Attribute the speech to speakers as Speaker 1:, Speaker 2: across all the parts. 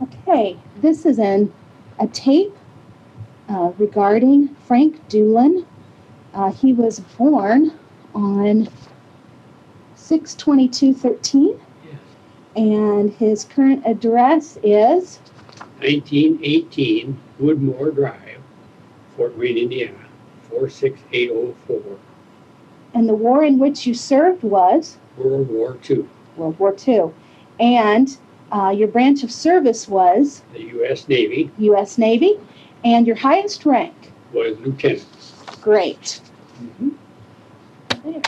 Speaker 1: Okay, this is a tape regarding Frank Dulin. He was born on 6/22/13,
Speaker 2: Yes.
Speaker 1: and his current address is
Speaker 2: 1918 Woodmore Drive, Fort Wayne, Indiana, 46804,
Speaker 1: and the war in which you served was
Speaker 2: World War II.
Speaker 1: World War II. And your branch of service was
Speaker 2: The U.S. Navy
Speaker 1: U.S. Navy, and your highest rank.
Speaker 2: was lieutenant.
Speaker 1: Great. There.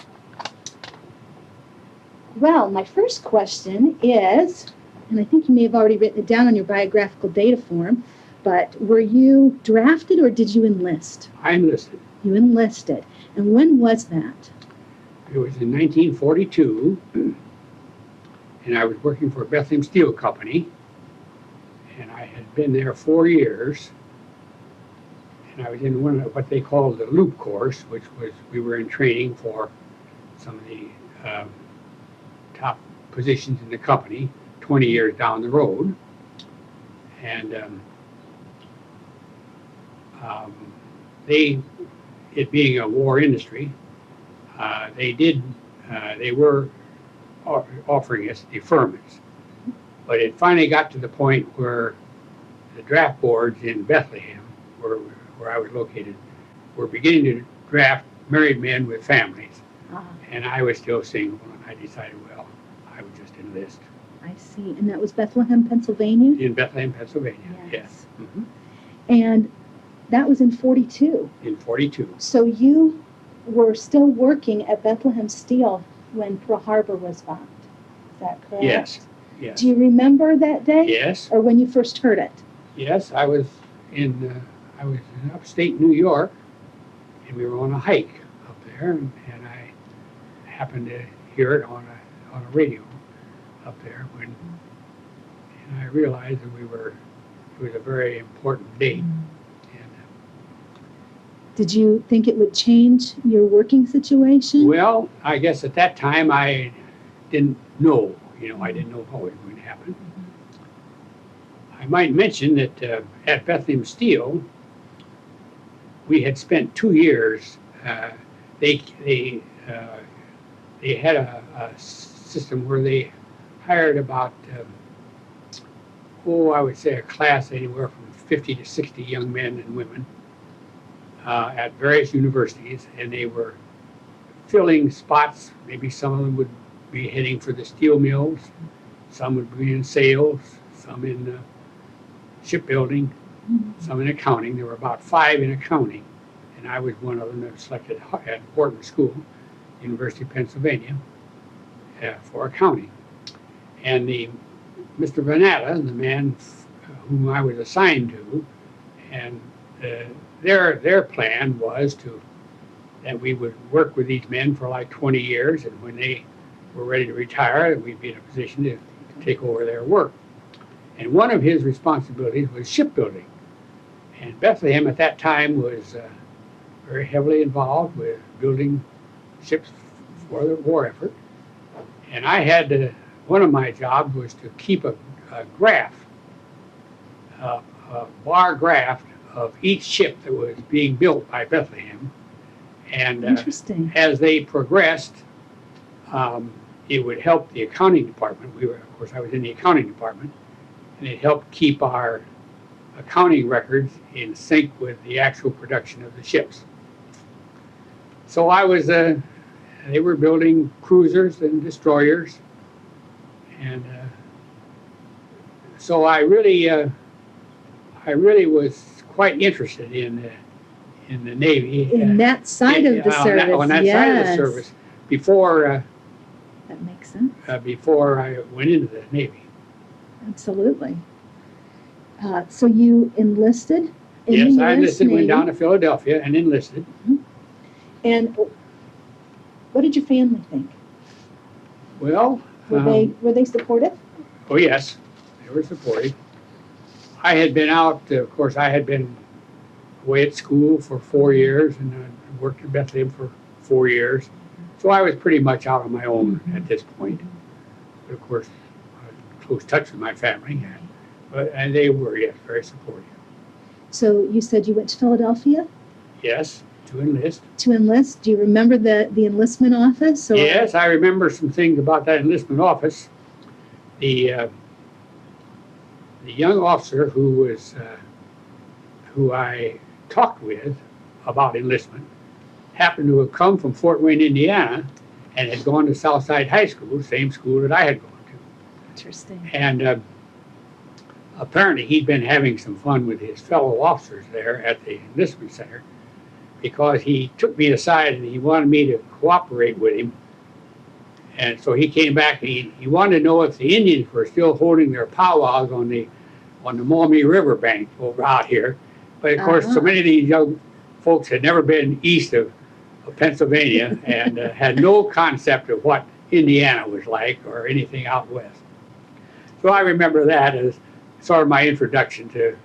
Speaker 1: Well, my first question is, and I think you may have already written it down on your biographical data form, but were you drafted or did you enlist?
Speaker 2: I enlisted.
Speaker 1: You enlisted. And when was that?
Speaker 2: It was in 1942, and I was working for Bethlehem Steel Company, and I had been there 4 years, and I was in one of what they called the loop course, which was, we were in training for some of the top positions in the company 20 years down the road. And it being a war industry, they were offering us deferments. But it finally got to the point where the draft boards in Bethlehem, where I was located, were beginning to draft married men with families. And I was still single, and I decided, well, I would just enlist.
Speaker 1: I see. And that was Bethlehem, Pennsylvania?
Speaker 2: In Bethlehem, Pennsylvania, yes. Mm-hmm.
Speaker 1: And that was in 42.
Speaker 2: In 42.
Speaker 1: So you were still working at Bethlehem Steel when Pearl Harbor was bombed. Is that correct?
Speaker 2: Yes. Yes.
Speaker 1: Do you remember that day?
Speaker 2: Yes.
Speaker 1: Or when you first heard it?
Speaker 2: Yes, I was in upstate New York, and we were on a hike up there, and I happened to hear it on a radio up there and I realized that it was a very important date. And
Speaker 1: did you think it would change your working situation?
Speaker 2: well, I guess at that time I didn't know. I didn't know how it was going to happen. I might mention that at Bethlehem Steel, we had spent 2 years. They had a system where they hired about, I would say a class anywhere from 50 to 60 young men and women at various universities, and they were filling spots. Maybe some of them would be heading for the steel mills, some would be in sales, some in shipbuilding, some in accounting. There were about 5 in accounting, and I was one of them that was selected at Wharton School, University of Pennsylvania, for accounting. And Mr. Vanetta, the man whom I was assigned to, and their plan was that we would work with these men for like 20 years, and when they were ready to retire, we'd be in a position to take over their work. And one of his responsibilities was shipbuilding. And Bethlehem at that time was very heavily involved with building ships for the war effort. And I had one of my jobs was to keep a graph, a bar graph of each ship that was being built by Bethlehem. And
Speaker 1: Interesting.
Speaker 2: As they progressed, it would help the accounting department. Of course, I was in the accounting department, and it helped keep our accounting records in sync with the actual production of the ships. So they were building cruisers and destroyers, and so I really was quite interested in the Navy.
Speaker 1: In that side of the service,
Speaker 2: on that
Speaker 1: yes.
Speaker 2: side of the service, before
Speaker 1: that makes sense.
Speaker 2: Before I went into the Navy.
Speaker 1: Absolutely. So you enlisted in
Speaker 2: Yes,
Speaker 1: the
Speaker 2: I
Speaker 1: US
Speaker 2: enlisted,
Speaker 1: Navy.
Speaker 2: went down to Philadelphia and enlisted.
Speaker 1: And what did your family think?
Speaker 2: Well,
Speaker 1: Were they supportive?
Speaker 2: oh yes, they were supportive. I had been out, of course, I had been away at school for 4 years, and I worked in Bethlehem for 4 years. So I was pretty much out on my own at this point. But of course, I was in close touch with my family. And they were, yes, very supportive.
Speaker 1: So you said you went to Philadelphia
Speaker 2: Yes, to enlist.
Speaker 1: to enlist. Do you remember the enlistment office? Or?
Speaker 2: Yes, I remember some things about that enlistment office. The young officer who I talked with about enlistment happened to have come from Fort Wayne, Indiana, and had gone to Southside High School, same school that I had gone to.
Speaker 1: Interesting.
Speaker 2: And apparently he'd been having some fun with his fellow officers there at the enlistment center, because he took me aside and he wanted me to cooperate with him. And so he came back and he wanted to know if the Indians were still holding their powwows on the Maumee River bank over out here. But of course, so many of these young folks had never been east of Pennsylvania and had no concept of what Indiana was like or anything out west. So I remember that as sort of my introduction to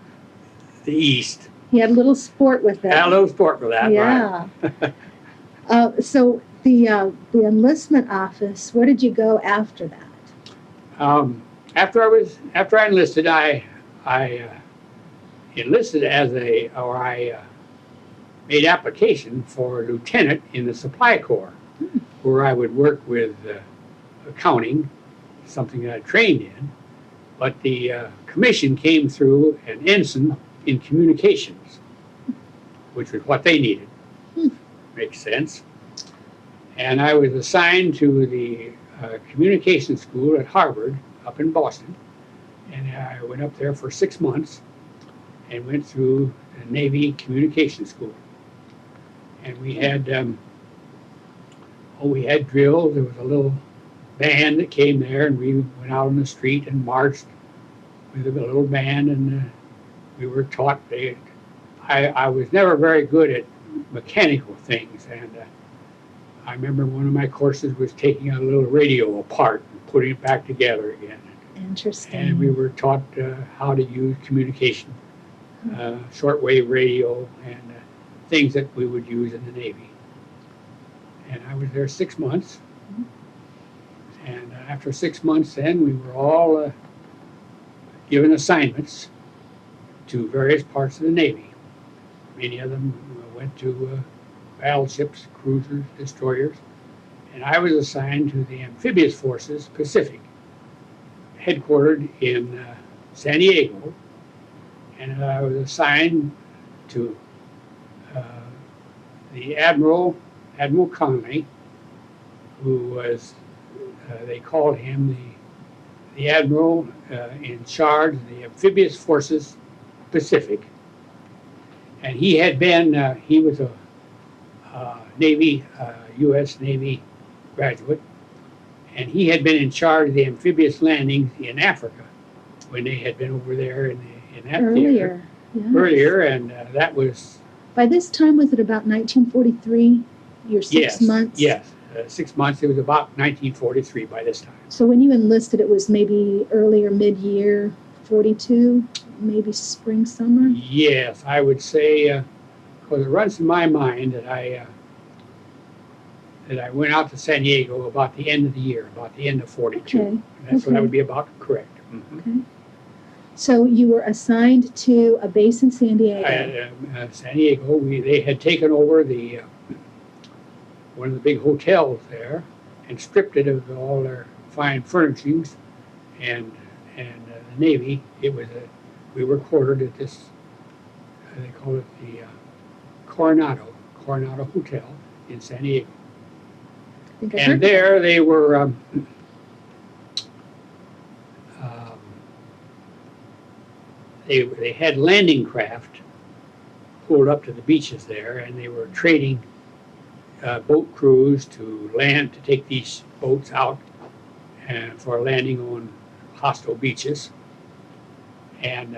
Speaker 2: the East.
Speaker 1: You had a little sport with that.
Speaker 2: Had a little sport with that,
Speaker 1: yeah.
Speaker 2: right.
Speaker 1: So the enlistment office, where did you go after that?
Speaker 2: After I enlisted, I enlisted I made application for a lieutenant in the Supply Corps, where I would work with accounting, something that I trained in. But the commission came through an ensign in communications, which was what they needed. Makes sense. And I was assigned to the communication school at Harvard up in Boston. And I went up there for 6 months and went through the Navy communication school. And we had drills. There was a little band that came there, and we went out on the street and marched with a little band, and we were taught. I was never very good at mechanical things, and I remember one of my courses was taking a little radio apart and putting it back together again.
Speaker 1: Interesting.
Speaker 2: And we were taught how to use communication, shortwave radio, and things that we would use in the Navy. And I was there 6 months. And after 6 months, then we were all given assignments to various parts of the Navy. Many of them went to battleships, cruisers, destroyers, and I was assigned to the Amphibious Forces Pacific, headquartered in San Diego, and I was assigned to the Admiral Connolly, who was, they called him the Admiral in charge of the Amphibious Forces Pacific. And he had been, he was a Navy, U.S. Navy graduate, and he had been in charge of the amphibious landings in Africa when they had been over there in that theater.
Speaker 1: Yes.
Speaker 2: Earlier, and that was...
Speaker 1: By this time, was it about 1943, your 6 months?
Speaker 2: Yes, 6 months. It was about 1943 by this time.
Speaker 1: So when you enlisted, it was maybe earlier, mid-year, 42, maybe spring, summer?
Speaker 2: Yes, I would say, because it runs in my mind that I went out to San Diego about the end of the year, about the end of 42.
Speaker 1: Okay.
Speaker 2: That's what I would be about correct. Mm-hmm.
Speaker 1: Okay. So you were assigned to a base in San Diego.
Speaker 2: San Diego, they had taken over one of the big hotels there and stripped it of all their fine furnishings, and the Navy. We were quartered at this. They call it the Coronado Hotel in San Diego. And there they were. They had landing craft pulled up to the beaches there, and they were trading boat crews to land, to take these boats out and for landing on hostile beaches. And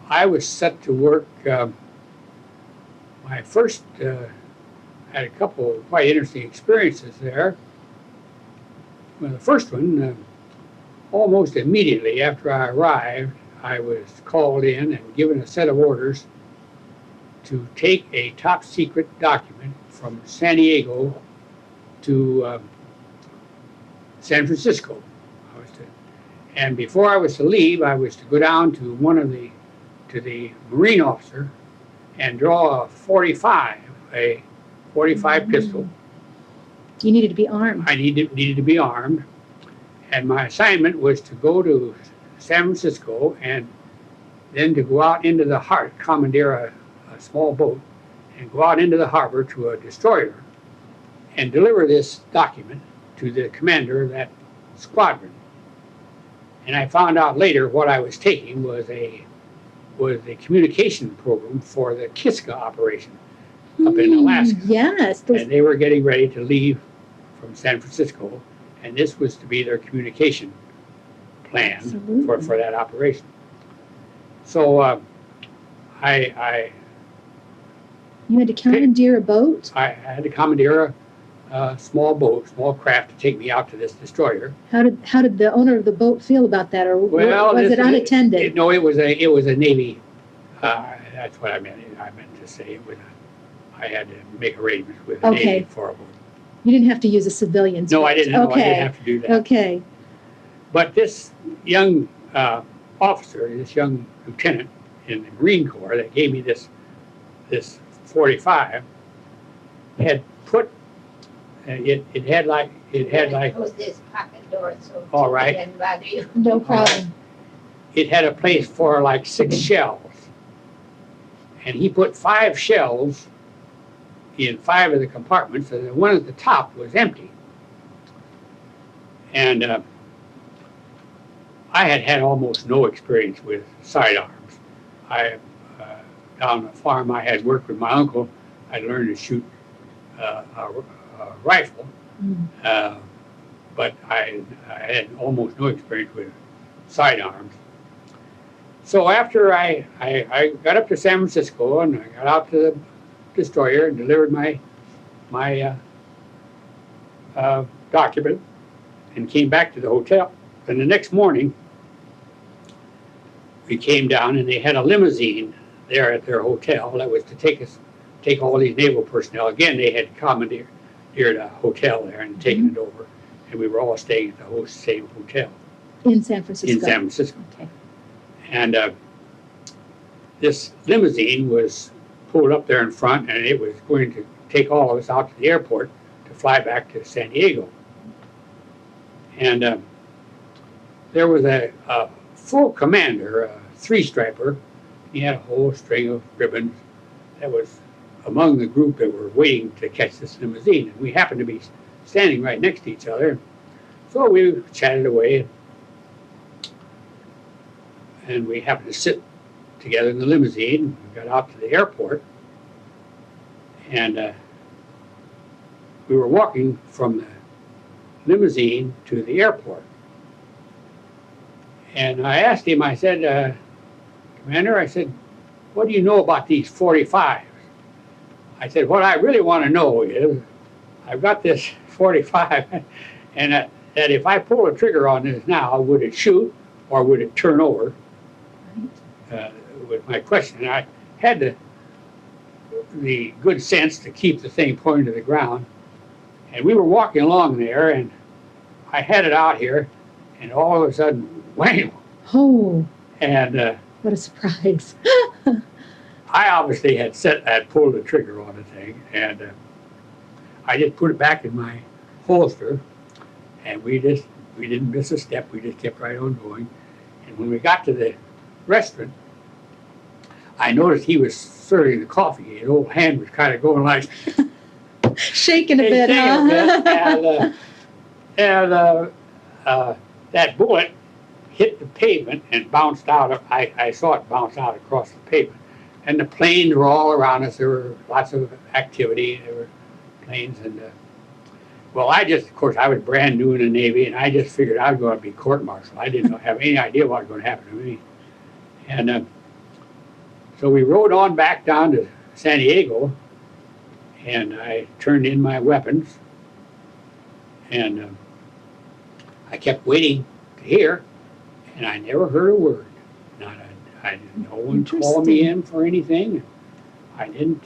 Speaker 2: I was set to work. My first had a couple of quite interesting experiences there. Well, the first one, almost immediately after I arrived, I was called in and given a set of orders to take a top secret document from San Diego to San Francisco. And before I was to leave, I was to go down to the Marine officer and draw a 45 pistol.
Speaker 1: You needed to be armed.
Speaker 2: I needed to be armed. And my assignment was to go to San Francisco and then to go out into the harbor, commandeer a small boat, and go out into the harbor to a destroyer and deliver this document to the commander of that squadron. And I found out later what I was taking was a communication program for the Kiska operation up in Alaska.
Speaker 1: Yes.
Speaker 2: And they were getting ready to leave from San Francisco, and this was to be their communication plan for that operation. So
Speaker 1: you had to commandeer a boat?
Speaker 2: I had to commandeer a small boat, small craft to take me out to this destroyer.
Speaker 1: How did the owner of the boat feel about that, or was it unattended?
Speaker 2: No, it was a Navy. That's what I meant. I meant to say it was. I had to make arrangements with the Navy for a boat.
Speaker 1: You didn't have to use a civilian's boat.
Speaker 2: No, I didn't. No, I didn't have to do that.
Speaker 1: Okay.
Speaker 2: But this young officer, this young lieutenant in the Marine Corps that gave me this 45 had put it had like
Speaker 3: Close this pocket door so
Speaker 2: all right.
Speaker 3: it doesn't bother you.
Speaker 1: No problem.
Speaker 2: It had a place for like 6 shells, and he put 5 shells in 5 of the compartments, and the one at the top was empty. And I had almost no experience with sidearms. Down on the farm, I had worked with my uncle. I learned to shoot a rifle, but I had almost no experience with sidearms. So after I got up to San Francisco and I got out to the destroyer and delivered my document and came back to the hotel. And the next morning, we came down and they had a limousine there at their hotel that was to take all these naval personnel. Again, they had commandeered a hotel there and taken it over, and we were all staying at the same hotel
Speaker 1: in San Francisco.
Speaker 2: In San Francisco.
Speaker 1: Okay.
Speaker 2: And this limousine was pulled up there in front, and it was going to take all of us out to the airport to fly back to San Diego. And there was a full commander, a 3-striper. He had a whole string of ribbons that was among the group that were waiting to catch this limousine. And we happened to be standing right next to each other. So we chatted away, and we happened to sit together in the limousine. We got out to the airport, and we were walking from the limousine to the airport. And I asked him, I said, Commander, I said, what do you know about these 45s? I said, what I really want to know is, I've got this 45, and that if I pull a trigger on this now, would it shoot or would it turn over? Was my question. And I had the good sense to keep the thing pointing to the ground. And we were walking along there, and I had it out here, and all of a sudden, wham!
Speaker 1: Oh.
Speaker 2: And
Speaker 1: what a surprise.
Speaker 2: I obviously had pulled the trigger on the thing, and I just put it back in my holster, and we didn't miss a step. We just kept right on going. And when we got to the restaurant, I noticed he was serving the coffee. His old hand was kind of going like
Speaker 1: shaking a bit, huh?
Speaker 2: And that bullet hit the pavement and bounced out. I saw it bounce out across the pavement. And the planes were all around us. There were lots of activity. There were planes. And, well, of course, I was brand new in the Navy, and I just figured I was going to be court-martialed. I didn't have any idea what was going to happen to me. And so we rode on back down to San Diego, and I turned in my weapons. And I kept waiting to hear, and I never heard a word. No one called me in for anything. I didn't.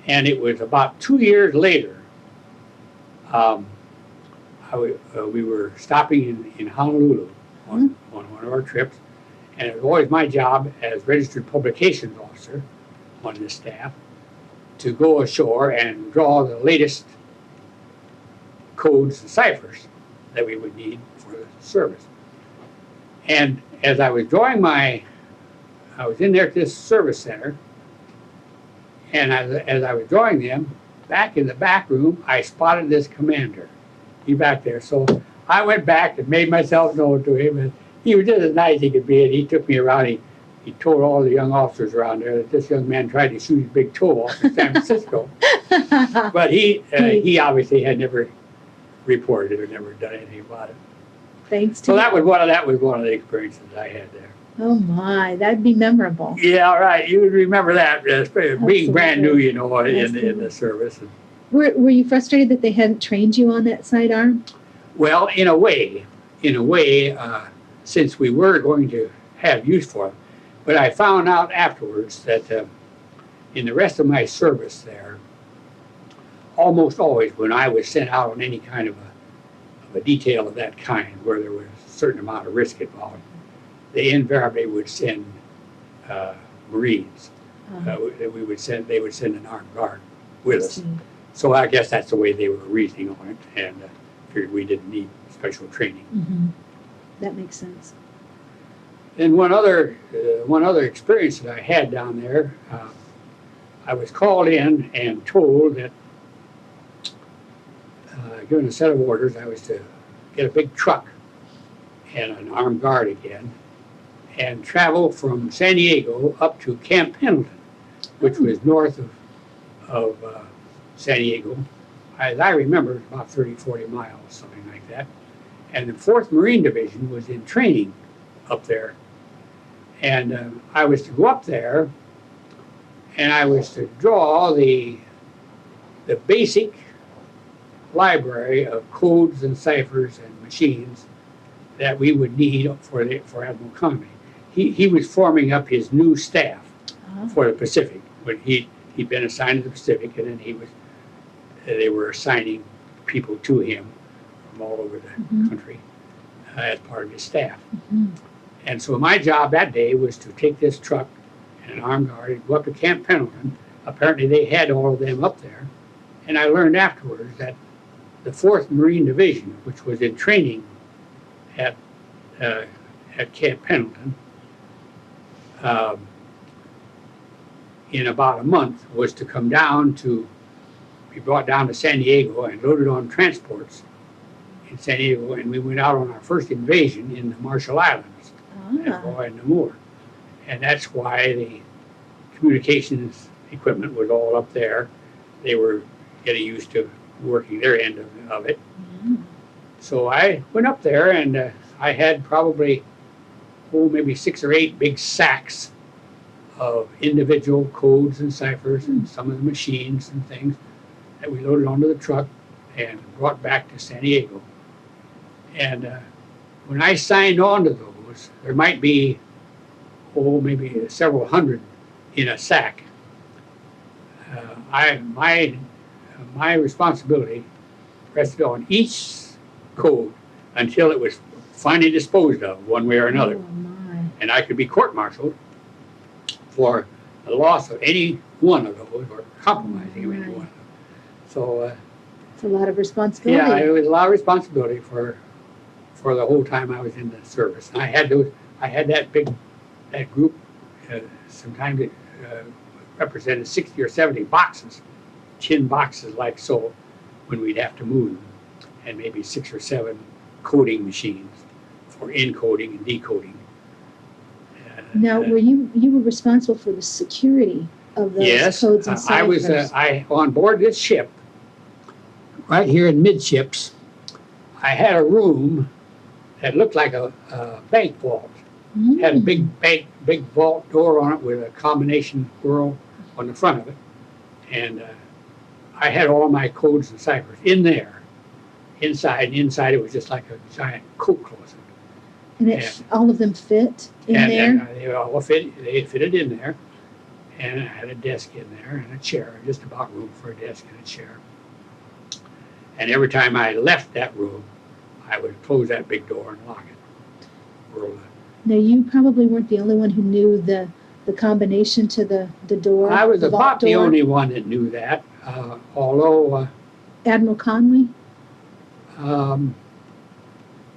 Speaker 2: And it was about 2 years later. We were stopping in Honolulu, on one of our trips. And it was always my job as registered publications officer on this staff to go ashore and draw the latest codes and ciphers that we would need for the service. And as I was drawing I was in there at this service center, and as I was drawing them, back in the back room, I spotted this commander. He back there. So I went back and made myself known to him, and he was just as nice as he could be, and he took me around. He told all the young officers around there that this young man tried to shoot his big toe off in San Francisco. But he obviously had never reported it or never done anything about it.
Speaker 1: Thanks to
Speaker 2: So
Speaker 1: you.
Speaker 2: that was one of the experiences I had there.
Speaker 1: Oh my, that'd be memorable.
Speaker 2: Yeah, all right. You would remember that, being brand new, you know, in
Speaker 1: Absolutely.
Speaker 2: the service.
Speaker 1: Were you frustrated that they hadn't trained you on that sidearm?
Speaker 2: Well, in a way, since we were going to have use for them. But I found out afterwards that in the rest of my service there, almost always when I was sent out on any kind of a detail of that kind, where there was a certain amount of risk involved, they invariably would send Marines. They would send an armed guard with us. So I guess that's the way they were reasoning on it, and figured we didn't need special training.
Speaker 1: Mm-hmm. That makes sense.
Speaker 2: And one other experience that I had down there, I was called in and told that, given a set of orders, I was to get a big truck and an armed guard again, and travel from San Diego up to Camp Pendleton, which was north of San Diego. As I remember, about 30, 40 miles, something like that. And the 4th Marine Division was in training up there. And I was to go up there, and I was to draw the basic library of codes and ciphers and machines that we would need for Admiral Conway. He was forming up his new staff for the Pacific. When he'd been assigned to the Pacific, and then they were assigning people to him from all over the country as part of his staff. And so my job that day was to take this truck and an armed guard and go up to Camp Pendleton. Apparently they had all of them up there. And I learned afterwards that the 4th Marine Division, which was in training at Camp Pendleton, in about a month, was to come down be brought down to San Diego and loaded on transports in San Diego, and we went out on our first invasion in the Marshall Islands, at Roy and Namur. And that's why the communications equipment was all up there. They were getting used to working their end of it. So I went up there, and I had probably, maybe 6 or 8 big sacks of individual codes and ciphers and some of the machines and things that we loaded onto the truck and brought back to San Diego. And when I signed on to those, there might be, maybe several hundred in a sack. My responsibility rested on each code until it was finally disposed of one way or another. And I could be court-martialed for the loss of any one of those or compromising of any one of them. So
Speaker 1: it's a lot of responsibility.
Speaker 2: yeah, it was a lot of responsibility for the whole time I was in the service. And I had that group. Sometimes it represented 60 or 70 boxes, tin boxes like so, when we'd have to move them, and maybe 6 or 7 coding machines for encoding and decoding.
Speaker 1: Now, were you were responsible for the security of those codes and ciphers?
Speaker 2: I was on board this ship, right here in midships. I had a room that looked like a bank vault. Had a big vault door on it with a combination whirl on the front of it, and I had all my codes and ciphers in there. Inside it was just like a giant coat closet.
Speaker 1: And all of them fit in there?
Speaker 2: And they all fitted in there. And I had a desk in there and a chair, just about room for a desk and a chair. And every time I left that room, I would close that big door and lock it. world.
Speaker 1: Now, you probably weren't the only one who knew the combination to the door.
Speaker 2: I was
Speaker 1: the vault
Speaker 2: about the
Speaker 1: door.
Speaker 2: only one that knew that, although
Speaker 1: Admiral Conway?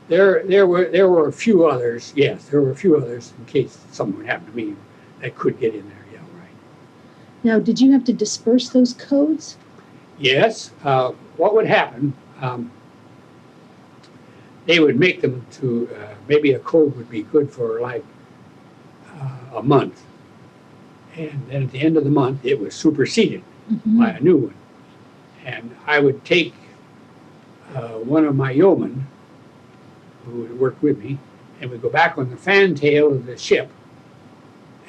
Speaker 2: there were a few others. Yes, there were a few others in case something happened to me that could get in there. Yeah, right.
Speaker 1: Now, did you have to disperse those codes?
Speaker 2: Yes. What would happen? They would make them to maybe a code would be good for like a month, and then at the end of the month it was superseded by a new one. And I would take one of my yeomen who would work with me, and we'd go back on the fantail of the ship,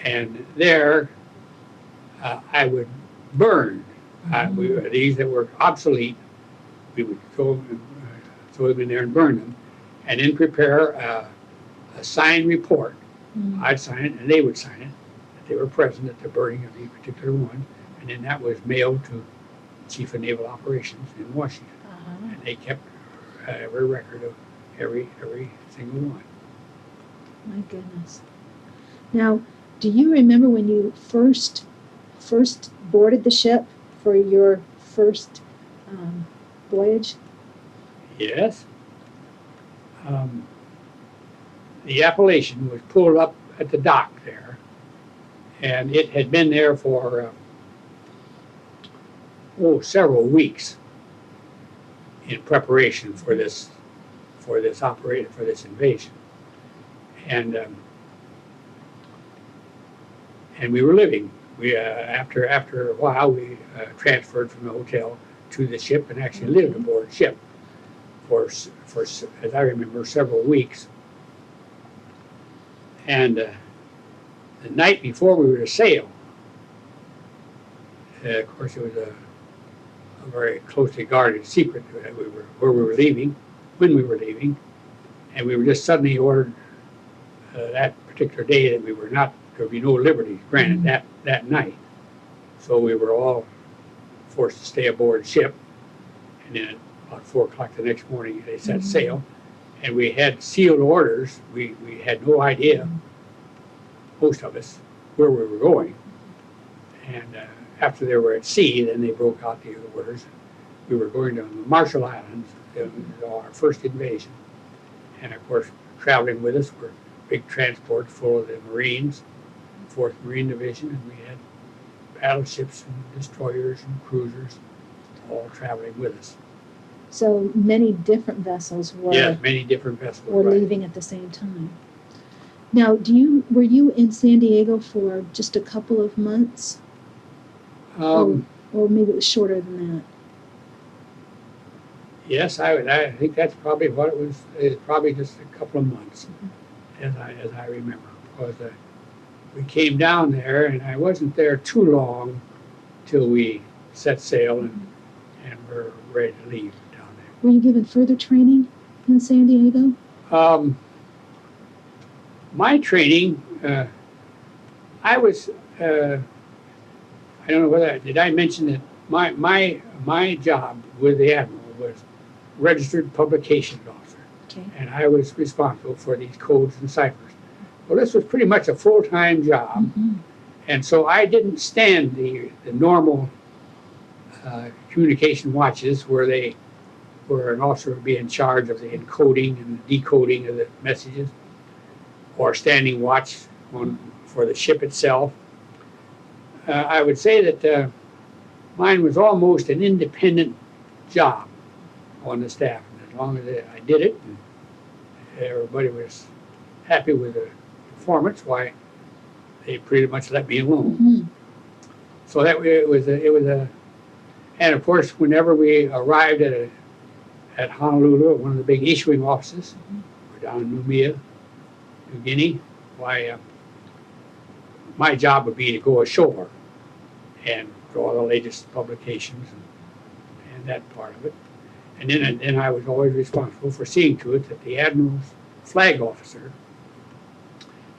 Speaker 2: and there I would burn these that were obsolete. We would throw them in there and burn them, and then prepare a signed report. I'd sign it, and they would sign it, that they were present at the burning of the particular one, and then that was mailed to Chief of Naval Operations in Washington. And they kept every record of every single one.
Speaker 1: My goodness. Now, do you remember when you first boarded the ship for your first voyage?
Speaker 2: Yes. The Appalachian was pulled up at the dock there, and it had been there for several weeks in preparation for this invasion, and we were living. We after a while we transferred from the hotel to the ship and actually lived aboard ship for as I remember several weeks. And the night before we were to sail, of course it was a very closely guarded secret that where we were leaving, when we were leaving, and we were just suddenly ordered that particular day that there would be no liberties granted that night. So we were all forced to stay aboard ship, and then about 4 o'clock the next morning they set sail, and we had sealed orders. We had no idea, most of us, where we were going, and after they were at sea, then they broke out the orders. We were going to the Marshall Islands. It was our first invasion. And of course, traveling with us were big transports full of the Marines, 4th Marine Division, and we had battleships and destroyers and cruisers all traveling with us.
Speaker 1: So many different vessels were,
Speaker 2: many different vessels
Speaker 1: were leaving at the same time. Now, were you in San Diego for just a couple of months? Or maybe it was shorter than that?
Speaker 2: Yes, I think that's probably what it was. It's probably just a couple of months, as I remember, because we came down there, and I wasn't there too long till we set sail and were ready to leave down there.
Speaker 1: Were you given further training in San Diego?
Speaker 2: My training, I was. I don't know whether did I mention that my job with the Admiral was registered publications officer, and I was responsible for these codes and ciphers. Well, this was pretty much a full-time job, and so I didn't stand the normal communication watches where an officer would be in charge of the encoding and decoding of the messages, or standing watch for the ship itself. I would say that mine was almost an independent job on the staff. And as long as I did it, and everybody was happy with the performance, why they pretty much let me alone. So that it was and of course, whenever we arrived at Honolulu, one of the big issuing offices, we're down in New Guinea, why my job would be to go ashore and draw the latest publications and that part of it. And then I was always responsible for seeing to it that the Admiral's flag officer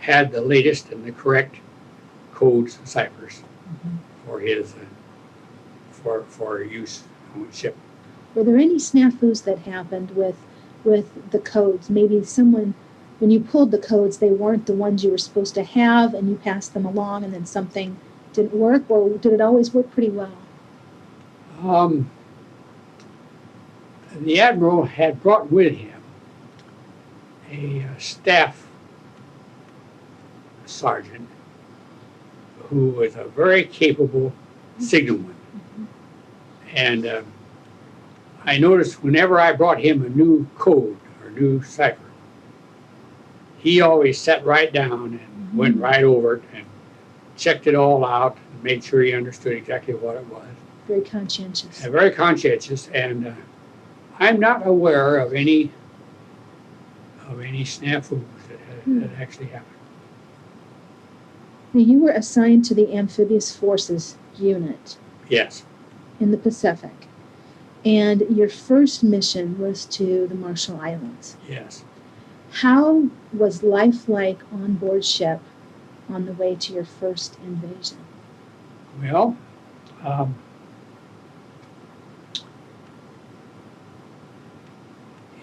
Speaker 2: had the latest and the correct codes and ciphers for his for use on the ship.
Speaker 1: Were there any snafus that happened with the codes? Maybe someone when you pulled the codes, they weren't the ones you were supposed to have, and you passed them along, and then something didn't work, or did it always work pretty well?
Speaker 2: The Admiral had brought with him a staff sergeant who was a very capable signalman. And I noticed whenever I brought him a new code or new cipher, he always sat right down and went right over it and checked it all out and made sure he understood exactly what it was.
Speaker 1: Very conscientious.
Speaker 2: Very conscientious, and I'm not aware of any snafus that actually happened.
Speaker 1: Now, you were assigned to the Amphibious Forces unit
Speaker 2: Yes,
Speaker 1: in the Pacific, and your first mission was to the Marshall Islands.
Speaker 2: yes.
Speaker 1: How was life like on board ship on the way to your first invasion?
Speaker 2: Well,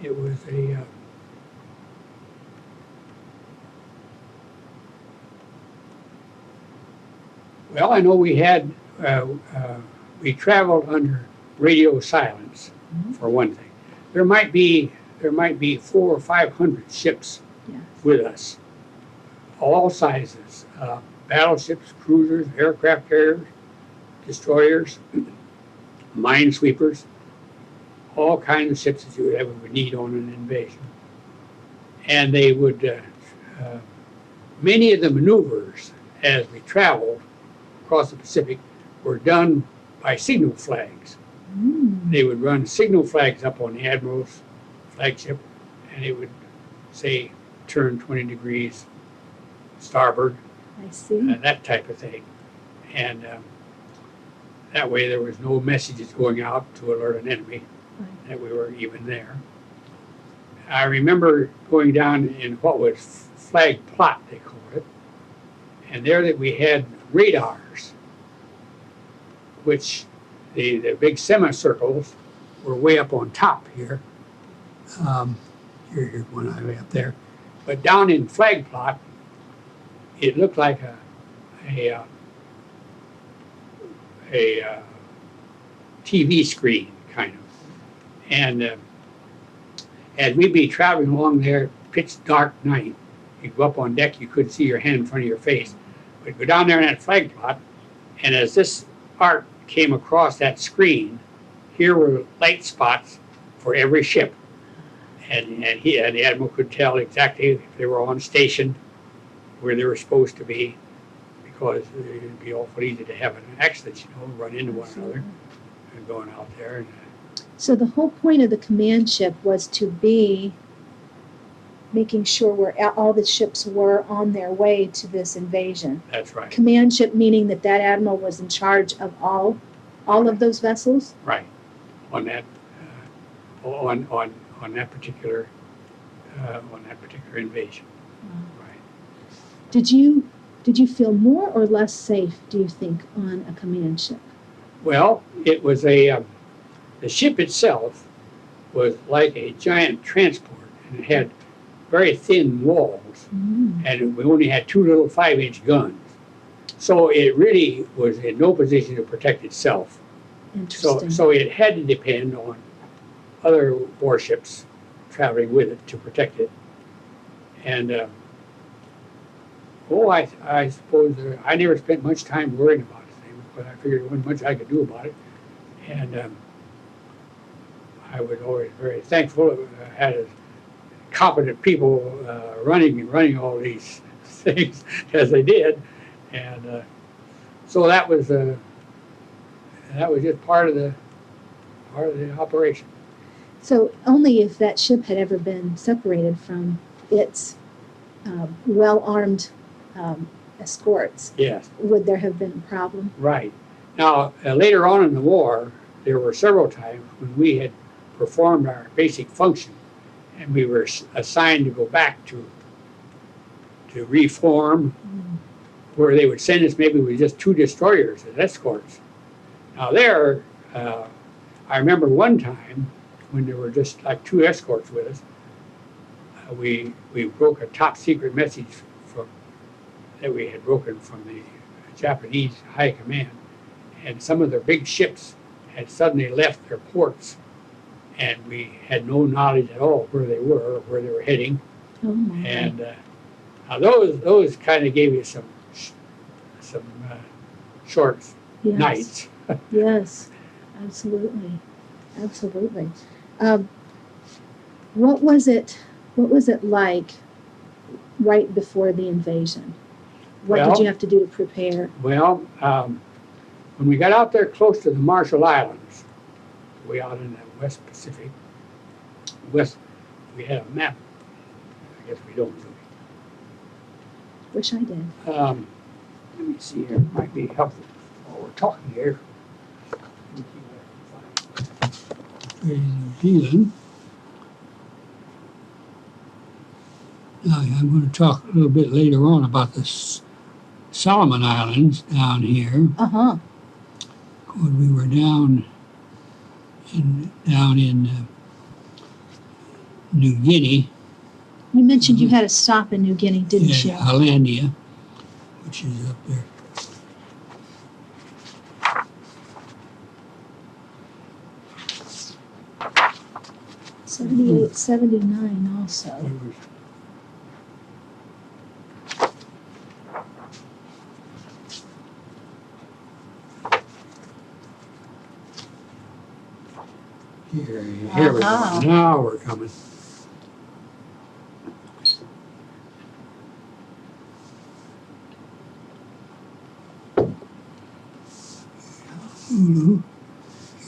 Speaker 2: it was a well, I know we had we traveled under radio silence for one thing. There might be 400 or 500 ships
Speaker 1: Yes.
Speaker 2: with us, all sizes, battleships, cruisers, aircraft carriers, destroyers, minesweepers, all kinds of ships that you would ever need on an invasion. And they would, many of the maneuvers as we traveled across the Pacific were done by signal flags. They would run signal flags up on the Admiral's flagship, and it would say, turn 20 degrees starboard,
Speaker 1: I see.
Speaker 2: that type of thing. And that way there was no messages going out to alert an enemy
Speaker 1: Right.
Speaker 2: that we were even there. I remember going down in what was flag plot, they called it, and there that we had radars, which the big semicircles were way up on top here. Here's one way up there. But down in flag plot, it looked like a TV screen, kind of. And we'd be traveling along there, pitch dark night. You'd go up on deck, you couldn't see your hand in front of your face. But go down there in that flag plot, and as this arc came across that screen, here were light spots for every ship. And the Admiral could tell exactly if they were on station, where they were supposed to be, because it'd be awful easy to have an accident, run into one another and going out there. And,
Speaker 1: So the whole point of the command ship was to be making sure where all the ships were on their way to this invasion.
Speaker 2: that's right.
Speaker 1: Command ship meaning that admiral was in charge of all of those vessels?
Speaker 2: Right. On that, on that particular invasion. Right.
Speaker 1: Did you feel more or less safe, do you think, on a command ship?
Speaker 2: Well, it was the ship itself was like a giant transport, and it had very thin walls, and we only had 2 little 5-inch guns. So it really was in no position to protect itself.
Speaker 1: Interesting.
Speaker 2: So it had to depend on other warships traveling with it to protect it. And I suppose I never spent much time worrying about it, but I figured there wasn't much I could do about it. And I was always very thankful that I had competent people running all these things as they did. And so that was just part of the operation.
Speaker 1: So only if that ship had ever been separated from its well-armed escorts
Speaker 2: Yes.
Speaker 1: would there have been a problem.
Speaker 2: Right. Now, later on in the war, there were several times when we had performed our basic function, and we were assigned to go back to reform, where they would send us maybe with just 2 destroyers as escorts. Now there, I remember one time when there were just like 2 escorts with us, we broke a top secret message that we had broken from the Japanese high command, and some of their big ships had suddenly left their ports, and we had no knowledge at all where they were or where they were heading.
Speaker 1: Oh my.
Speaker 2: And now those kind of gave you some short
Speaker 1: Yes.
Speaker 2: nights.
Speaker 1: Yes, absolutely, absolutely. What was it like right before the invasion? What did
Speaker 2: Well-
Speaker 1: you have to do to prepare?
Speaker 2: Well, when we got out there close to the Marshall Islands, way out in the West Pacific, we had a map. I guess we don't do
Speaker 1: Wish I did.
Speaker 2: it. Let me see here, it might be helpful while we're talking here. Let me see what I can find.
Speaker 4: New Zealand. Now, I'm going to talk a little bit later on about the Solomon Islands down here.
Speaker 1: Uh-huh.
Speaker 4: When we were down in New Guinea,
Speaker 1: You mentioned you had a stop in New Guinea, didn't you?
Speaker 4: Hollandia, which is up there.
Speaker 1: '78, '79 also.
Speaker 2: We were- Here we
Speaker 1: Uh-huh.
Speaker 2: go. Now we're coming.
Speaker 4: Hulu,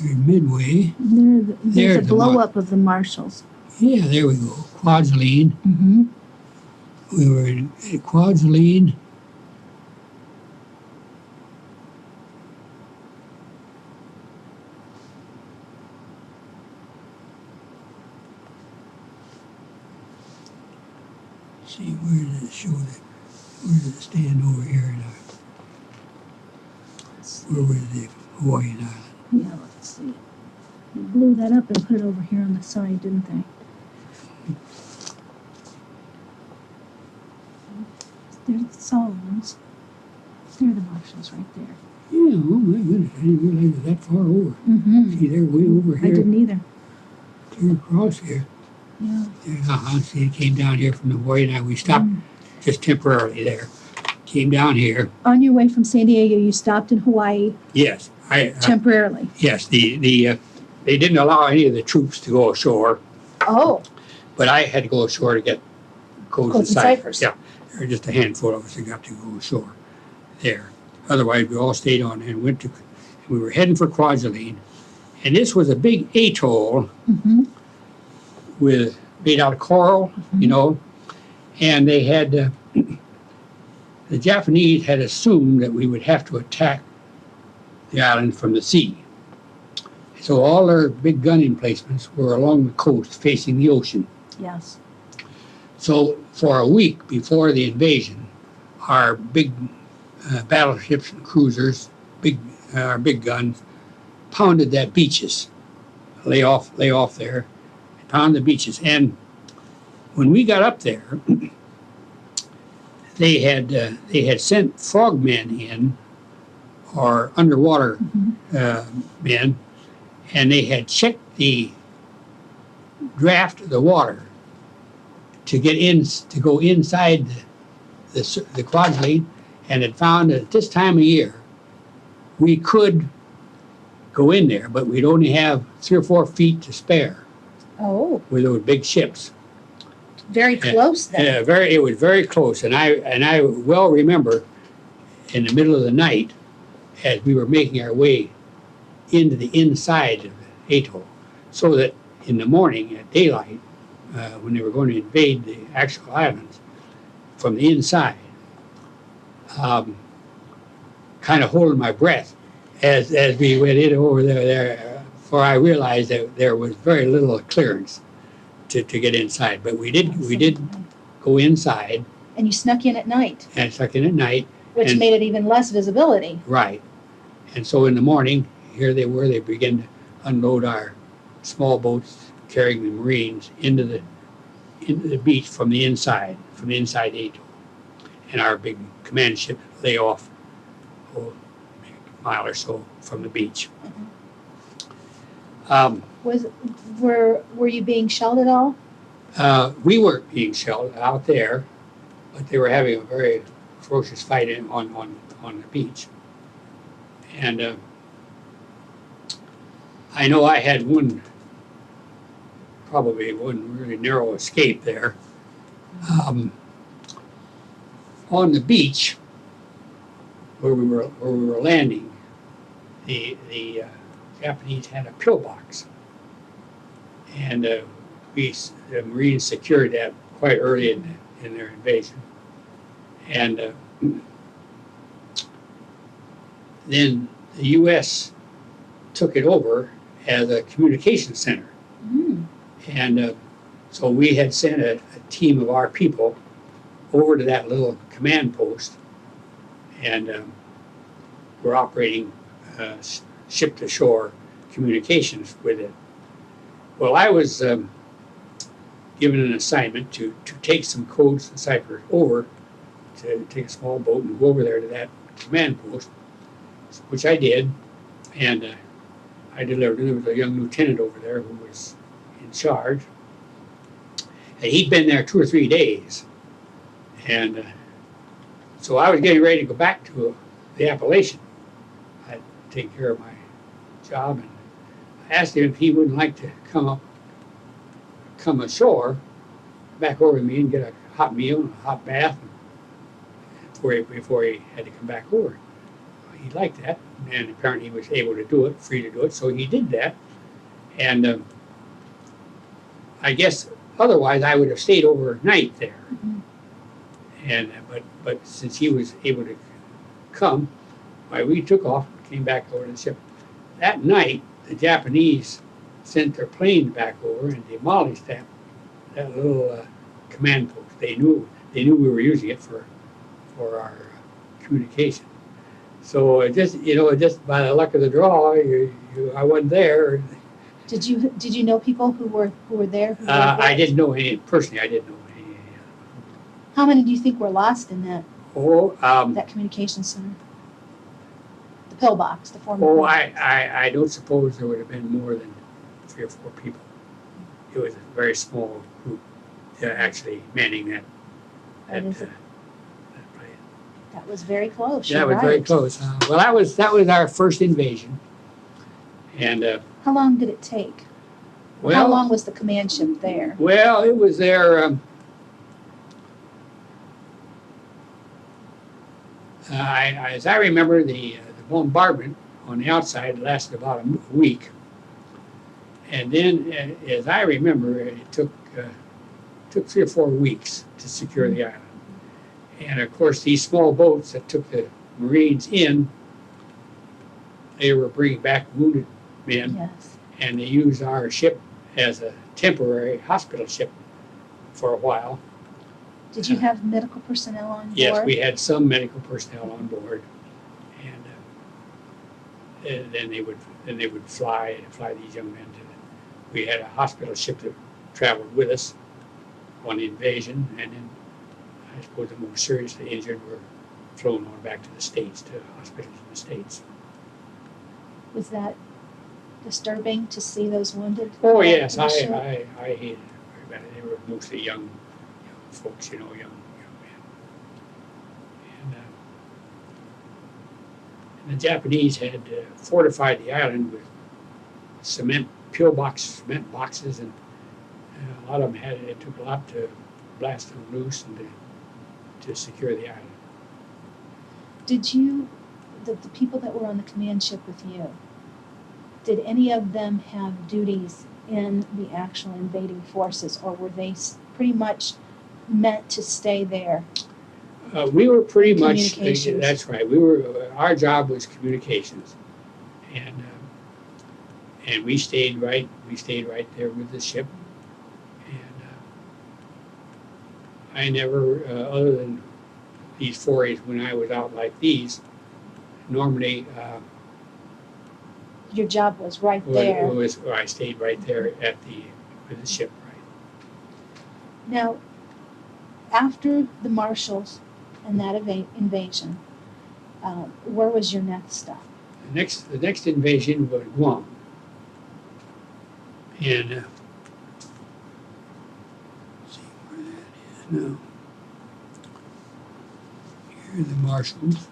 Speaker 4: here in Midway.
Speaker 1: There's
Speaker 4: There's
Speaker 1: a
Speaker 4: the
Speaker 1: blow
Speaker 4: one.
Speaker 1: up of the Marshalls.
Speaker 4: Yeah, there we go. Kwajalein.
Speaker 1: Mm-hmm.
Speaker 4: We were at Kwajalein. See, where does it show that? Where does it stand over here? Where was the Hawaiian Island?
Speaker 1: Yeah, let's see. They blew that up and put it over here on the side, didn't they? There's the Solomons. There are the Marshalls right there.
Speaker 4: Yeah, oh my goodness, I didn't realize it was that far over.
Speaker 1: Mm-hmm.
Speaker 4: See, they're way over
Speaker 1: I
Speaker 4: here,
Speaker 1: didn't either.
Speaker 4: clear across here.
Speaker 1: Yeah.
Speaker 4: See, it came down here from the Hawaiian Island. We stopped just temporarily there. Came down here.
Speaker 1: On your way from San Diego, you stopped in Hawaii
Speaker 4: Yes,
Speaker 1: temporarily.
Speaker 4: yes, they didn't allow any of the troops to go ashore,
Speaker 1: Oh,
Speaker 4: but I had to go ashore to get codes
Speaker 1: Codes
Speaker 4: and
Speaker 1: and
Speaker 4: ciphers.
Speaker 1: ciphers.
Speaker 4: Yeah, there were just a handful of us that got to go ashore there. Otherwise, we all stayed on and we were heading for Kwajalein. And this was a big atoll
Speaker 1: mm-hmm.
Speaker 4: made out of coral, you know, and they had, the Japanese had assumed that we would have to attack the island from the sea. So all their big gun emplacements were along the coast facing the ocean.
Speaker 1: Yes.
Speaker 4: So for a week before the invasion, our big battleships and cruisers, our big guns, pounded that beaches, lay off there, pound the beaches. And when we got up there, they had sent frogmen in, or underwater men, and they had checked the draft of the water to go inside the Kwajalein, and had found that at this time of year we could go in there, but we'd only have 3 or 4 feet to spare
Speaker 1: Oh,
Speaker 4: with those big ships.
Speaker 1: very close then.
Speaker 4: It was very close, and I well remember in the middle of the night as we were making our way into the inside of the atoll, so that in the morning at daylight, when they were going to invade the actual islands from the inside, kind of holding my breath as we went in over there, for I realized that there was very little clearance to get inside. But we did go inside
Speaker 1: And you snuck in at night,
Speaker 4: and stuck in at night.
Speaker 1: which
Speaker 4: And-
Speaker 1: made it even less visibility.
Speaker 4: Right. And so in the morning, here they were, they began to unload our small boats carrying the Marines into into the beach from the inside atoll. And our big command ship lay off a mile or so from the beach.
Speaker 1: Were you being shelled at all?
Speaker 4: We weren't being shelled out there, but they were having a very ferocious fight on the beach. And I know I had probably one really narrow escape there. On the beach where we were landing, the Japanese had a pillbox, and the Marines secured that quite early in their invasion, and then the U.S. took it over as a communication center, and so we had sent a team of our people over to that little command post, and we're operating ship-to-shore communications with it. Well, I was given an assignment to take some codes and ciphers over, to take a small boat and go over there to that command post, which I did, and I delivered it. There was a young lieutenant over there who was in charge, and he'd been there 2 or 3 days. And so I was getting ready to go back to the Appalachian. I'd taken care of my job, and I asked him if he wouldn't like to come ashore, back over to me and get a hot meal and a hot bath before he had to come back over. He liked that, and apparently he was able to do it, free to do it, so he did that. And I guess otherwise I would have stayed overnight there. And but since he was able to come, we took off and came back over to the ship. That night, the Japanese sent their plane back over and demolished that little command post. They knew we were using it for our communication. So just by the luck of the draw, I wasn't there.
Speaker 1: Did you know people who were there?
Speaker 4: I didn't know any personally. I didn't know any.
Speaker 1: How many do you think were lost in that that communication center? The pillbox, the former. Pillbox.
Speaker 4: I don't suppose there would have been more than 3 or 4 people. It was a very small group actually manning that plane.
Speaker 1: That was very close.
Speaker 4: Yeah, that was very close. Well, that was our first invasion. And
Speaker 1: how long did it take?
Speaker 4: Well,
Speaker 1: how long was the command ship there?
Speaker 4: Well, it was there. As I remember, the bombardment on the outside lasted about a week, and then, as I remember, it took 3 or 4 weeks to secure the island. And of course, these small boats that took the Marines in, they were bringing back wounded men,
Speaker 1: yes.
Speaker 4: And they used our ship as a temporary hospital ship for a while.
Speaker 1: Did you have medical personnel on board?
Speaker 4: Yes, we had some medical personnel on board, and then they would fly these young men to. We had a hospital ship that traveled with us on the invasion, and then I suppose the more seriously injured were flown on back to the States, to hospitals in the States.
Speaker 1: Was that disturbing to see those wounded?
Speaker 4: Oh yes, I hated it very badly. They were mostly young folks, young men. And the Japanese had fortified the island with cement boxes, and a lot of them it took a lot to blast them loose and to secure the island.
Speaker 1: Did the people that were on the command ship with you, did any of them have duties in the actual invading forces, or were they pretty much meant to stay there?
Speaker 4: We were pretty much, that's right. Our job was communications, and we stayed right there with the ship. And I never, other than these forays when I was out like these, normally
Speaker 1: your job was right there.
Speaker 4: I stayed right there with the ship, right.
Speaker 1: Now, after the Marshals and that invasion, where was your next stop?
Speaker 2: The next invasion was Guam. And see where that is now. Here are the Marshals.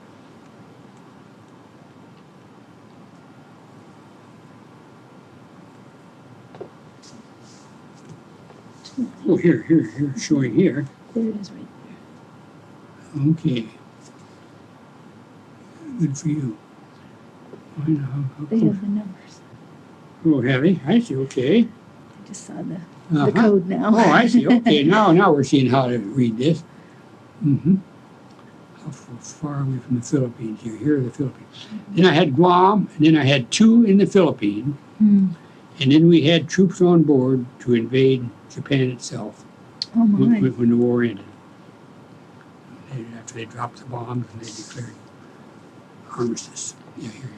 Speaker 2: Oh, here, showing here.
Speaker 1: There it is right there.
Speaker 2: Okay. Good for you. I know how
Speaker 1: They have the numbers.
Speaker 2: Oh, have they? I see, okay.
Speaker 1: I just saw the
Speaker 2: Uh-huh.
Speaker 1: code now.
Speaker 2: Oh, I see, okay, now we're seeing how to read this. Mm-hmm. How far away from the Philippines here? Here are the Philippines. Then I had Guam, and then I had 2 in the Philippines,
Speaker 1: Hmm.
Speaker 2: and then we had troops on board to invade Japan itself
Speaker 1: Oh my.
Speaker 2: when the war ended. After they dropped the bombs and they declared armistice. Yeah, here.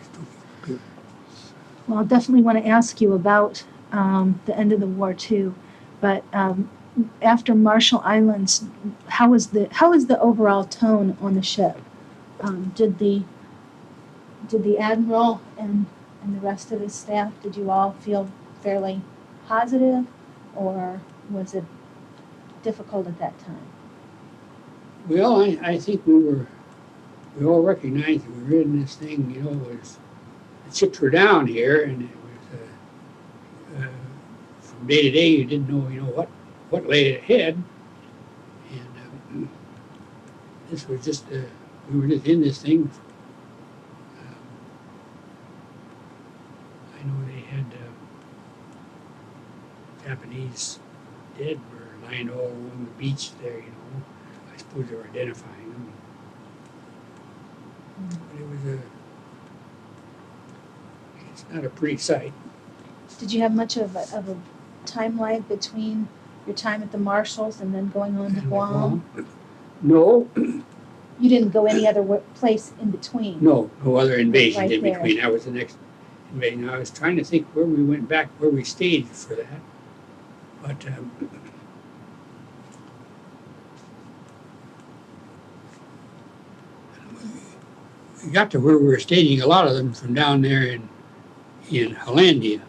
Speaker 1: Well, I'll definitely want to ask you about the end of the war too, but after Marshall Islands, how was the overall tone on the ship? Did the admiral and the rest of his staff, did you all feel fairly positive, or was it difficult at that time?
Speaker 2: Well, I think we all recognized that we were in this thing, you know, the chips were down here, and it was from day to day you didn't know, you know, what lay ahead, and this was just we were just in this thing. I know they had Japanese dead were lying all along the beach there, you know. I suppose they were identifying them. But it was it's not a pretty sight.
Speaker 1: Did you have much of a time lag between your time at the Marshalls and then going on to Guam?
Speaker 2: No,
Speaker 1: You didn't go any other place in between?
Speaker 2: no other invasions
Speaker 1: Right
Speaker 2: in
Speaker 1: there.
Speaker 2: between. That was the next invasion. I was trying to think where we went back, where we stayed for that. But we got to where we were staging a lot of them from down there in Hollandia,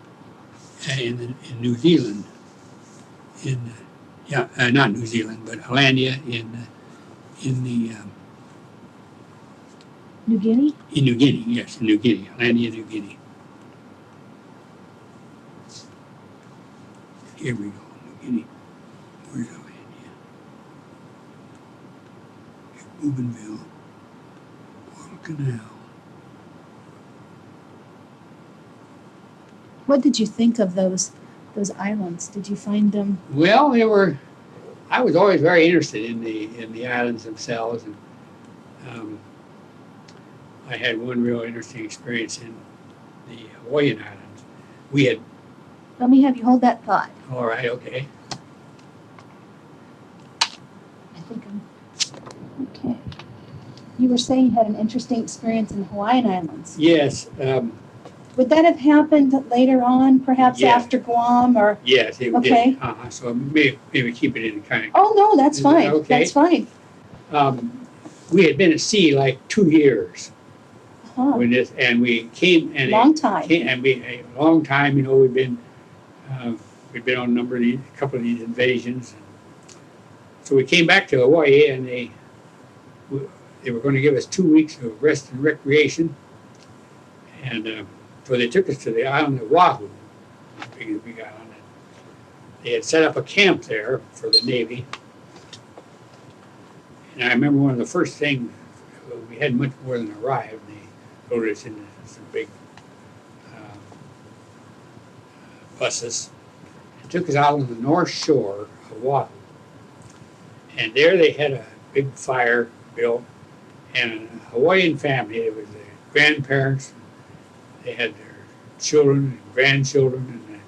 Speaker 2: in New Zealand. Not New Zealand, but Hollandia in the
Speaker 1: New Guinea?
Speaker 2: in New Guinea. Yes, in New Guinea, Hollandia, New Guinea. Here we go, New Guinea. Where's Hollandia? Here's Bougainville, Guadalcanal.
Speaker 1: What did you think of those islands? Did you find them?
Speaker 2: Well, they were. I was always very interested in the islands themselves, and I had one real interesting experience in the Hawaiian Islands. We had.
Speaker 1: Let me have you hold that thought.
Speaker 2: All right, okay.
Speaker 1: I think I'm okay. You were saying you had an interesting experience in the Hawaiian Islands.
Speaker 2: Yes.
Speaker 1: Would that have happened later on, perhaps
Speaker 2: Yeah.
Speaker 1: after Guam, or?
Speaker 2: Yes, it
Speaker 1: Okay.
Speaker 2: did. So maybe keep it in kind of.
Speaker 1: Oh no, that's
Speaker 2: Is that
Speaker 1: fine.
Speaker 2: okay?
Speaker 1: That's fine.
Speaker 2: We had been at sea like 2 years
Speaker 1: Huh.
Speaker 2: when this, and we came and
Speaker 1: Long time.
Speaker 2: a long time. You know, we've been on a number of these, a couple of these invasions. So we came back to Hawaii, and they were going to give us 2 weeks of rest and recreation, and so they took us to the island of Oahu, the big island. They had set up a camp there for the Navy. And I remember one of the first things, we hadn't much more than arrived. They loaded us into some big buses and took us out on the north shore of Oahu. And there they had a big fire built, and a Hawaiian family. It was the grandparents. They had their children and grandchildren, and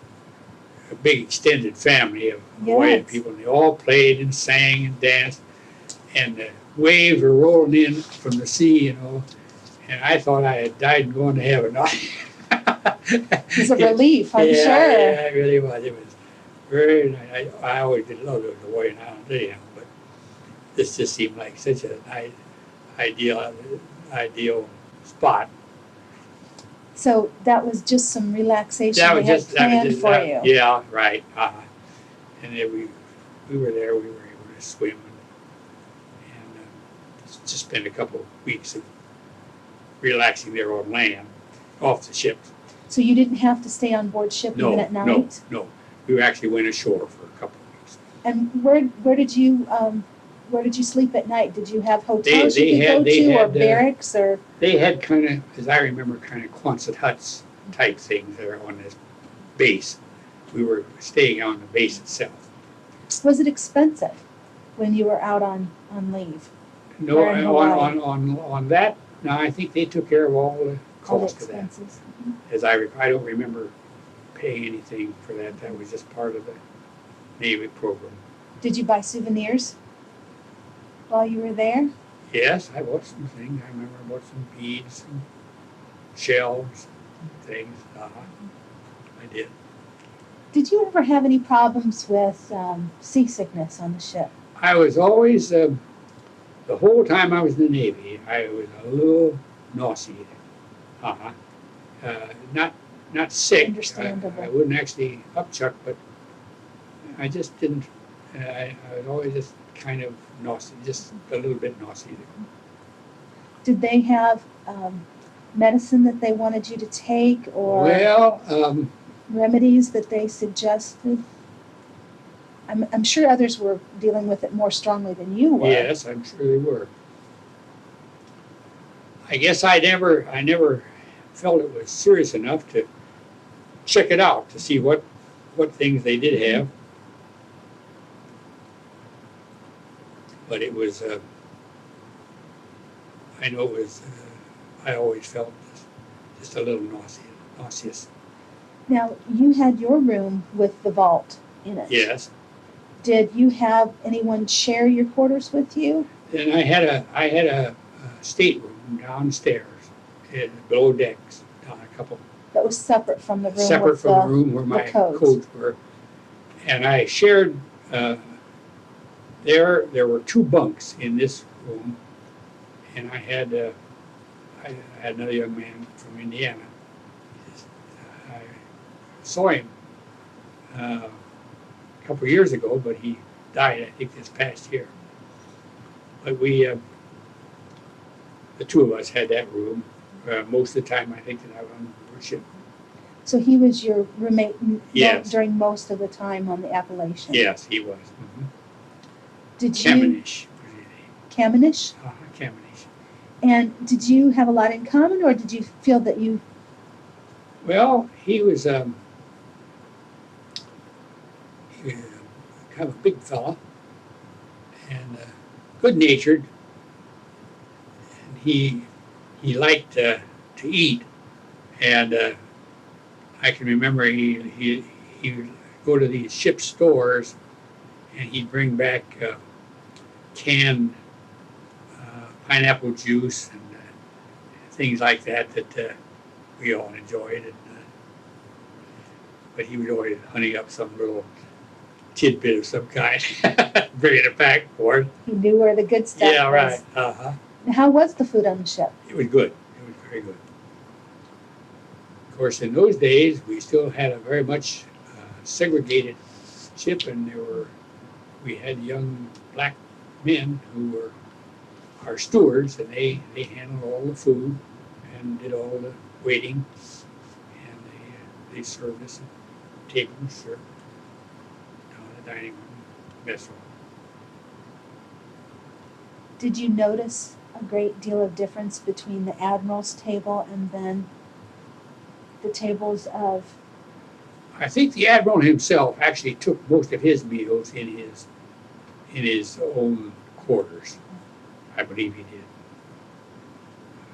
Speaker 2: a big extended family of Hawaiian
Speaker 1: Yes.
Speaker 2: people. And they all played and sang and danced. And the waves were rolling in from the sea, you know. And I thought I had died and gone to heaven.
Speaker 1: It's a relief, I'm
Speaker 2: Yeah,
Speaker 1: sure.
Speaker 2: yeah, it really was. It was very nice. I always did love the Hawaiian Islands anyhow, but this just seemed like such an ideal spot.
Speaker 1: So that was just some relaxation
Speaker 2: That
Speaker 1: they
Speaker 2: was
Speaker 1: had
Speaker 2: just
Speaker 1: planned for you.
Speaker 2: Yeah, right. And then we were there. We were able to swim and just spend a couple of weeks of relaxing there on land, off the ship.
Speaker 1: So you didn't have to stay on board ship even at night?
Speaker 2: No. We actually went ashore for a couple of weeks.
Speaker 1: And where did you sleep at night? Did you have hotels
Speaker 2: They
Speaker 1: you could
Speaker 2: had-
Speaker 1: go
Speaker 2: they
Speaker 1: to, or
Speaker 2: had,
Speaker 1: barracks, or?
Speaker 2: They had kind of, as I remember, kind of Quonset huts type things there on this base. We were staying on the base itself.
Speaker 1: Was it expensive when you were out on leave?
Speaker 2: No,
Speaker 1: Or in Hawaii.
Speaker 2: on that, no, I think they took care of all the
Speaker 1: All the
Speaker 2: cost of that.
Speaker 1: expenses?
Speaker 2: As I don't remember paying anything for that. That was just part of the Navy program.
Speaker 1: Did you buy souvenirs while you were there?
Speaker 2: Yes, I bought some things. I remember I bought some beads and shells and things. I did.
Speaker 1: Did you ever have any problems with seasickness on the ship?
Speaker 2: I was always, the whole time I was in the Navy, I was a little nauseated. Not sick.
Speaker 1: Understandable.
Speaker 2: I wouldn't actually upchuck, but I just didn't. I was always just kind of nauseated, just a little bit nauseated.
Speaker 1: Did they have medicine that they wanted you to take, or
Speaker 2: Well,
Speaker 1: remedies that they suggested? I'm sure others were dealing with it more strongly than you were.
Speaker 2: yes, I'm sure they were. I guess I never felt it was serious enough to check it out to see what things they did have. But it was, I know it was, I always felt just a little nauseous.
Speaker 1: Now, you had your room with the vault in it.
Speaker 2: Yes.
Speaker 1: Did you have anyone share your quarters with you?
Speaker 2: And I had a stateroom downstairs, below decks, down a couple,
Speaker 1: That was separate from the room
Speaker 2: separate
Speaker 1: with
Speaker 2: from the room where my
Speaker 1: codes.
Speaker 2: codes were. And I shared, there were 2 bunks in this room, and I had another young man from Indiana. I saw him a couple of years ago, but he died, I think, this past year. But the 2 of us had that room most of the time. I think that I was on the ship.
Speaker 1: So he was your roommate
Speaker 2: Yes.
Speaker 1: during most of the time on the Appalachian?
Speaker 2: Yes, he was. Mm-hmm.
Speaker 1: Did you?
Speaker 2: Kamanish was his name.
Speaker 1: Kamanish?
Speaker 2: Kamanish.
Speaker 1: And did you have a lot in common, or did you feel that you?
Speaker 2: Well, he was kind of a big fella and good-natured. And he liked to eat, and I can remember he would go to these ship stores, and he'd bring back canned pineapple juice and things like that we all enjoyed. And, but he would always honey up some little tidbit of some kind, bring it back for us.
Speaker 1: He knew where the good stuff
Speaker 2: Yeah,
Speaker 1: was.
Speaker 2: right.
Speaker 1: How was the food on the ship?
Speaker 2: It was good. It was very good. Of course, in those days, we still had a very much segregated ship, and we had young black men who were our stewards, and they handled all the food and did all the waiting, and they served us at tables or down the dining room, mess room.
Speaker 1: Did you notice a great deal of difference between the admiral's table and then the tables of?
Speaker 2: I think the admiral himself actually took most of his meals in his own quarters. I believe he did.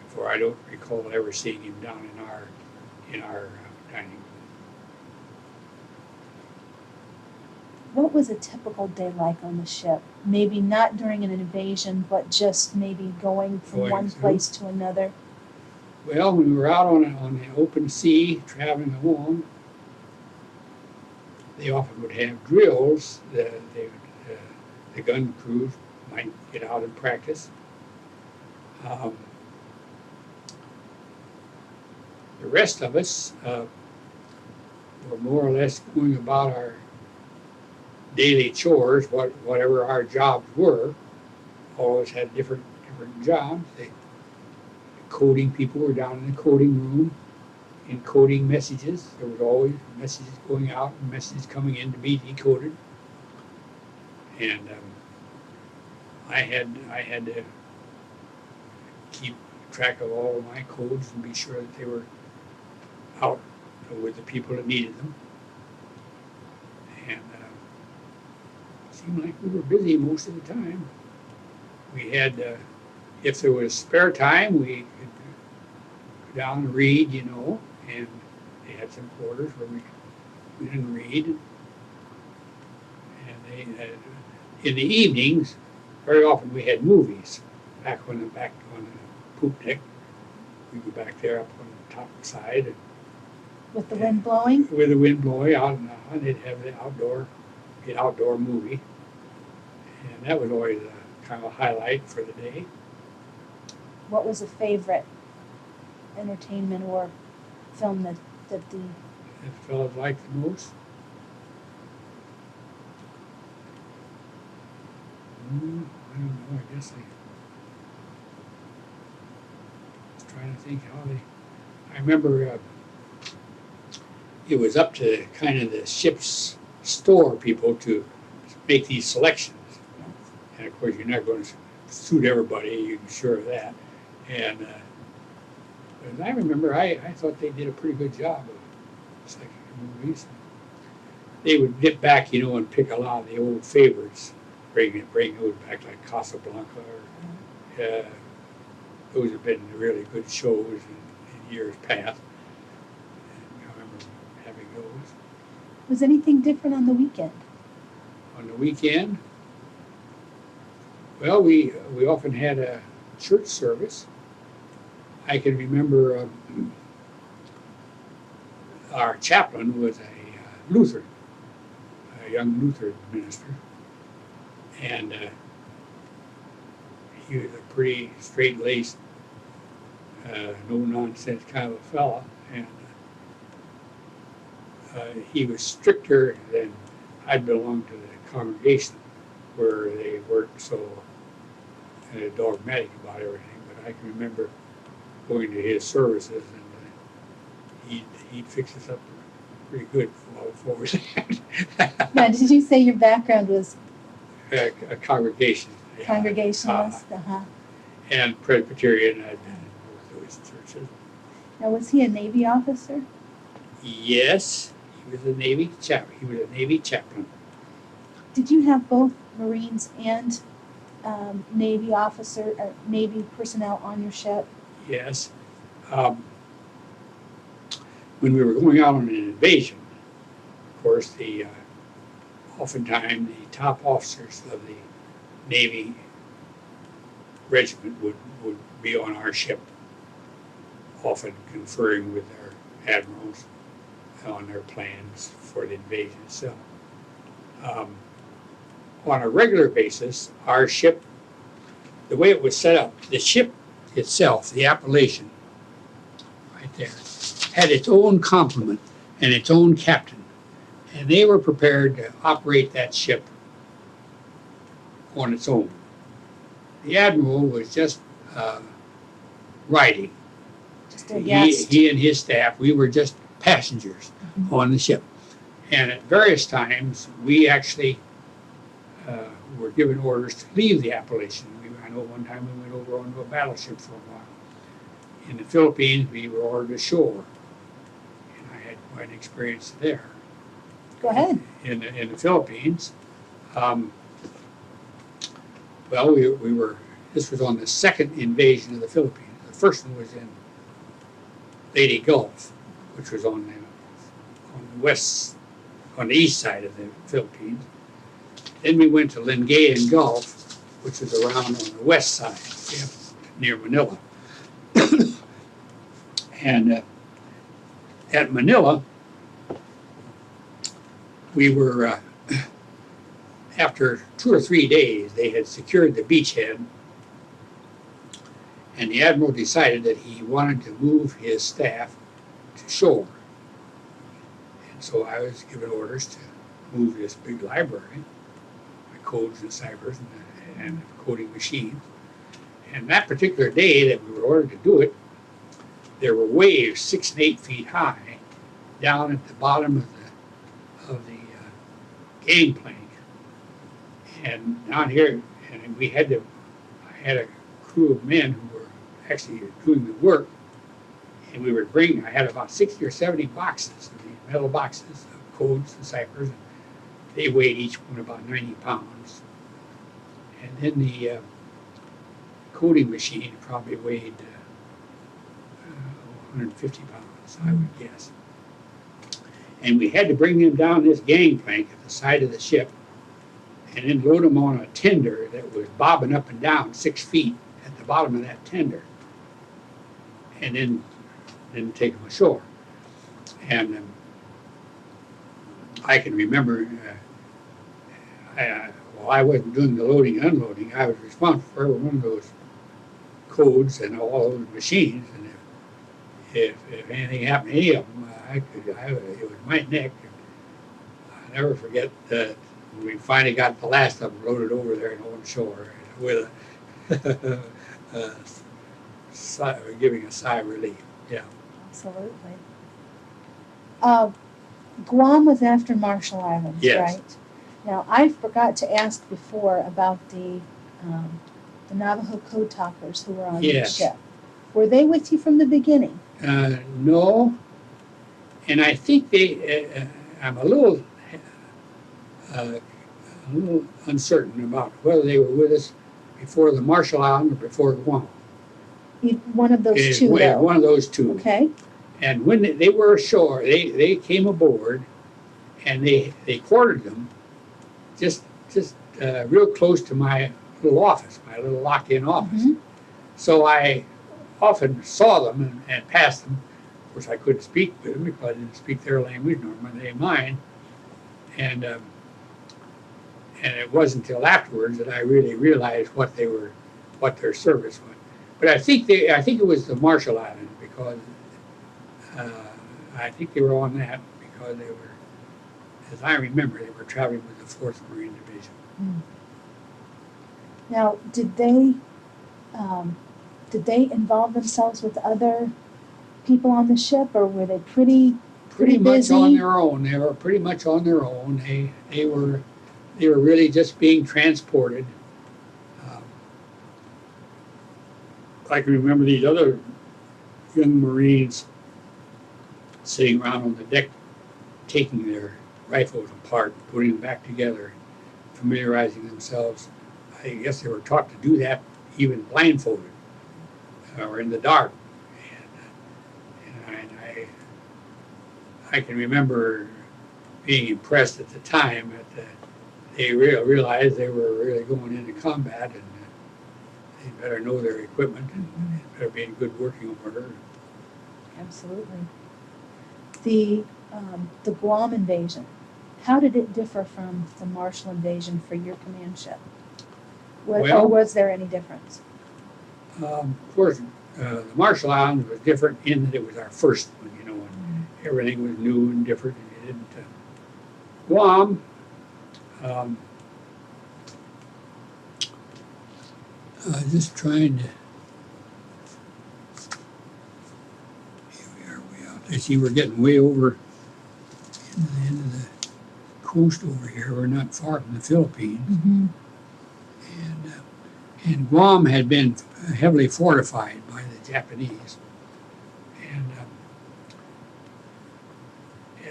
Speaker 2: For I don't recall ever seeing him down in our dining room.
Speaker 1: What was a typical day like on the ship? Maybe not during an invasion, but just maybe going from
Speaker 2: Going
Speaker 1: one
Speaker 2: through.
Speaker 1: place to another.
Speaker 2: Well, when we were out on the open sea, traveling along, they often would have drills. The gun crews might get out and practice. The rest of us were more or less going about our daily chores, whatever our jobs were. All of us had different jobs. The coding people were down in the coding room encoding messages. There was always messages going out and messages coming in to be decoded. And I had to keep track of all of my codes and be sure that they were out with the people that needed them. And it seemed like we were busy most of the time. We had, if there was spare time, we could go down and read, and they had some quarters where we didn't read. And they in the evenings, very often we had movies. Back on the poop deck, we'd be back there up on the top side. And
Speaker 1: With the wind blowing?
Speaker 2: with the wind blowing out, and they'd have the outdoor movie. And that was always kind of a highlight for the day.
Speaker 1: What was a favorite entertainment or film that the
Speaker 2: That fellas liked the most. I don't know, I guess I was trying to think how they, I remember it was up to kind of the ship's store people to make these selections. And of course, you're not going to suit everybody, you're sure of that. And but I remember I thought they did a pretty good job of selecting movies. They would dip back, and pick a lot of the old favorites, bring those back like Casablanca. Or, those have been really good shows in years past. And I remember having those.
Speaker 1: was anything different on the weekend?
Speaker 2: On the weekend, well, we often had a church service. I can remember our chaplain was a Lutheran, a young Lutheran minister, and he was a pretty straight-laced, no-nonsense kind of a fella, and he was stricter than I belonged to the congregation, where they weren't so dogmatic about everything. But I can remember going to his services, and he'd fix us up pretty good for us.
Speaker 1: Now, did you say your background was
Speaker 2: A congregation. Yeah.
Speaker 1: congregationalist? Uh-huh.
Speaker 2: And Presbyterian. I'd been in both those churches.
Speaker 1: Now, was he a Navy officer?
Speaker 2: Yes, he was a Navy chaplain.
Speaker 1: Did you have both Marines and Navy officer, Navy personnel on your ship?
Speaker 2: Yes. When we were going out on an invasion, of course, oftentimes the top officers of the Navy regiment would be on our ship, often conferring with their admirals on their plans for the invasion itself. On a regular basis, our ship, the way it was set up, the ship itself, the Appalachian, right there, had its own complement and its own captain. And they were prepared to operate that ship on its own. The admiral was just riding.
Speaker 1: Just a guest.
Speaker 2: He and his staff, we were just passengers on the ship. And at various times, we actually were given orders to leave the Appalachian. I know one time we went over onto a battleship for a while. In the Philippines, we were ordered ashore. And I had quite an experience there.
Speaker 1: Go ahead.
Speaker 2: In the Philippines, well, we were, this was on the second invasion of the Philippines. The first one was in Leyte Gulf, which was on the east side of the Philippines. Then we went to Lingayen Gulf, which was around on the west side, near Manila. And at Manila,
Speaker 4: we were, after 2 or 3 days, they had secured the beachhead, and the admiral decided that he wanted to move his staff to shore. And so I was given orders to move this big library, my codes and ciphers and coding machines. And that particular day that we were ordered to do it, there were waves 6 and 8 feet high down at the bottom of the gangplank. And down here, and we had to, I had a crew of men who were actually doing the work, and we would bring, I had about 60 or 70 boxes, these metal boxes of codes and ciphers. They weighed each one about 90 pounds. And then the coding machine probably weighed 150 pounds, I would guess. And we had to bring them down this gangplank at the side of the ship and then load them on a tender that was bobbing up and down 6 feet at the bottom of that tender, and then take them ashore. And I can remember, while I wasn't doing the loading and unloading, I was responsible for every one of those codes and all those machines. And if anything happened to any of them, it was my neck. I'll never forget that we finally got the last of them loaded over there and on shore with giving a sigh of relief. Yeah.
Speaker 1: Absolutely. Guam was after Marshall Islands,
Speaker 4: Yes.
Speaker 1: right? Now, I forgot to ask before about the Navajo code talkers who were on
Speaker 4: Yes.
Speaker 1: the ship. Were they with you from the beginning?
Speaker 4: No, and I think I'm a little uncertain about whether they were with us before the Marshall Islands or before Guam.
Speaker 1: One of those two, though.
Speaker 4: One of those two.
Speaker 1: Okay.
Speaker 4: And when they were ashore, they came aboard, and they quartered them just real close to my little office, my little locked-in office.
Speaker 1: Mhm.
Speaker 4: So I often saw them and passed them. Of course, I couldn't speak with them because I didn't speak their language nor they mine. And it wasn't until afterwards that I really realized what their service was. But I think it was the Marshall Islands, because I think they were on that because they were, as I remember, they were traveling with the 4th Marine Division.
Speaker 1: Now, did they involve themselves with other people on the ship, or were they pretty
Speaker 4: Much
Speaker 1: busy?
Speaker 4: on their own. They were pretty much on their own. They were really just being transported. I can remember these other young Marines sitting around on the deck, taking their rifles apart, putting them back together, familiarizing themselves. I guess they were taught to do that even blindfolded or in the dark. And I can remember being impressed at the time that they realized they were really going into combat, and they better know their equipment and better be in good working order.
Speaker 1: Absolutely. The Guam invasion, how did it differ from the Marshall invasion for your command ship? Or
Speaker 4: Well-
Speaker 1: was there any difference?
Speaker 4: Of course, the Marshall Islands was different in that it was our first one, and everything was new and different, and you didn't. Guam, just trying to. Here we are, way out there. See, we're getting way over into the end of the coast over here. We're not far from the Philippines.
Speaker 1: Mm-hmm.
Speaker 4: And Guam had been heavily fortified by the Japanese. And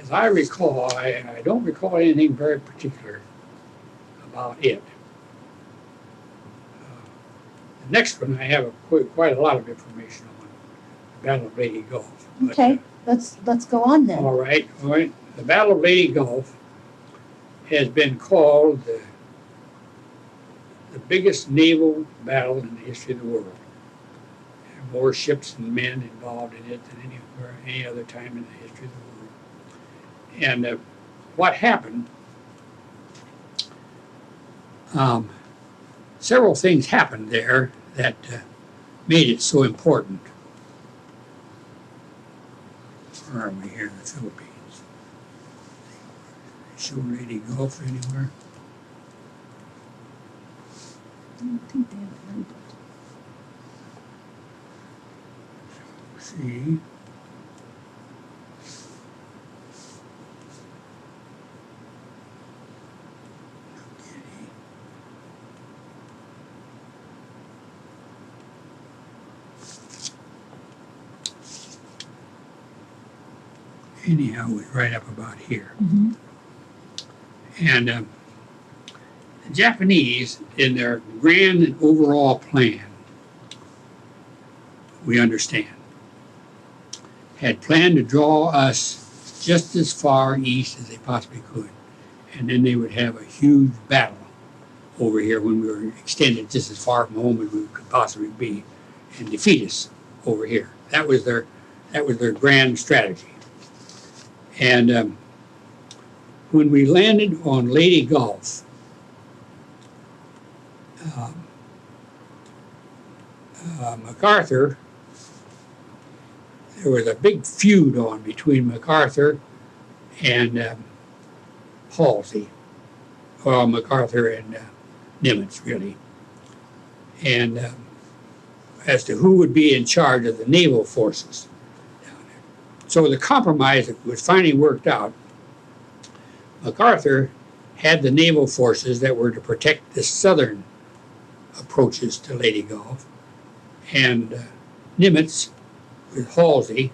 Speaker 4: as I recall, I don't recall anything very particular about it. The next one I have quite a lot of information on, the Battle of Lady Gulf. But,
Speaker 1: Okay, let's go on then.
Speaker 4: all right. The Battle of Lady Gulf has been called the biggest naval battle in the history of the world. There are more ships and men involved in it than any other time in the history of the world. And what happened, several things happened there that made it so important. Where are we here in the Philippines? Show Lady Gulf anywhere?
Speaker 1: I don't think they have it labeled.
Speaker 4: See. Anyhow, it was right up about here.
Speaker 1: Mm-hmm.
Speaker 4: And the Japanese, in their grand and overall plan, we understand, had planned to draw us just as far east as they possibly could. And then they would have a huge battle over here when we were extended just as far from home as we could possibly be and defeat us over here. That was their grand strategy. And when we landed on Lady Gulf, MacArthur, there was a big feud on between MacArthur and Halsey. Well, MacArthur and Nimitz, really. And as to who would be in charge of the naval forces down there. So the compromise that was finally worked out, MacArthur had the naval forces that were to protect the southern approaches to Lady Gulf, and Nimitz, with Halsey,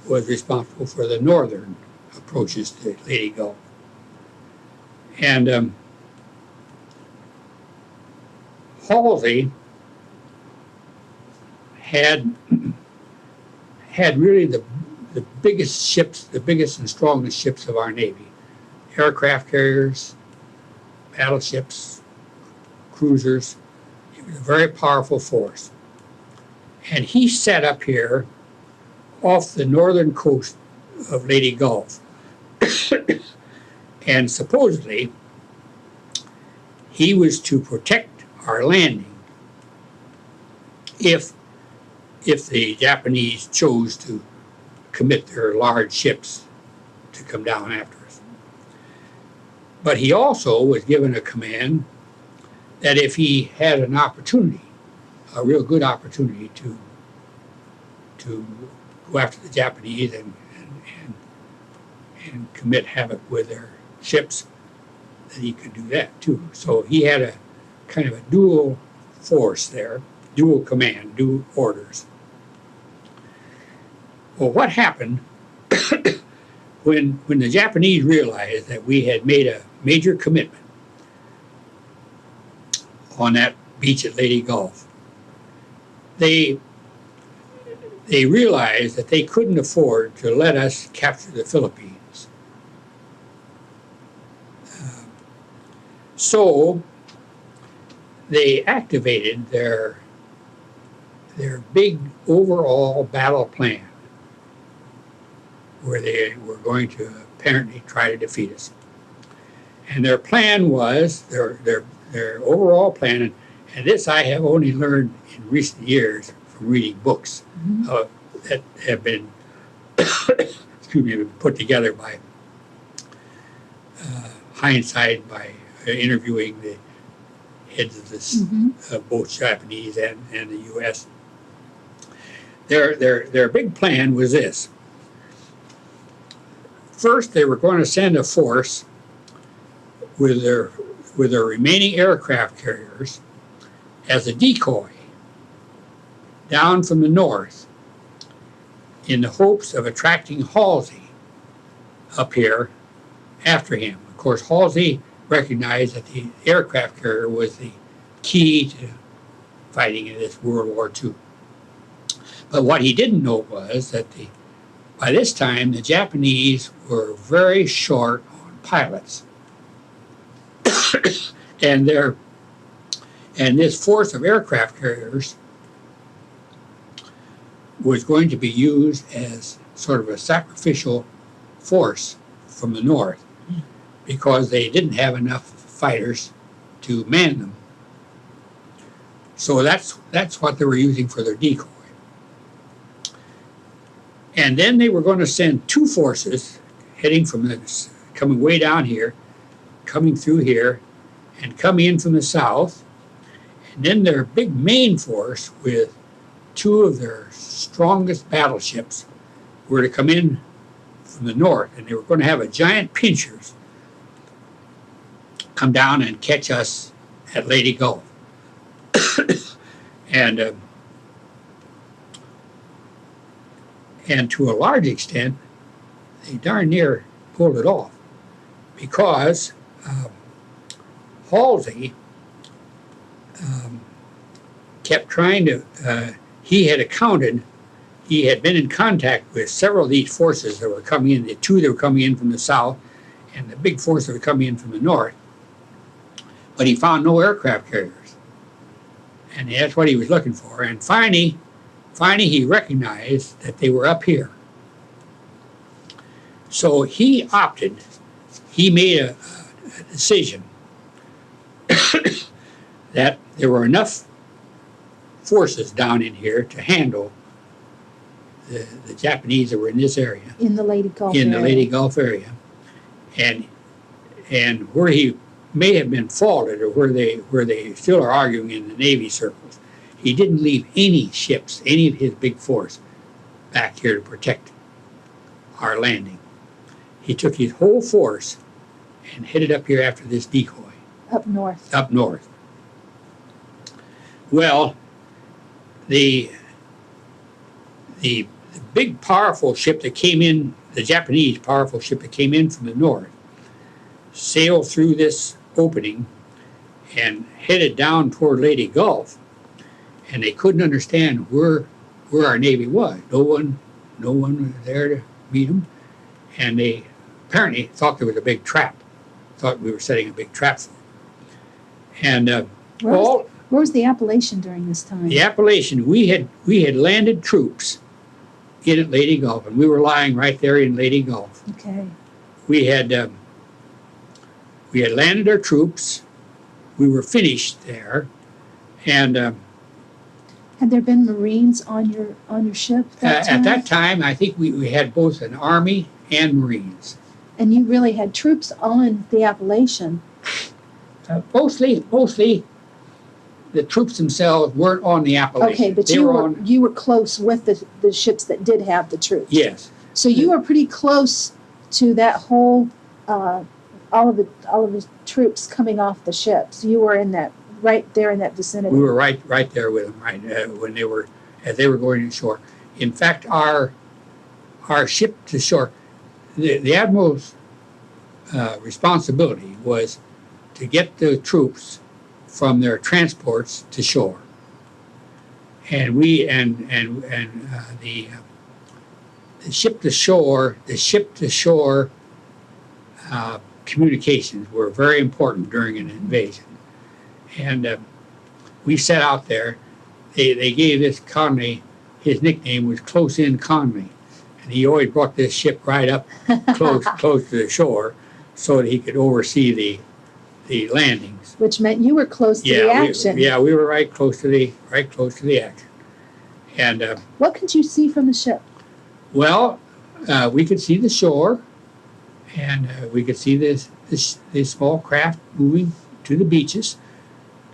Speaker 4: was responsible for the northern approaches to Lady Gulf. And Halsey had really the biggest ships, the biggest and strongest ships of our Navy. Aircraft carriers, battleships, cruisers. It was a very powerful force. And he set up here off the northern coast of Lady Gulf. And supposedly, he was to protect our landing if the Japanese chose to commit their large ships to come down after us. But he also was given a command that if he had an opportunity, a real good opportunity to go after the Japanese and commit havoc with their ships, that he could do that too. So he had a kind of a dual force there, dual command, dual orders. Well, what happened when the Japanese realized that we had made a major commitment on that beach at Lady Gulf? They realized that they couldn't afford to let us capture the Philippines. So they activated their big overall battle plan, where they were going to apparently try to defeat us. And their plan was, their overall plan, and this I have only learned in recent years from reading books that have been, put together by hindsight, by interviewing the heads of this, both Japanese and the U.S. Their big plan was this. First, they were going to send a force with their remaining aircraft carriers as a decoy down from the north in the hopes of attracting Halsey up here after him. Of course, Halsey recognized that the aircraft carrier was the key to fighting in this World War II. But what he didn't know was that by this time, the Japanese were very short on pilots. and this force of aircraft carriers was going to be used as sort of a sacrificial force from the north because they didn't have enough fighters to man them. So that's what they were using for their decoy. And then they were going to send two forces heading from coming way down here, coming through here, and coming in from the south. And then their big main force with two of their strongest battleships were to come in from the north, and they were going to have a giant pinchers come down and catch us at Lady Gulf. And to a large extent, they darn near pulled it off, because Halsey kept trying to, he had been in contact with several of these forces that were coming in, the two that were coming in from the south, and the big force that were coming in from the north, but he found no aircraft carriers. And that's what he was looking for. And finally he recognized that they were up here. So he made a decision that there were enough forces down in here to handle the Japanese that were in this area.
Speaker 1: In the Lady Gulf
Speaker 4: in
Speaker 1: area.
Speaker 4: the Lady Gulf area. And where he may have been faulted, or where they still are arguing in the Navy circles, he didn't leave any ships, any of his big force, back here to protect our landing. He took his whole force and headed up here after this decoy.
Speaker 1: Up north.
Speaker 4: Up north. Well, the big powerful ship that came in, the Japanese powerful ship that came in from the north, sailed through this opening and headed down toward Lady Gulf, and they couldn't understand where our Navy was. No one was there to meet them, and they apparently thought there was a big trap, thought we were setting a big trap for them. And
Speaker 1: Where was the Appalachian during this time?
Speaker 4: the Appalachian, we had landed troops in at Lady Gulf, and we were lying right there in Lady Gulf.
Speaker 1: Okay.
Speaker 4: We had landed our troops. We were finished there, and
Speaker 1: Had there been Marines on your ship that time?
Speaker 4: at that time, I think we had both an Army and Marines.
Speaker 1: And you really had troops on the Appalachian.
Speaker 4: Mostly, the troops themselves weren't on the Appalachian.
Speaker 1: Okay, but
Speaker 4: They
Speaker 1: you were close with the ships that did have the troops.
Speaker 4: Yes.
Speaker 1: So you were pretty close to that whole all of the troops coming off the ships. You were in that right there in that vicinity.
Speaker 4: We were right there with them, right, as they were going ashore. In fact, our ship to shore, the admiral's responsibility was to get the troops from their transports to shore, and the ship to shore communications were very important during an invasion. And we set out there. They gave this Conley, his nickname was Close In Conley, and he always brought this ship right up close to the shore so that he could oversee the landings.
Speaker 1: Which meant you were close to the action.
Speaker 4: We were right close to the action. And
Speaker 1: what could you see from the ship?
Speaker 4: well, we could see the shore, and we could see this small craft moving to the beaches.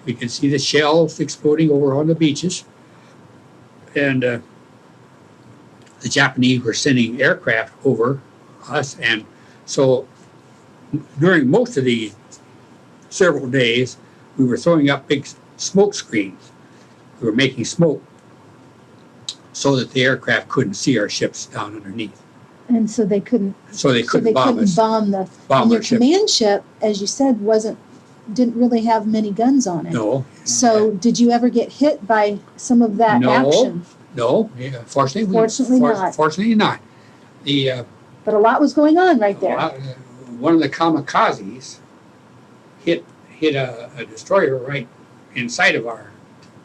Speaker 4: We could see the shells exploding over on the beaches, and the Japanese were sending aircraft over us. And so during most of the several days, we were throwing up big smoke screens. We were making smoke so that the aircraft couldn't see our ships down underneath.
Speaker 1: And so they couldn't.
Speaker 4: Bomb us.
Speaker 1: Bomb
Speaker 4: Bomb
Speaker 1: and your
Speaker 4: our ship.
Speaker 1: command ship, as you said, didn't really have many guns on it.
Speaker 4: No.
Speaker 1: So did you ever get hit by some of that action?
Speaker 4: No. Yeah, fortunately
Speaker 1: not.
Speaker 4: Fortunately not. The
Speaker 1: But a lot was going on right there.
Speaker 4: one of the kamikazes hit a destroyer right inside of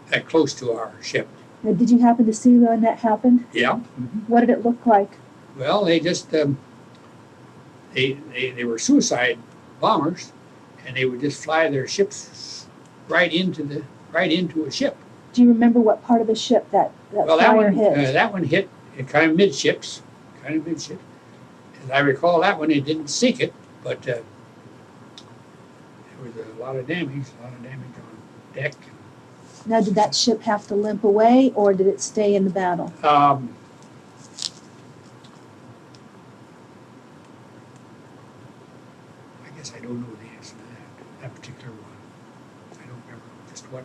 Speaker 4: that close to our ship.
Speaker 1: Now, did you happen to see when that happened?
Speaker 4: Yeah.
Speaker 1: What did it look like?
Speaker 4: Well, they just they were suicide bombers, and they would just fly their ships right into a ship.
Speaker 1: Do you remember what part of the ship that
Speaker 4: Well,
Speaker 1: fire hit?
Speaker 4: that one hit kind of midships. As I recall, that one, it didn't sink it, but there was a lot of damage on deck.
Speaker 1: Now, did that ship have to limp away, or did it stay in the battle?
Speaker 4: I guess I don't know the answer to that particular one. I don't remember just what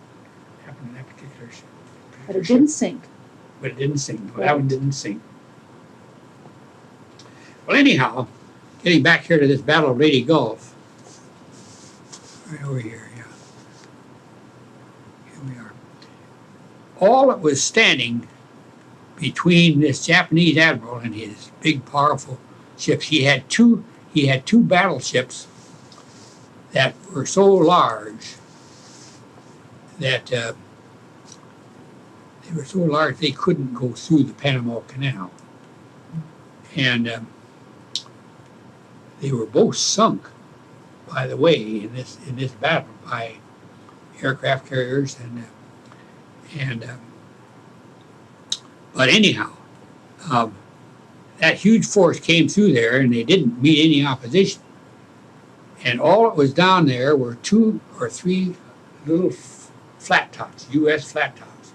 Speaker 4: happened in that particular ship.
Speaker 1: But it didn't sink.
Speaker 4: But it didn't sink. No, that one didn't sink. Well, anyhow, getting back here to this Battle of Lady Gulf. Right over here, yeah. Here we are. All that was standing between this Japanese admiral and his big, powerful ships, he had two battleships that were so large that they couldn't go through the Panama Canal, and they were both sunk, by the way, in this battle by aircraft carriers but anyhow, that huge force came through there, and they didn't meet any opposition. And all that was down there were 2 or 3 little flat tops, U.S. flat tops.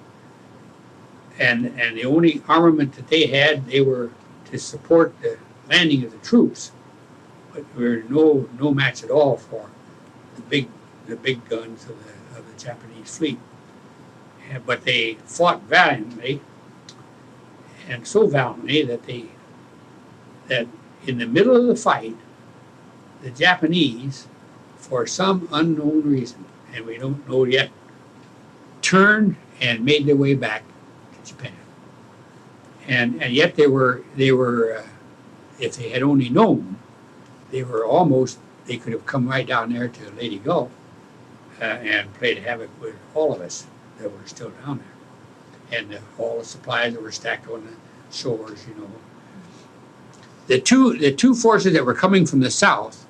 Speaker 4: And the only armament that they had, they were to support the landing of the troops, but were no match at all for the big guns of the Japanese fleet. But they fought valiantly, and so valiantly that in the middle of the fight, the Japanese, for some unknown reason, and we don't know yet, turned and made their way back to Japan. And yet they were if they had only known, they could have come right down there to Lady Gulf and played havoc with all of us that were still down there. And all the supplies that were stacked on the shores, you know. The two forces that were coming from the south,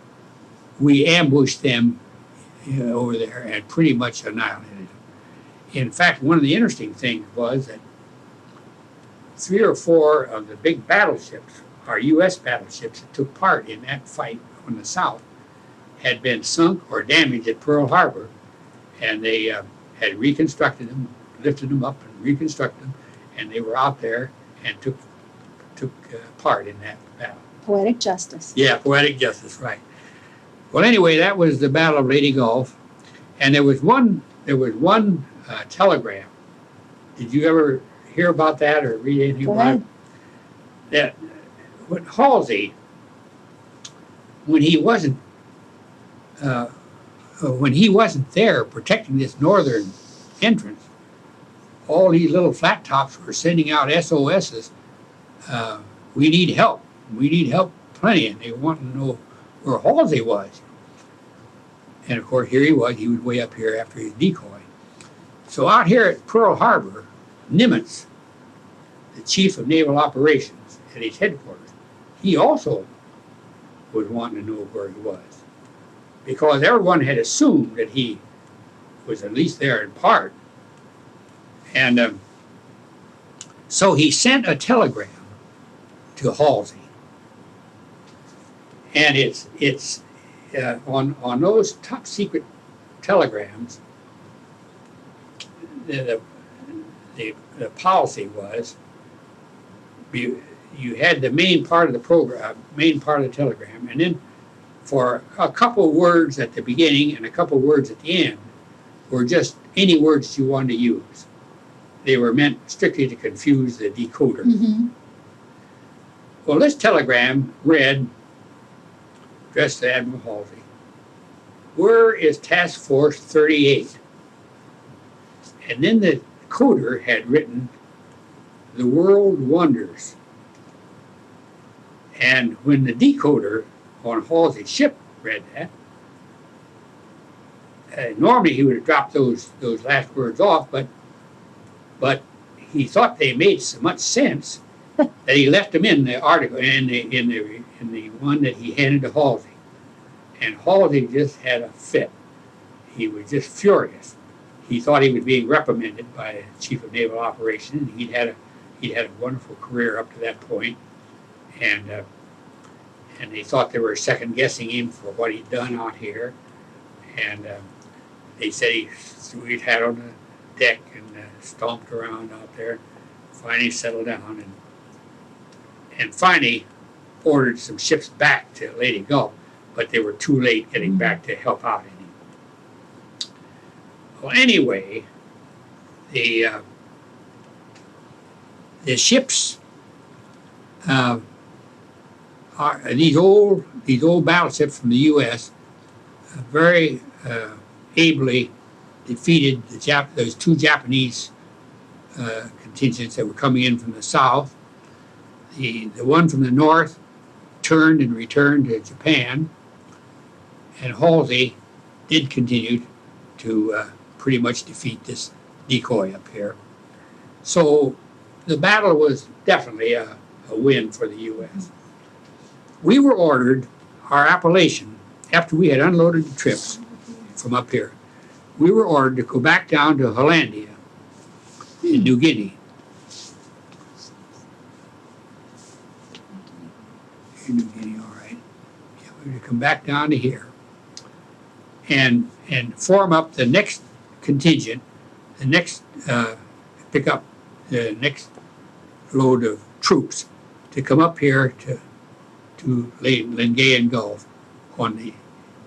Speaker 4: we ambushed them over there and pretty much annihilated them. In fact, one of the interesting things was that 3 or 4 of the big battleships, our U.S. battleships that took part in that fight on the south, had been sunk or damaged at Pearl Harbor, and they had reconstructed them, lifted them up and reconstructed them, and they were out there and took part in that battle.
Speaker 1: Poetic justice.
Speaker 4: Yeah, poetic justice, right. Well, anyway, that was the Battle of Lady Gulf, and there was one telegram. Did you ever hear about that or read anything about it? That when Halsey, when he wasn't there protecting this northern entrance, all these little flat tops were sending out SOSs. We need help. We need help plenty, and they want to know where Halsey was. And of course, here he was. He was way up here after his decoy. So out here at Pearl Harbor, Nimitz, the chief of naval operations at his headquarters, he also was wanting to know where he was, because everyone had assumed that he was at least there in part. And so he sent a telegram to Halsey, and it's on those top secret telegrams. The policy was you had the main part of the program, main part of the telegram, and then for a couple of words at the beginning and a couple of words at the end were just any words you wanted to use. They were meant strictly to confuse the decoder.
Speaker 1: Mm-hmm.
Speaker 4: Well, this telegram read, addressed to Admiral Halsey, "Where is Task Force 38? And then the coder had written, "The world wonders." And when the decoder on Halsey's ship read that, normally he would have dropped those last words off, but he thought they made so much sense that he left them in the article, in the one that he handed to Halsey.
Speaker 2: And Halsey just had a fit. He was just furious. He thought he was being reprimanded by the Chief of Naval Operations. He'd had a wonderful career up to that point, and they thought they were second guessing him for what he'd done out here. And they said he threw his hat on the deck and stomped around out there. Finally settled down and finally ordered some ships back to Leyte Gulf, but they were too late getting back to help out any. Well, anyway, the ships are these old battleships from the U.S. Very ably defeated those two Japanese contingents that were coming in from the south. The one from the north turned and returned to Japan, and Halsey did continue to pretty much defeat this decoy up here. So the battle was definitely a win for the U.S. We were ordered, our appellation, after we had unloaded the trips from up here, we were ordered to go back down to Hollandia in New Guinea. In New Guinea, all right. Yeah, we were to come back down to here and form up the next contingent, the next pick up the next load of troops to come up here to Lingayen Gulf on the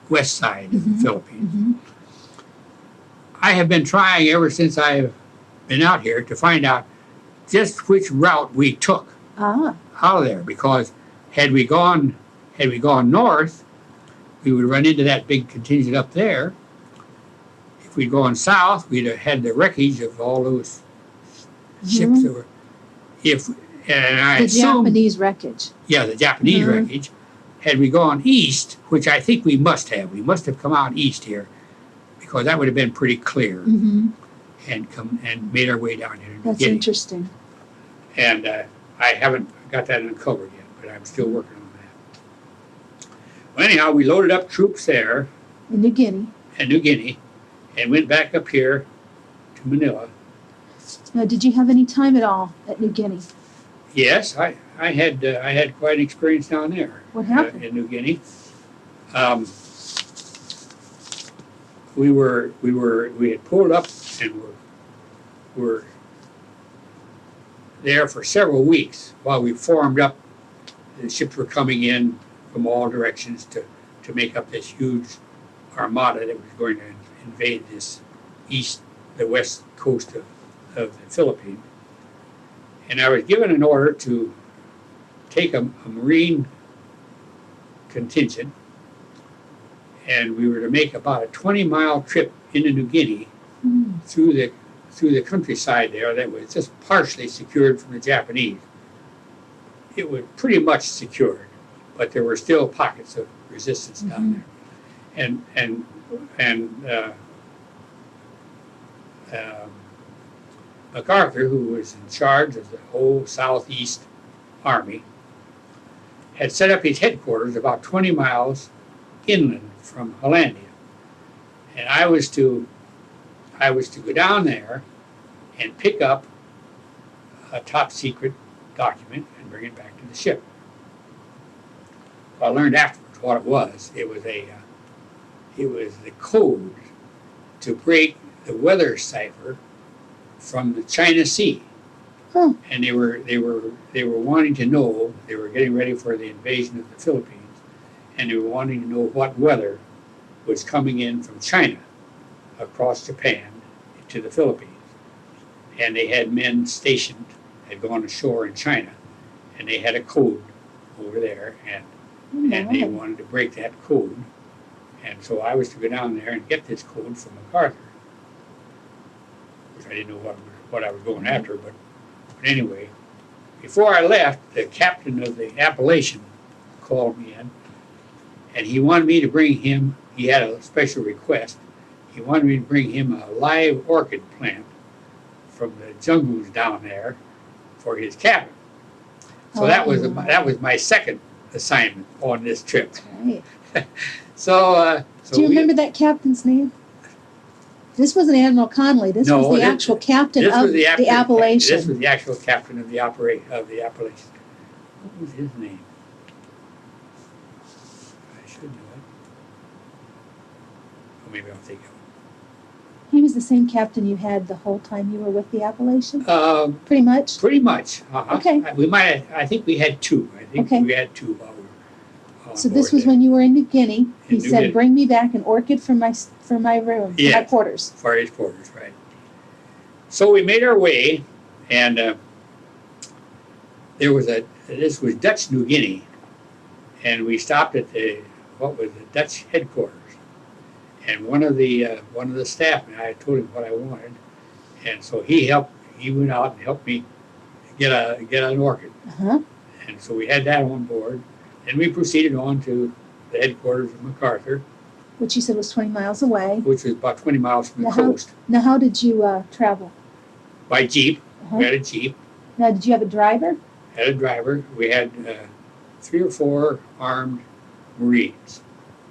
Speaker 2: west side of the Philippines. I have been trying ever since I've been out here to find out just which route we took out of there, because had we gone north, we would run into that big contingent up there. If we'd gone south, we'd have had the wreckage of all those ships that were.
Speaker 1: The Japanese wreckage.
Speaker 2: Yeah, the Japanese wreckage. Had we gone east, which I think we must have come out east here, because that would have been pretty clear, and made our way down here.
Speaker 1: That's interesting.
Speaker 2: And I haven't got that uncovered yet, but I'm still working on that. Well, anyhow, we loaded up troops there
Speaker 1: In New Guinea.
Speaker 2: And went back up here to Manila.
Speaker 1: Now, did you have any time at all at New Guinea?
Speaker 2: Yes, I had quite an experience down there.
Speaker 1: What happened?
Speaker 2: In New Guinea. We had pulled up and were there for several weeks while we formed up. The ships were coming in from all directions to make up this huge armada that was going to invade the west coast of the Philippines. And I was given an order to take a Marine contingent, and we were to make about a 20-mile trip into New Guinea through the countryside there that was just partially secured from the Japanese. It was pretty much secured, but there were still pockets of resistance down there. And MacArthur, who was in charge of the whole Southeast Army, had set up his headquarters about 20 miles inland from Hollandia. And I was to go down there and pick up a top secret document and bring it back to the ship. Well, I learned afterwards what it was. It was the code to break the weather cipher from the China Sea. And they were wanting to know, they were getting ready for the invasion of the Philippines, and they were wanting to know what weather was coming in from China across Japan to the Philippines. And they had men stationed, had gone ashore in China, and they had a code over there, and they wanted to break that code. And so I was to go down there and get this code from MacArthur, which I didn't know what I was going after, but anyway, before I left, the captain of the Appalachian called me in, and he wanted me to bring him, he had a special request, he wanted me to bring him a live orchid plant from the jungles down there for his cabin. So that was my second assignment on this trip.
Speaker 1: Right.
Speaker 2: So
Speaker 1: Do you remember that captain's name? This wasn't Admiral Connolly. This
Speaker 2: No,
Speaker 1: was the
Speaker 2: this-
Speaker 1: actual captain
Speaker 2: This
Speaker 1: of
Speaker 2: was
Speaker 1: the
Speaker 2: This
Speaker 1: Appalachian.
Speaker 2: was the actual captain of the Appalachian. What was his name? I should know it. Or maybe I'll think of
Speaker 1: He was the same captain you had the whole time you were with the Appalachian?
Speaker 2: it.
Speaker 1: Pretty much?
Speaker 2: Pretty much. Uh-huh.
Speaker 1: Okay.
Speaker 2: We might have, I think we had two. I think
Speaker 1: Okay.
Speaker 2: we had two while we were on
Speaker 1: So this
Speaker 2: board
Speaker 1: was
Speaker 2: there.
Speaker 1: when you were in New Guinea. He
Speaker 2: In New
Speaker 1: said,
Speaker 2: Guinea.
Speaker 1: bring me back an orchid for my room, for my
Speaker 2: Yeah.
Speaker 1: quarters.
Speaker 2: Far East quarters, right. So we made our way, and this was Dutch New Guinea, and we stopped at the Dutch headquarters. And one of the staff, and I told him what I wanted, and so he went out and helped me get an orchid.
Speaker 1: Uh-huh.
Speaker 2: And so we had that on board. Then we proceeded on to the headquarters of MacArthur,
Speaker 1: Which you said was 20 miles away.
Speaker 2: which was about 20 miles from the
Speaker 1: Now,
Speaker 2: coast,
Speaker 1: Now, how did you travel?
Speaker 2: by jeep.
Speaker 1: Uh-huh.
Speaker 2: We had a jeep,
Speaker 1: Now, did you have a driver?
Speaker 2: had a driver. We had 3 or 4 armed Marines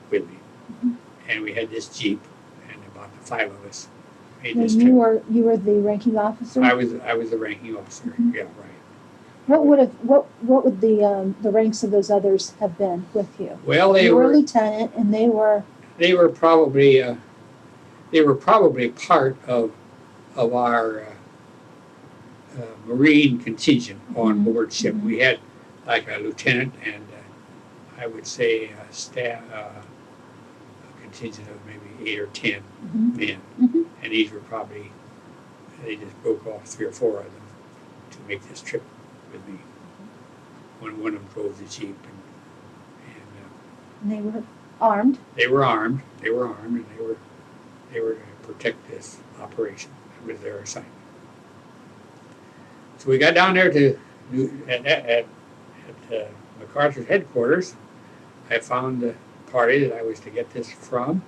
Speaker 2: with me.
Speaker 1: Mhm.
Speaker 2: And we had this jeep, and about the 5 of us made
Speaker 1: Now,
Speaker 2: this
Speaker 1: you
Speaker 2: trip.
Speaker 1: were the ranking officer.
Speaker 2: I was the ranking officer.
Speaker 1: Mhm.
Speaker 2: Yeah, right.
Speaker 1: What would the ranks of those others have been with you?
Speaker 2: Well, they
Speaker 1: You were a
Speaker 2: were
Speaker 1: lieutenant, and they were.
Speaker 2: probably part of our Marine contingent on
Speaker 1: Mhm.
Speaker 2: board ship.
Speaker 1: Mhm.
Speaker 2: We had like a lieutenant and I would say a staff, a contingent of maybe 8 or 10
Speaker 1: Mhm.
Speaker 2: men,
Speaker 1: Mhm.
Speaker 2: and these were they just broke off 3 or 4 of them to make this trip with me. One of them drove the jeep, and
Speaker 1: And they were armed.
Speaker 2: they were armed. They were armed, and they were to protect this operation. That was their assignment. So we got down there to at MacArthur's headquarters. I found the party that I was to get this from.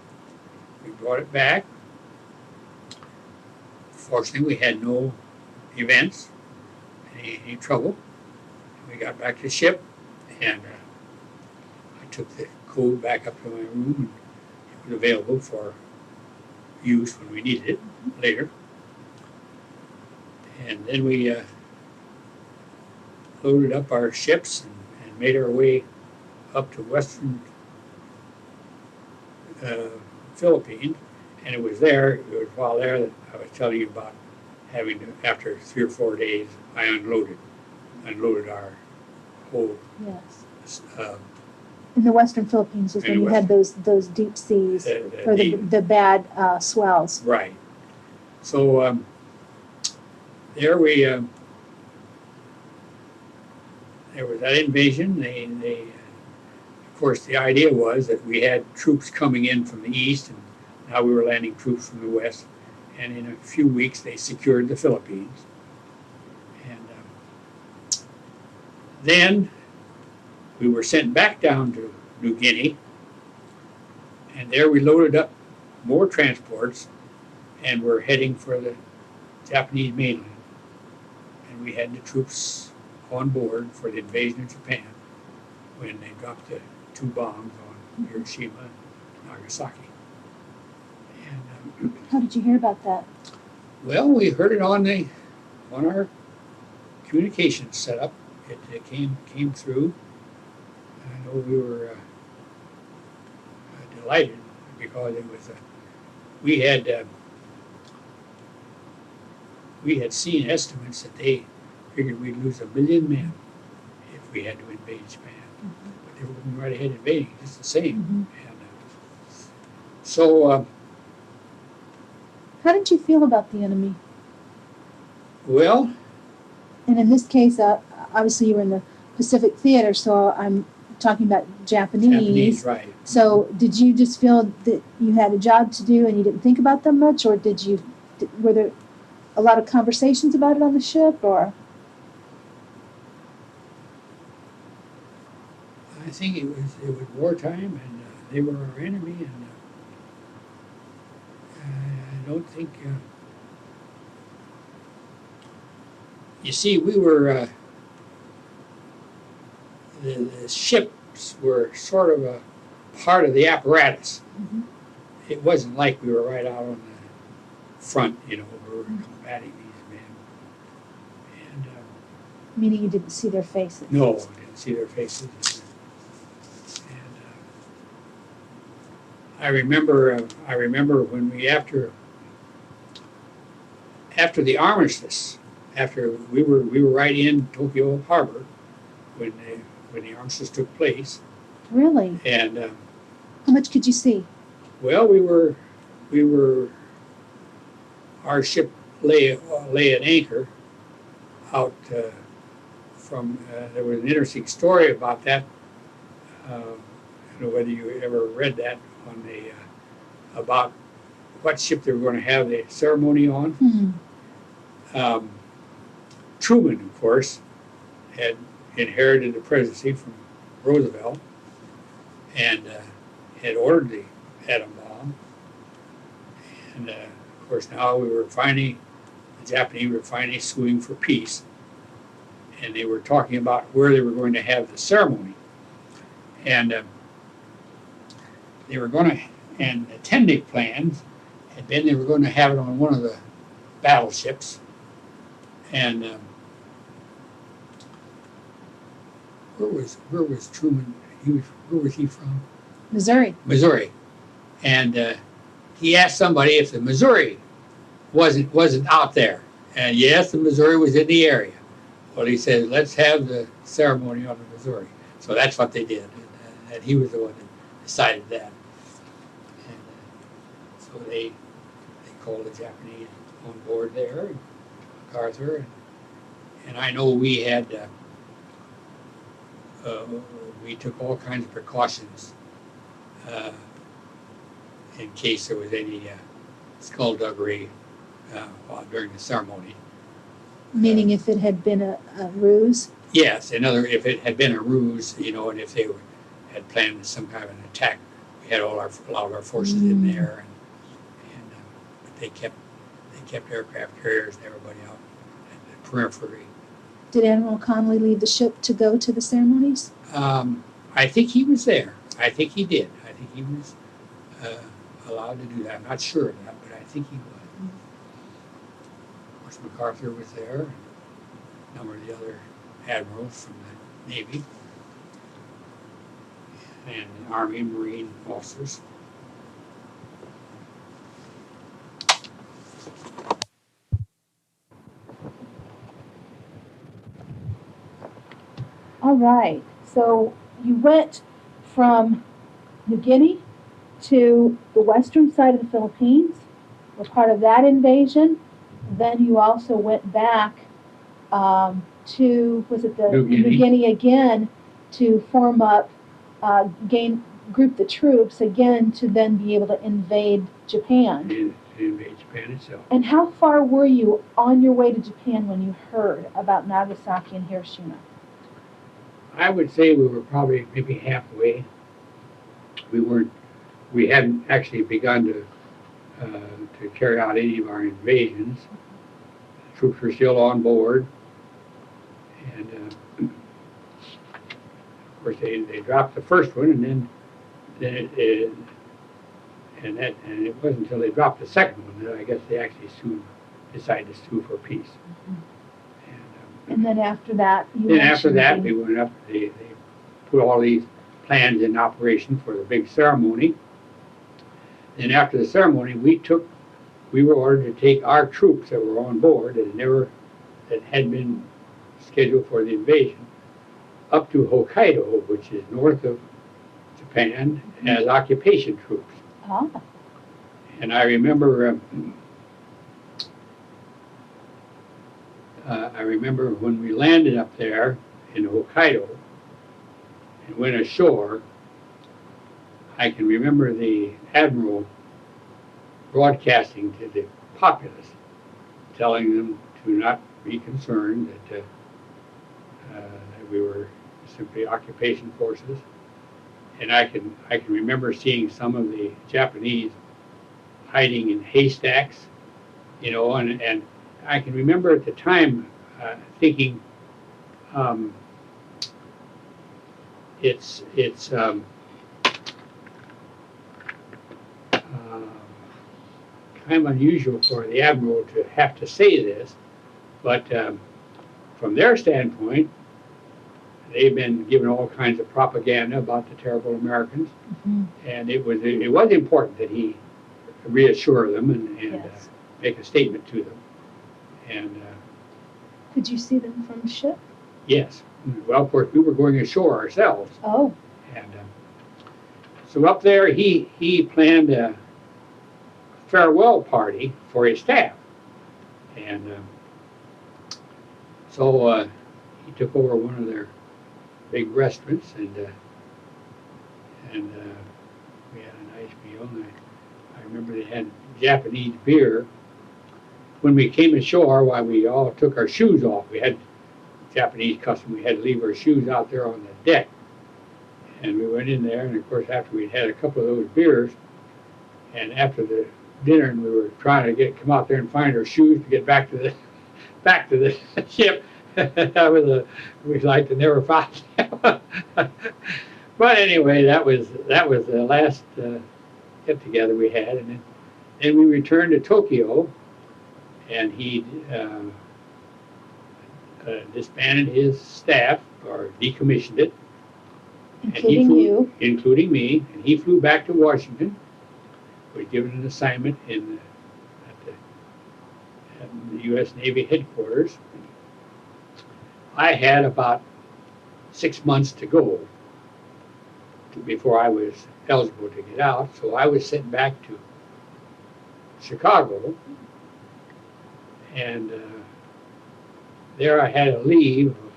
Speaker 2: We brought it back. Fortunately, we had no events, any trouble. We got back to the ship, and I took the code back up to my room, and it was available for use when we needed it later. And then we loaded up our ships and made our way up to western Philippines. And it was while there that I was telling you about having to, after 3 or 4 days, I unloaded our whole
Speaker 1: Yes.
Speaker 2: uh,
Speaker 1: In the Western Philippines is
Speaker 2: In
Speaker 1: when
Speaker 2: the
Speaker 1: you had those deep seas or the bad swells.
Speaker 2: right. So there we there was that invasion. Of course, the idea was that we had troops coming in from the east, and now we were landing troops from the west. And in a few weeks, they secured the Philippines. And then we were sent back down to New Guinea, and there we loaded up more transports, and we're heading for the Japanese mainland. And we had the troops on board for the invasion of Japan when they dropped the 2 bombs on Hiroshima and Nagasaki. And
Speaker 1: How did you hear about that?
Speaker 2: well, we heard it on our communications setup. It came through. I know we were delighted because it was we had seen estimates that they figured we'd lose 1 million men if we had to invade Japan. But they were going right ahead invading just the same.
Speaker 1: Mhm.
Speaker 2: And so,
Speaker 1: How did you feel about the enemy?
Speaker 2: well,
Speaker 1: And in this case, obviously you were in the Pacific Theater, so I'm talking about
Speaker 2: Japanese, right.
Speaker 1: So did you just feel that you had a job to do and you didn't think about them much, or were there a lot of conversations about it on the ship, or?
Speaker 2: I think it was wartime, and they were our enemy, and I don't think. You see, we were the ships were sort of
Speaker 4: part of the apparatus.
Speaker 1: Mhm.
Speaker 4: It wasn't like we were right out on the front, you know, we were combating these men. And
Speaker 1: Meaning you didn't see their faces?
Speaker 4: no, I didn't see their faces. And I remember when we after the armistice, after we were right in Tokyo Harbor when the armistice took place,
Speaker 1: Really?
Speaker 4: and
Speaker 1: How much could you see?
Speaker 4: well, our ship lay at anchor out from. There was an interesting story about that. I don't know whether you ever read that on the about what ship they were going to have the ceremony on. Truman, of course, had inherited the presidency from Roosevelt and had ordered the atom bomb. And of course, now the Japanese were finally suing for peace. And they were talking about where they were going to have the ceremony. And they were going to, and the tentative plans had been they were going to have it on one of the battleships. And where was Truman? Where was he from?
Speaker 1: Missouri.
Speaker 4: Missouri. And he asked somebody if the Missouri wasn't out there. And yes, the Missouri was in the area. Well, he said, let's have the ceremony on the Missouri. So that's what they did. And he was the one that decided that. And so they called the Japanese on board there, and MacArthur. And I know we had, we took all kinds of precautions in case there was any skullduggery during the ceremony.
Speaker 1: Meaning if it had been a ruse?
Speaker 4: Yes, if it had been a ruse, you know, and if they had planned some kind of an attack, we had a lot of our forces in there, and but they kept aircraft carriers and everybody out at the periphery.
Speaker 1: Did Admiral Connolly leave the ship to go to the ceremonies?
Speaker 4: I think he was there. I think he did. I think he was allowed to do that. I'm not sure of that, but I think he was. Of course, MacArthur was there, and a number of the other admirals from the Navy and the Army and Marine officers.
Speaker 1: All right. So you went from New Guinea to the western side of the Philippines, were part of that invasion. Then you also went back to, was it the
Speaker 2: New Guinea.
Speaker 1: New Guinea again, to form up, group the troops again to then be able to invade Japan.
Speaker 2: To invade Japan itself.
Speaker 1: And how far were you on your way to Japan when you heard about Nagasaki and Hiroshima?
Speaker 2: I would say we were probably maybe halfway. We hadn't actually begun to carry out any of our invasions. The troops were still on board, and of course they dropped the first one, and then it wasn't until they dropped the second one that I guess they actually decided to sue for peace.
Speaker 1: And then after that,
Speaker 2: Then after that, they went up. They put all these plans in operation for the big ceremony. Then after the ceremony, we were ordered to take our troops that were on board that had been scheduled for the invasion up to Hokkaido, which is north of Japan, as occupation troops.
Speaker 1: Ah.
Speaker 2: And I remember. I remember when we landed up there in Hokkaido and went ashore, I can remember the admiral broadcasting to the populace, telling them to not be concerned, that we were simply occupation forces. And I can remember seeing some of the Japanese hiding in haystacks, you know, and I can remember at the time thinking it's kind of unusual for the admiral to have to say this, but from their standpoint, they've been given all kinds of propaganda about the terrible Americans, and it was important that he reassure them and
Speaker 1: Yes.
Speaker 2: make a statement to them. And
Speaker 1: Could you see them from the ship?
Speaker 2: yes, well, of course, we were going ashore ourselves,
Speaker 1: Oh,
Speaker 2: and so up there he planned a farewell party for his staff, and so he took over one of their big restaurants, and we had a nice meal. And I remember they had Japanese beer. When we came ashore, why we all took our shoes off. We had Japanese custom. We had to leave our shoes out there on the deck, and we went in there. And of course, after we'd had a couple of those beers, and after the dinner, and we were trying to come out there and find our shoes to get back to the ship. We'd like to never find them. But anyway, that was the last get together we had, and then we returned to Tokyo, and he disbanded his staff or decommissioned it, including me, and he flew back to Washington. Was given an assignment at the U.S. Navy headquarters. I had about 6 months to go before I was eligible to get out, so I was sent back to Chicago, and there I had a leave of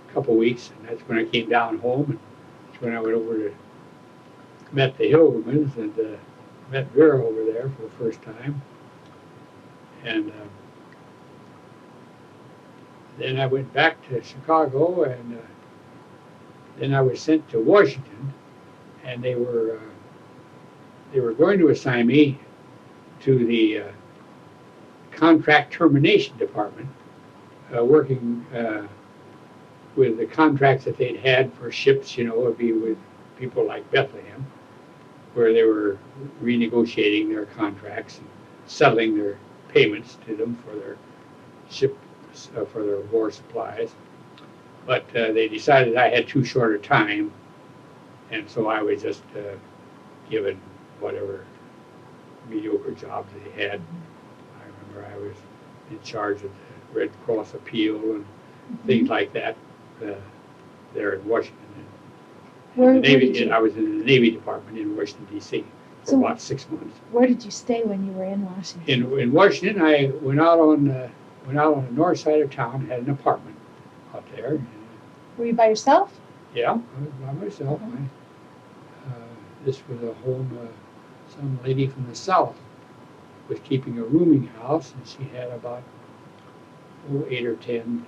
Speaker 2: a couple weeks, and that's when I came down home, and that's when I went over to met the Hilgemans and met Vera over there for the first time, and then I went back to Chicago, and then I was sent to Washington, and they were going to assign me to the contract termination department, working with the contracts that they'd had for ships. It'd be with people like Bethlehem, where they were renegotiating their contracts and settling their payments to them for their ship, for their war supplies. But they decided I had too short a time, and so I was just given whatever mediocre jobs they had. I remember I was in charge of the Red Cross appeal and things like that there in Washington. I was in the Navy Department in Washington, D.C. for about 6 months.
Speaker 1: Where did you stay when you were in Washington?
Speaker 2: In Washington, I went out on the north side of town, had an apartment out there.
Speaker 1: Were you by yourself?
Speaker 2: Yeah, I was by myself. This was a home, some lady from the South was keeping a rooming house, and she had about 8 or 10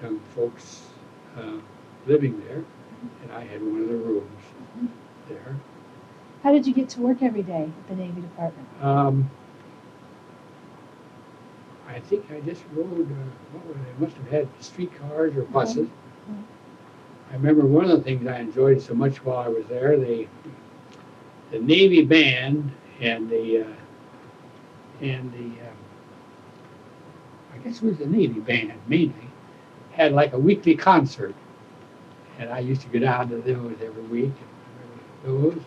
Speaker 2: young folks living there, and I had one of the rooms there.
Speaker 1: How did you get to work every day at the Navy Department?
Speaker 2: I think I just rode, they must have had streetcars or buses. I remember one of the things I enjoyed so much while I was there, the Navy band and the I guess it was the Navy band mainly, had like a weekly concert. And I used to go down to those every week. And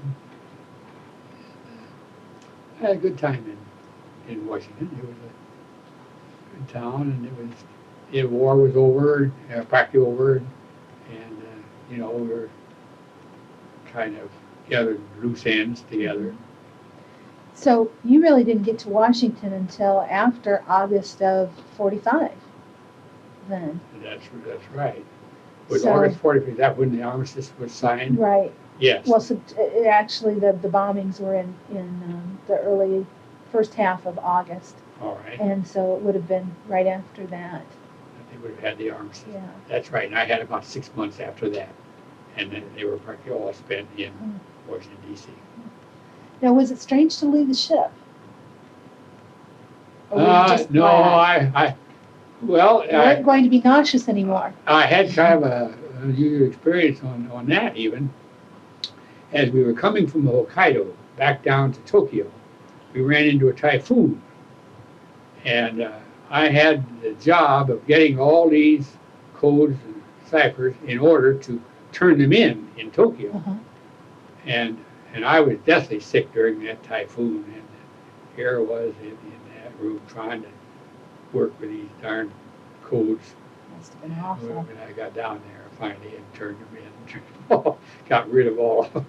Speaker 2: I had a good time in Washington. It was a good town, and the war was over, practically over, and we were kind of gathered loose ends together.
Speaker 1: So you really didn't get to Washington until after August of '45, then?
Speaker 2: That's right. Was August 45, is that when the armistice was signed?
Speaker 1: Right.
Speaker 2: Yes.
Speaker 1: Well, so actually the bombings were in the early first half of August.
Speaker 2: All right.
Speaker 1: And so it would have been right after that.
Speaker 2: They would have had the armistice.
Speaker 1: Yeah.
Speaker 2: That's right. And I had about 6 months after that. And then they were practically all spent in Washington, D.C.
Speaker 1: Now, was it strange to leave the ship? Or were you just
Speaker 2: No,
Speaker 1: glad?
Speaker 2: You
Speaker 1: weren't going to be nauseous anymore.
Speaker 2: I had kind of an unusual experience on that even. As we were coming from Hokkaido back down to Tokyo, we ran into a typhoon. And I had the job of getting all these codes and ciphers in order to turn them in Tokyo.
Speaker 1: Uh-huh.
Speaker 2: And I was deathly sick during that typhoon. And here I was in that room trying to work with these darn codes.
Speaker 1: Must have been awful.
Speaker 2: When I got down there, finally, and turned them in, got rid of all of them.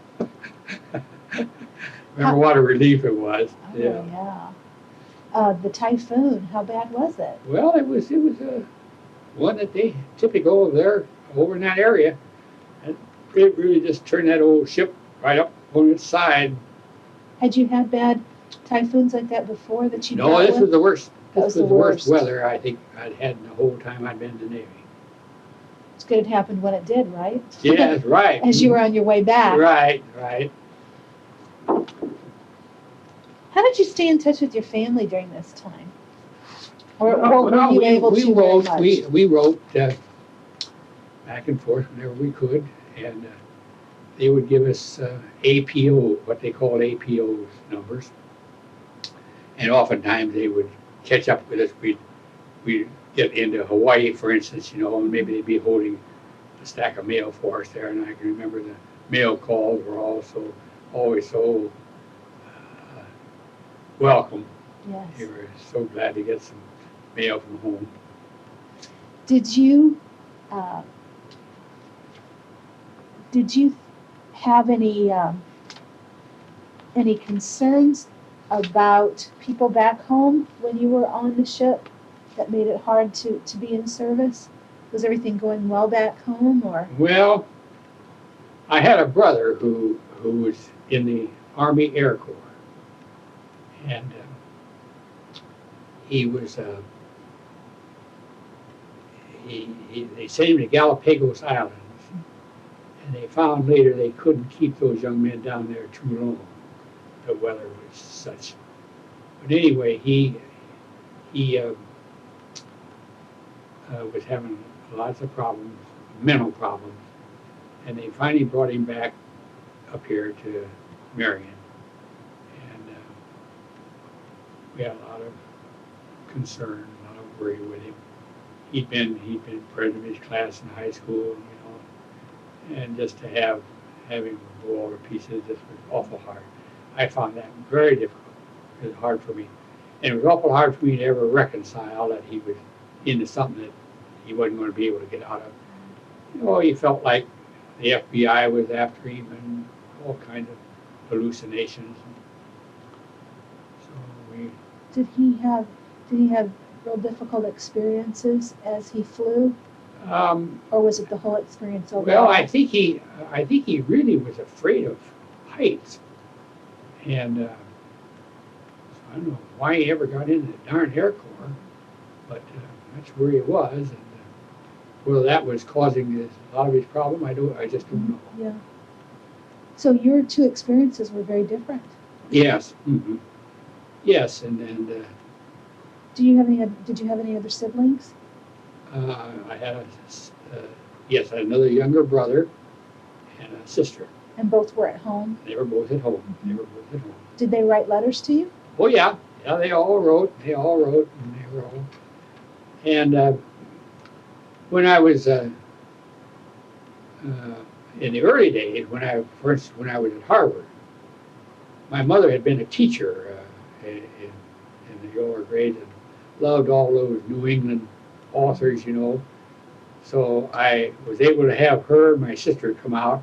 Speaker 2: Remember what a relief it was.
Speaker 1: Oh, yeah. The typhoon, how bad was it?
Speaker 2: Well, it was one that they typical of there over in that area. And it really just turned that old ship right up on its side.
Speaker 1: Had you had bad typhoons like that before that you
Speaker 2: No,
Speaker 1: dealt
Speaker 2: this
Speaker 1: with?
Speaker 2: was the worst.
Speaker 1: That
Speaker 2: This
Speaker 1: was
Speaker 2: was
Speaker 1: the
Speaker 2: the worst
Speaker 1: worst.
Speaker 2: weather I think I'd had in the whole time I'd been in the Navy.
Speaker 1: It's good it happened when it did, right?
Speaker 2: Yes, right.
Speaker 1: As you were on your way back.
Speaker 2: Right, right.
Speaker 1: How did you stay in touch with your family during this time? Or
Speaker 2: Well,
Speaker 1: were you able
Speaker 2: we
Speaker 1: to
Speaker 2: wrote,
Speaker 1: very much?
Speaker 2: we wrote back and forth whenever we could, and they would give us APO, what they called APO numbers, and oftentimes they would catch up with us. We'd get into Hawaii, for instance, and maybe they'd be holding a stack of mail for us there, and I can remember the mail calls were also always so welcome.
Speaker 1: Yes.
Speaker 2: You were so glad to get some mail from home.
Speaker 1: Did you have any concerns about people back home when you were on the ship that made it hard to be in service? Was everything going well back home, or?
Speaker 2: Well, I had a brother who was in the Army Air Corps, and he was they sent him to Galapagos Islands, and they found later they couldn't keep those young men down there too long. The weather was such. But anyway, he was having lots of problems, mental problems, and they finally brought him back up here to Marion, and we had a lot of concern, a lot of worry with him. He'd been president of his class in high school, and just to have him go all to pieces just was awful hard. I found that very difficult. It was hard for me, and it was awful hard for me to ever reconcile that he was into something that he wasn't going to be able to get out of. He felt like the FBI was after him and all kinds of hallucinations. So
Speaker 1: Did he have real difficult experiences as he flew, or was it the whole experience overall?
Speaker 2: well, I think he really was afraid of heights, and so I don't know why he ever got into the darn Air Corps, but that's where he was, and whether that was causing a lot of his problem, I just don't know.
Speaker 1: Yeah. So your two experiences were very different.
Speaker 2: Yes, yes, and
Speaker 1: Did you have any other siblings?
Speaker 2: I had yes, I had another younger brother and a sister.
Speaker 1: And both were at home?
Speaker 2: They were both at home. They were both at home.
Speaker 1: Did they write letters to you?
Speaker 2: Oh yeah, they all wrote, and they were all. And when I was in the early days, when I was at Harvard, my mother had been a teacher in the lower grades and loved all those New England authors, So I was able to have her and my sister come out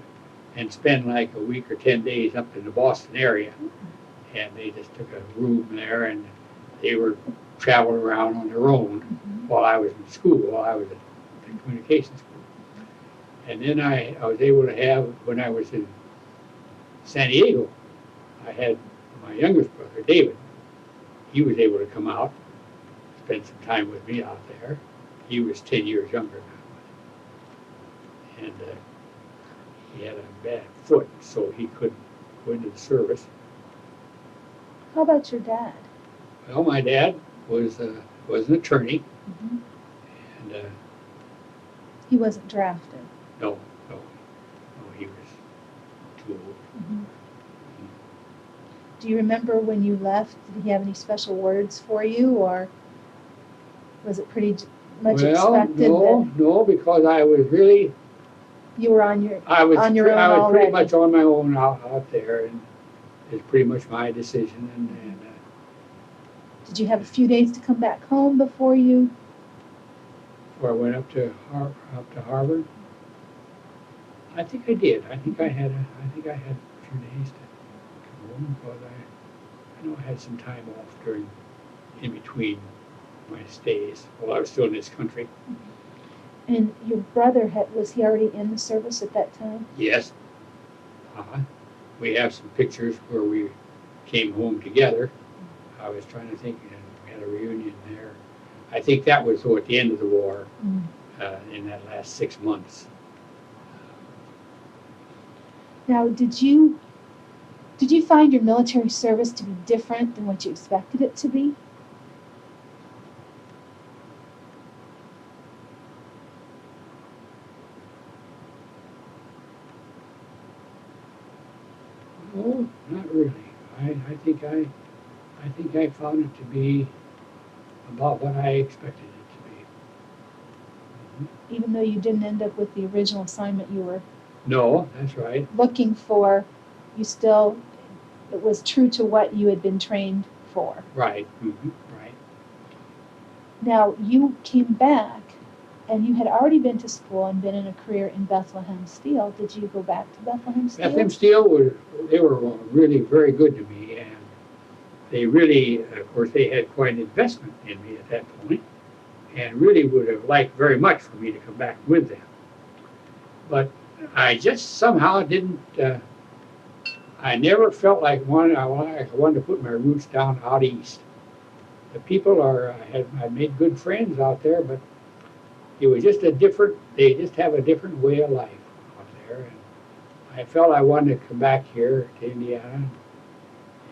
Speaker 2: and spend like a week or 10 days up in the Boston area. And they just took a room there, and they were traveling around on their own while I was in school, while I was at the communications school. And then I was able to have, when I was in San Diego, I had my youngest brother, David. He was able to come out, spend some time with me out there. He was 10 years younger than I was. And he had a bad foot, so he couldn't go into the service.
Speaker 1: How about your dad?
Speaker 2: Well, my dad was an attorney, and
Speaker 1: He wasn't drafted.
Speaker 2: no, he was too old.
Speaker 1: Do you remember when you left, did he have any special words for you, or was it pretty much expected
Speaker 2: no,
Speaker 1: that
Speaker 2: no, because I was really,
Speaker 1: you were on your
Speaker 2: I was,
Speaker 1: on your own
Speaker 2: I was pretty
Speaker 1: already?
Speaker 2: much on my own out there, and it's pretty much my decision, and
Speaker 1: Did you have a few days to come back home before you?
Speaker 2: before I went up to Harvard, I think I did. I think I had a few days to come home, because I know I had some time off in between my stays while I was still in this country.
Speaker 1: And your brother was he already in the service at that time?
Speaker 2: Yes. We have some pictures where we came home together. I was trying to think, and we had a reunion there. I think that was at the end of the war, in that last 6 months.
Speaker 1: Now, did you find your military service to be different than what you expected it to be?
Speaker 2: No, not really. I think I found it to be about what I expected it to be.
Speaker 1: Even though you didn't end up with the original assignment you were
Speaker 2: No, that's right.
Speaker 1: looking for, it was true to what you had been trained for.
Speaker 2: Right. Right.
Speaker 1: Now, you came back, and you had already been to school and been in a career in Bethlehem Steel. Did you go back to Bethlehem Steel?
Speaker 2: Bethlehem Steel they were really very good to me, and they really, of course, they had quite an investment in me at that point, and really would have liked very much for me to come back with them. But I just somehow didn't. I never felt like I wanted to put my roots down out east. The people I made good friends out there, but it was just they just have a different way of life out there. And I felt I wanted to come back here to Indiana,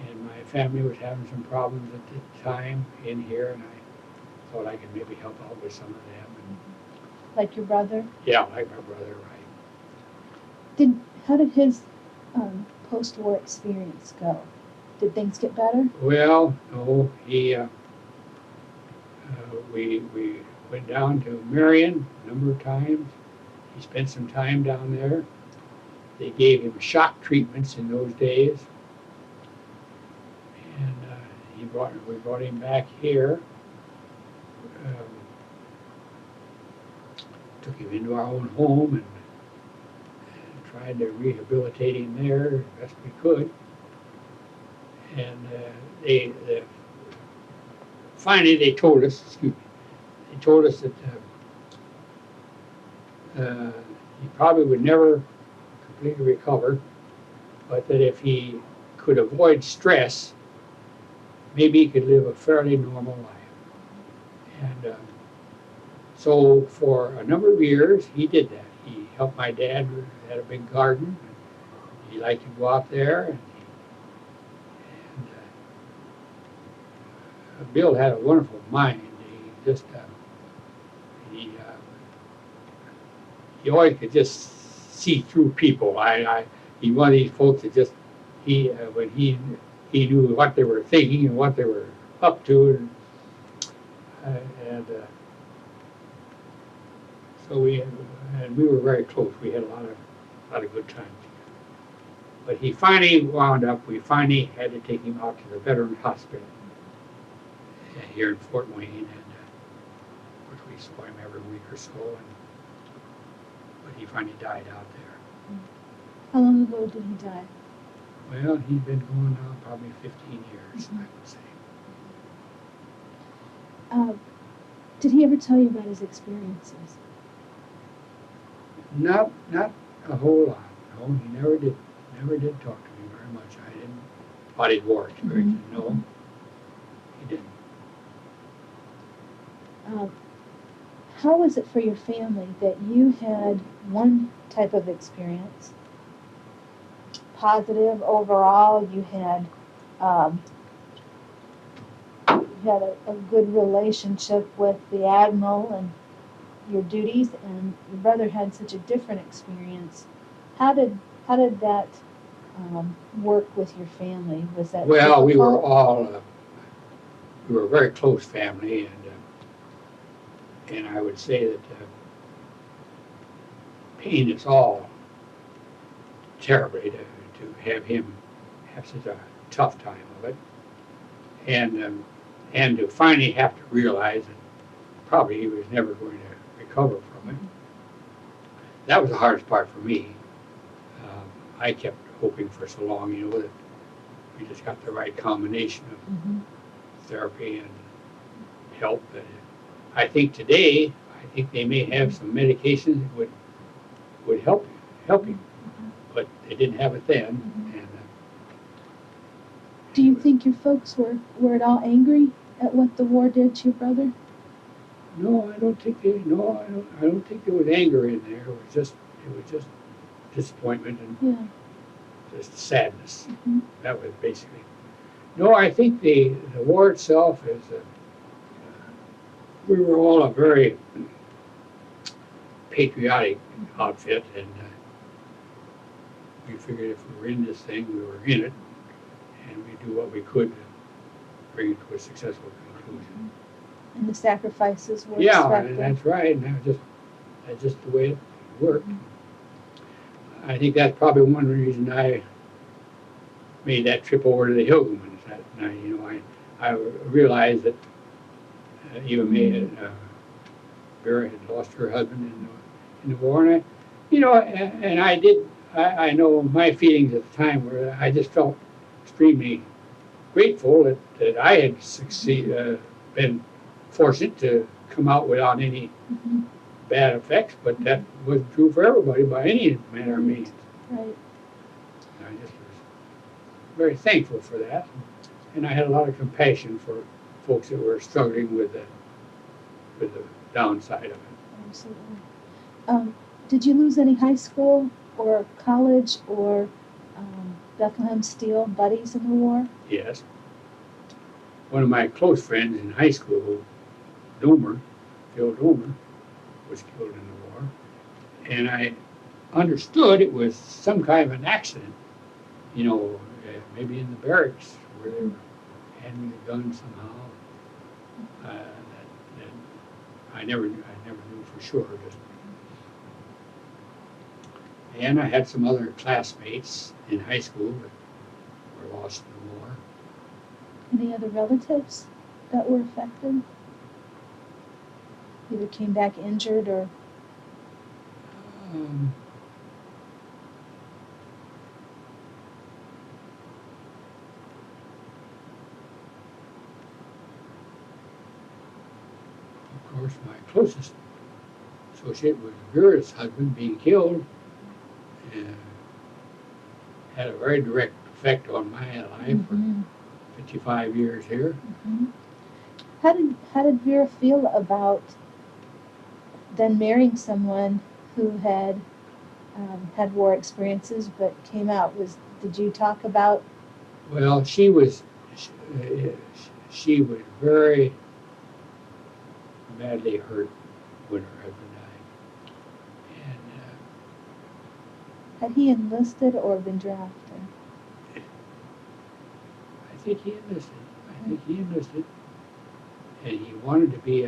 Speaker 2: and my family was having some problems at the time in here, and I thought I could maybe help out with some of them. And,
Speaker 1: Like your brother?
Speaker 2: yeah, like my brother, right.
Speaker 1: How did his post-war experience go? Did things get better?
Speaker 2: Well, no, we went down to Marion a number of times. He spent some time down there. They gave him shock treatments in those days, and we brought him back here. Took him into our own home and tried to rehabilitate him there as best we could. And finally they told us, that he probably would never completely recover, but that if he could avoid stress, maybe he could live a fairly normal life. And so for a number of years, he did that. He helped my dad, who had a big garden. He liked to go out there. And Bill had a wonderful mind. He just, he always could just see through people. He's one of these folks that just, when he knew what they were thinking and what they were up to. So we were very close. We had a lot of good times. But he finally we finally had to take him out to the Veterans Hospital here in Fort Wayne, and of course we saw him every week or so, but he finally died out there.
Speaker 1: How long ago did he die?
Speaker 2: Well, he's been going now probably 15 years, I would say.
Speaker 1: Did he ever tell you about his experiences?
Speaker 2: Not a whole lot. No, he never did talk to me very much. I didn't about his war experience. No, he didn't.
Speaker 1: How was it for your family that you had one type of experience, positive overall, you had a good relationship with the admiral and your duties, and your brother had such a different experience? How did that work with your family? Was that
Speaker 2: Well, we were
Speaker 1: difficult?
Speaker 2: all, we were a very close family, and I would say that pain us all terribly to have him have such a tough time of it, and to finally have to realize that probably he was never going to recover from it. That was the hardest part for me. I kept hoping for so long, that we just got the right combination of
Speaker 1: Mhm.
Speaker 2: therapy and help. But I think today, they may have some medications that would help him, but they didn't have it then.
Speaker 1: Mhm.
Speaker 2: And
Speaker 1: Do you think your folks were at all angry at what the war did to your brother?
Speaker 2: no, I don't think they. No, I don't think there was anger in there. It was just disappointment and
Speaker 1: Yeah.
Speaker 2: just sadness.
Speaker 1: Mhm.
Speaker 2: That was basically. No, I think the war itself is. We were all a very patriotic outfit, and we figured if we were in this thing, we were in it, and we do what we could to bring it to a successful conclusion.
Speaker 1: And the sacrifices were
Speaker 2: Yeah,
Speaker 1: expected.
Speaker 2: and that's right, and that's just the way it worked. I think that's probably one reason I made that trip over to the Hilgemans that night. I realized that even me, Vera had lost her husband in the war, and I know my feelings at the time were I just felt extremely grateful that I had been fortunate to come out without any
Speaker 1: Mhm.
Speaker 2: bad effects, but that wasn't true for everybody by any manner of means.
Speaker 1: Right.
Speaker 2: And I just was very thankful for that, and I had a lot of compassion for folks that were struggling with the downside of it.
Speaker 1: Absolutely. Did you lose any high school or college or Bethlehem Steel buddies in the war?
Speaker 2: Yes. One of my close friends in high school, Phil Doomer, was killed in the war. And I understood it was some kind of an accident, maybe in the barracks where they were handling the gun somehow. That I never knew for sure. And I had some other classmates in high school that were lost in the war.
Speaker 1: Any other relatives that were affected? Either came back injured or
Speaker 2: Um, of course, my closest associate was Vera's husband being killed. Had a very direct effect on my life
Speaker 1: Mhm.
Speaker 2: for 55 years here.
Speaker 1: Mhm. How did Vera feel about then marrying someone who had had war experiences but came out? Did you talk about?
Speaker 2: Well, she was very badly hurt when her husband died, and
Speaker 1: Had he enlisted or been drafted?
Speaker 2: I think he enlisted, and he wanted to be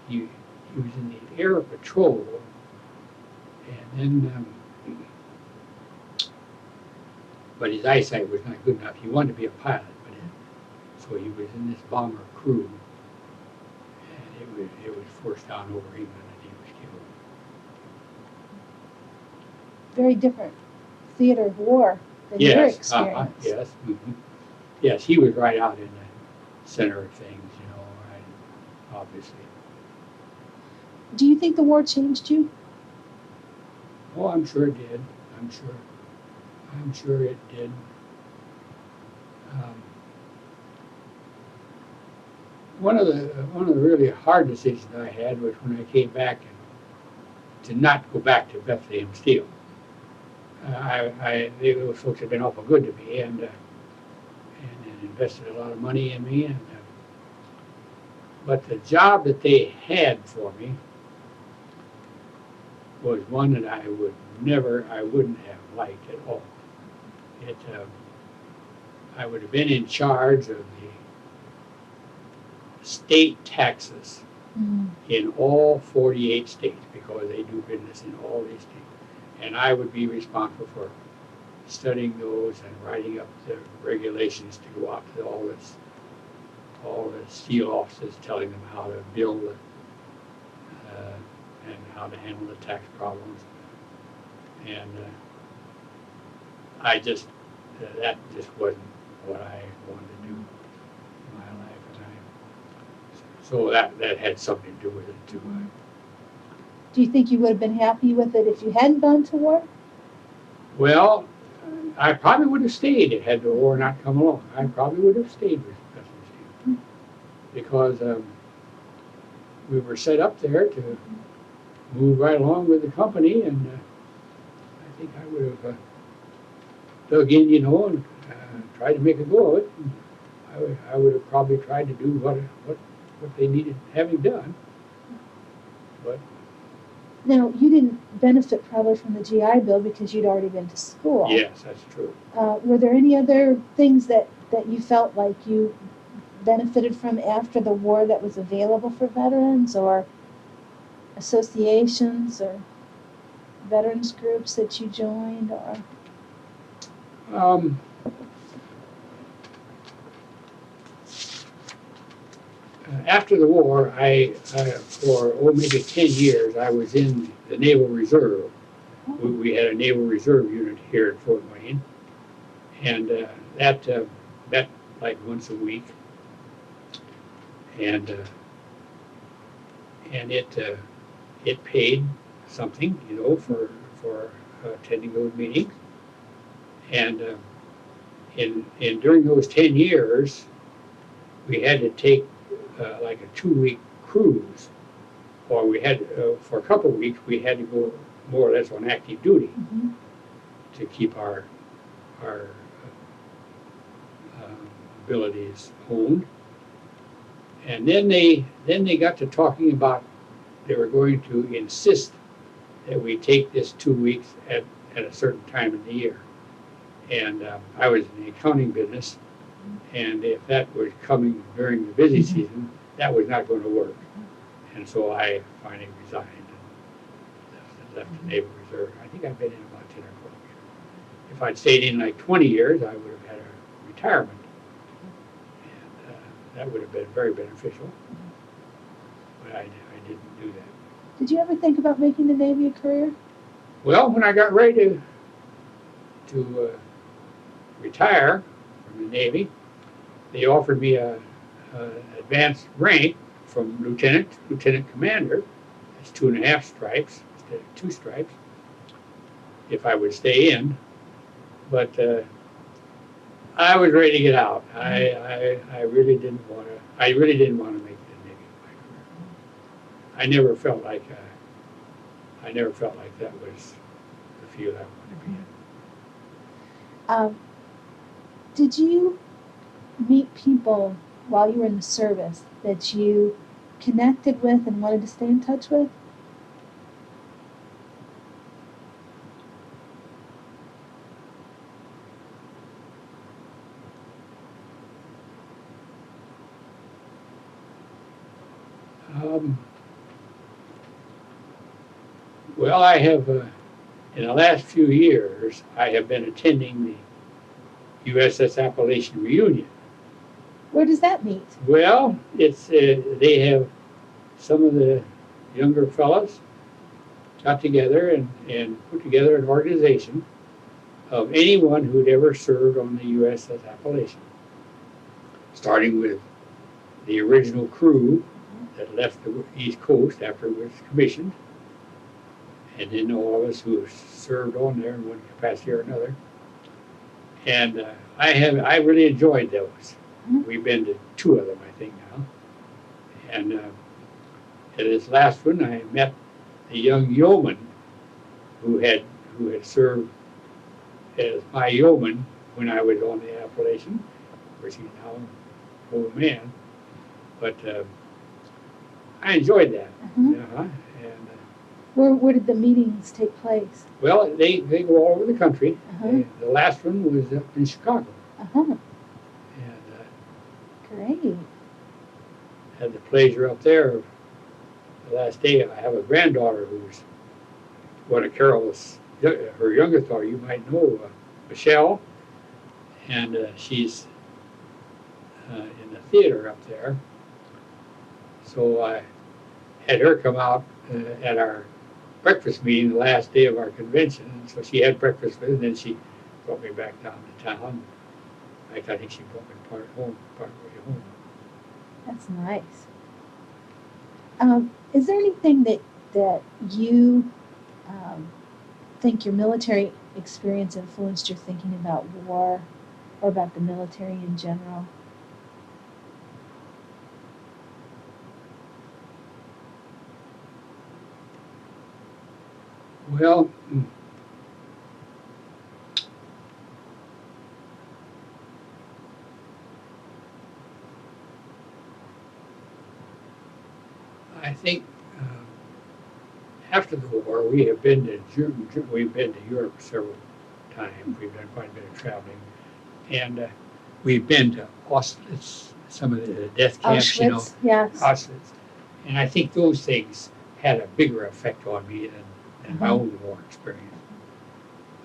Speaker 2: he was in the air patrol, and then but his eyesight was not good enough. He wanted to be a pilot, so he was in this bomber crew, and it was forced down over England, and he was killed.
Speaker 1: Very different theater of war than your
Speaker 2: Yes,
Speaker 1: experience.
Speaker 2: yes, yes. He was right out in the center of things, right, obviously.
Speaker 1: Do you think the war changed you?
Speaker 2: Oh, I'm sure it did. I'm sure it did. One of the really hard decisions I had was when I came back and to not go back to Bethlehem Steel. Those folks had been awful good to me and invested a lot of money in me, but the job that they had for me was one that I wouldn't have liked at all. I would have been in charge of the state taxes in all 48 states because they do business in all these states. And I would be responsible for studying those and writing up the regulations to go out to all the steel offices, telling them how to build and how to handle the tax problems. And that just wasn't what I wanted to do in my life. So that had something to do with it too.
Speaker 1: Do you think you would have been happy with it if you hadn't gone to war?
Speaker 2: Well, I probably would have stayed had the war not come along. I probably would have stayed with Customs Steel because we were set up there to move right along with the company, and I think I would have dug in, and tried to make a go of it. I would have probably tried to do what they needed having done. But
Speaker 1: Now, you didn't benefit probably from the GI Bill because you'd already been to school.
Speaker 2: yes, that's true.
Speaker 1: Were there any other things that you felt like you benefited from after the war that was available for veterans, or associations or veterans groups that you joined, or?
Speaker 2: After the war, for maybe 10 years, I was in the Naval Reserve. We had a Naval Reserve unit here at Fort Wayne, and that met like once a week, and it paid something, for attending those meetings, and during those 10 years, we had to take like a 2-week cruise, or we had for a couple of weeks we had to go more or less on active duty to keep our abilities honed. And then they got to talking about they were going to insist that we take this 2 weeks at a certain time of the year. And I was in the accounting business, and if that was coming during the busy season, that was not going to work. And so I finally resigned and left the Naval Reserve. I think I've been in about 10 or 12 years. If I'd stayed in like 20 years, I would have had a retirement. And that would have been very beneficial. But I didn't do that.
Speaker 1: Did you ever think about making the Navy a career?
Speaker 2: Well, when I got ready to retire from the Navy, they offered me an advanced rank from lieutenant to lieutenant commander. That's 2.5 stripes instead of 2 stripes, if I would stay in. But I was ready to get out. I really didn't want to. I really didn't want to make the Navy my career. I never felt like that was the field I wanted to be in.
Speaker 1: Did you meet people while you were in the service that you connected with and wanted to stay in touch with?
Speaker 2: Well, I have, in the last few years, I have been attending the USS Appalachian reunion.
Speaker 1: Where does that meet?
Speaker 2: Well, it's they have some of the younger fellows got together and put together an organization of anyone who'd ever served on the USS Appalachian, starting with the original crew that left the East Coast after it was commissioned, and then all of us who have served on there in one capacity or another. And I really enjoyed those. We've been to 2 of them, I think, now. And at this last one, I met a young yeoman who had served as my yeoman when I was on the Appalachian. Of course, he's now an old man. But I enjoyed that. And
Speaker 1: Where did the meetings take place?
Speaker 2: Well, they go all over the country.
Speaker 1: Uh-huh.
Speaker 2: The last one was up in Chicago.
Speaker 1: Uh-huh.
Speaker 2: And
Speaker 1: Great.
Speaker 2: had the pleasure up there the last day. I have a granddaughter who's one of Carol's, her youngest daughter, you might know, Michelle. And she's in the theater up there. So I had her come out at our breakfast meeting the last day of our convention. And so she had breakfast with, and then she brought me back down to town. In fact, I think she brought me part way home.
Speaker 1: That's nice. Is there anything that you think your military experience influenced your thinking about war or about the military in general?
Speaker 2: Well, I think after the war, we have been to we've been to Europe several times. We've done quite a bit of traveling, and we've been to Auschwitz, some of the death camps, you know,
Speaker 1: Auschwitz, yes.
Speaker 2: Auschwitz, and I think those things had a bigger effect on me than my own war experience.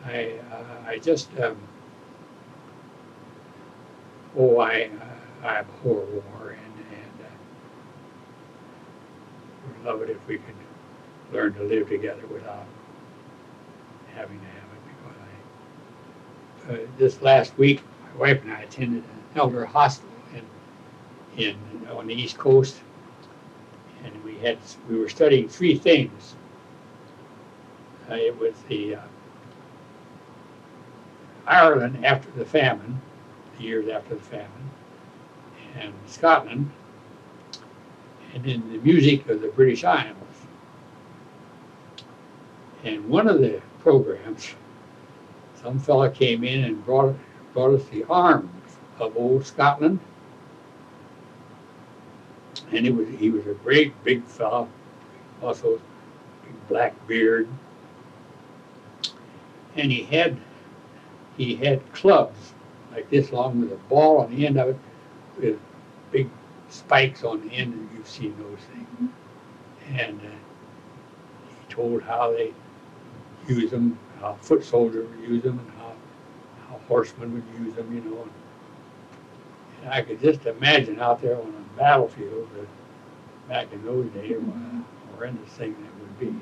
Speaker 2: I just I abhor war, and would love it if we could learn to live together without having to have it. Because this last week, my wife and I attended an elder hospital on the East Coast, and we were studying three things. It was the Ireland after the famine, the years after the famine, and Scotland, and then the music of the British Isles. And one of the programs, some fella came in and brought us the arms of old Scotland. And he was a great big fella, also big black beard. And he had clubs like this long with a ball on the end of it with big spikes on the end, and you've seen those things. And he told how they use them, how foot soldiers would use them, and how horsemen would use them, you know. And I could just imagine out there on a battlefield back in those days what a horrendous thing that would be.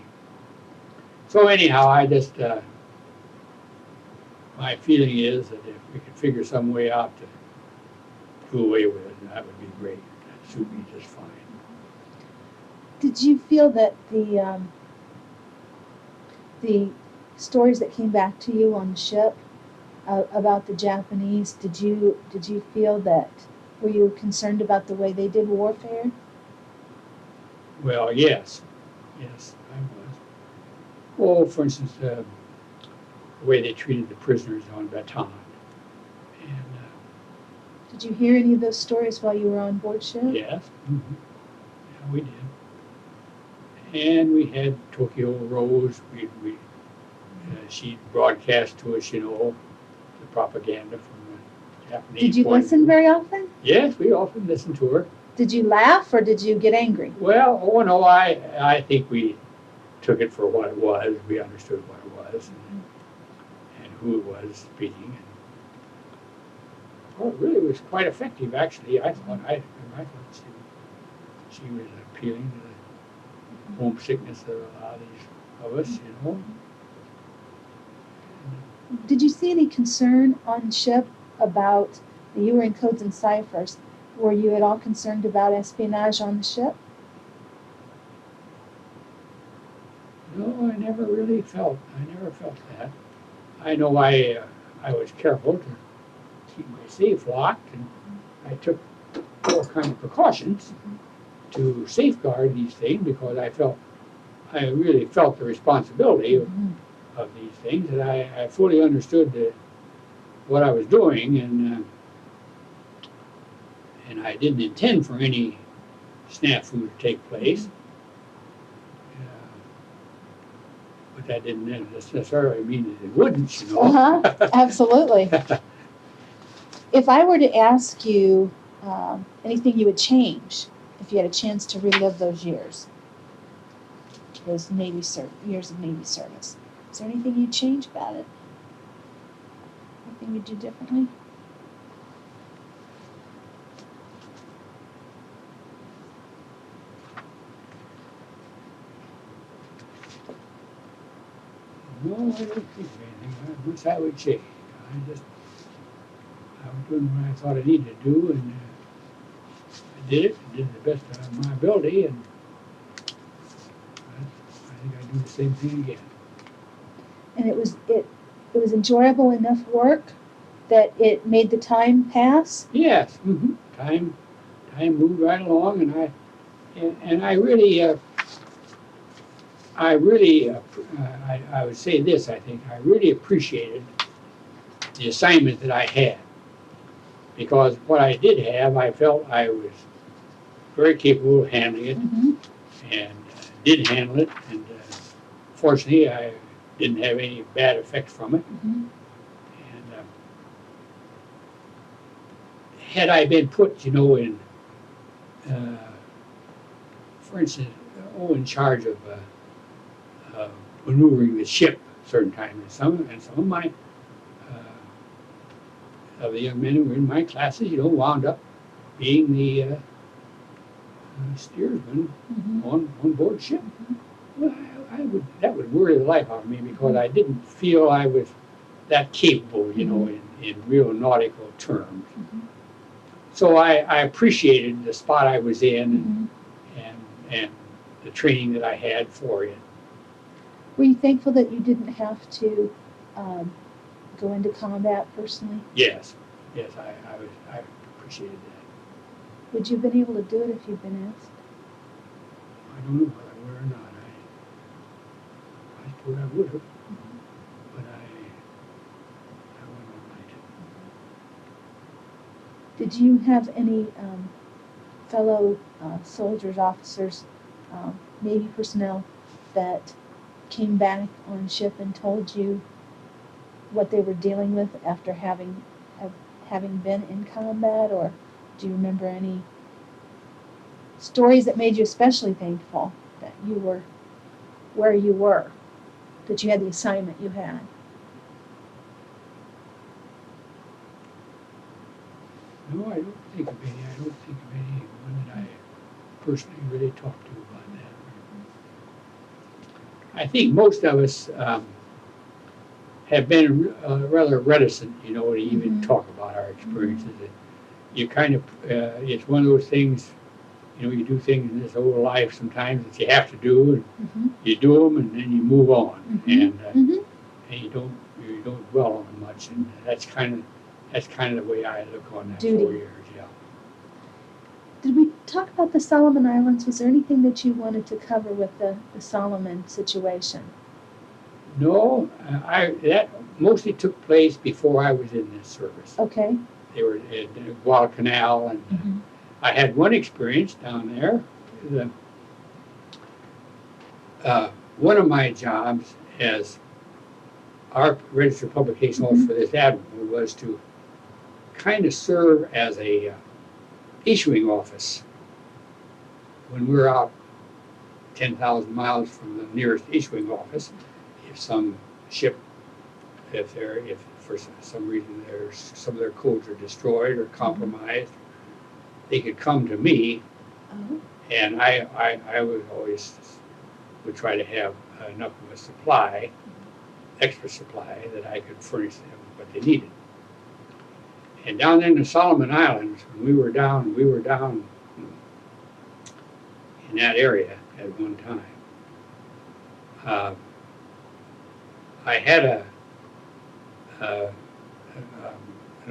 Speaker 2: So anyhow, I just, my feeling is that if we could figure some way out to do away with it, that would be great. That suit me just fine.
Speaker 1: Did you feel that the stories that came back to you on the ship about the Japanese, did you feel that, were you concerned about the way they did warfare?
Speaker 2: Well, yes, I was. Well, for instance, the way they treated the prisoners on Bataan. And
Speaker 1: Did you hear any of those stories while you were on board ship?
Speaker 2: yes, yeah, we did. And we had Tokyo Rose. She broadcast to us, you know, the propaganda from the Japanese.
Speaker 1: Did you
Speaker 2: point of
Speaker 1: listen
Speaker 2: view.
Speaker 1: very often?
Speaker 2: Yes, we often listened to her.
Speaker 1: Did you laugh or did you get angry?
Speaker 2: Well, oh no, I think we took it for what it was. We understood what it was and who it was speaking. Well, it really was quite effective, actually. I thought she was appealing to the homesickness of a lot of us, you know.
Speaker 1: Did you see any concern on ship about, you were in codes and ciphers, were you at all concerned about espionage on the ship?
Speaker 2: No, I never felt that. I know I was careful to keep my safe locked, and I took all kinds of precautions to safeguard these things because I really felt the responsibility of these things, and I fully understood what I was doing, and I didn't intend for any snafu to take place. But that didn't necessarily mean that it wouldn't, you know.
Speaker 1: Absolutely. If I were to ask you anything you would change if you had a chance to relive those years, those years of Navy service, is there anything you'd change about it? Anything you'd do differently?
Speaker 2: No, I don't think of anything much I would change. I was doing what I thought I needed to do, and I did it. I did the best of my ability, and I think I'd do the same thing again.
Speaker 1: And it was enjoyable enough work that it made the time pass?
Speaker 2: Yes, time moved right along, and I would say this. I think I really appreciated the assignment that I had, because what I did have, I felt I was very capable of handling it, and did handle it, and fortunately I didn't have any bad effects from it. And had I been put, in, for instance, in charge of maneuvering the ship certain times, and some of my of the young men who were in my classes, wound up being the steersman on board ship. Well, that would worry the life out of me, because I didn't feel I was that capable, in real nautical terms. So I appreciated the spot I was in, and the training that I had for it.
Speaker 1: Were you thankful that you didn't have to go into combat personally?
Speaker 2: Yes, I appreciated that.
Speaker 1: Would you have been able to do it if you'd been asked?
Speaker 2: I don't know whether I would or not. I suppose I would have, but I wouldn't have liked it.
Speaker 1: Did you have any fellow soldiers, officers, Navy personnel that came back on ship and told you what they were dealing with after having been in combat? Or do you remember any stories that made you especially thankful that you were where you were, that you had the assignment you had?
Speaker 2: No, I don't think of any. I don't think of anyone that I personally really talked to about that. I think most of us have been rather reticent, to even talk about our experiences. You kind of, it's one of those things, you do things in this old life sometimes that you have to do, and you do them, and then you move on, and you don't dwell on them much, and that's kind of the way I look on that.
Speaker 1: Duty.
Speaker 2: 4 years, yeah.
Speaker 1: Did we talk about the Solomon Islands? Was there anything that you wanted to cover with the Solomon situation?
Speaker 2: No, that mostly took place before I was in this service.
Speaker 1: Okay.
Speaker 2: They were at Guadalcanal, and I had one experience down there. One of my jobs as our registered publication officer for this admiral was to kind of serve as a issuing office when we were out 10,000 miles from the nearest issuing office. If some ship, if for some reason some of their codes are destroyed or compromised, they could come to me, and I would try to have enough of a supply, extra supply, that I could furnish them what they needed. And down there in the Solomon Islands, when we were down in that area at one time. I had an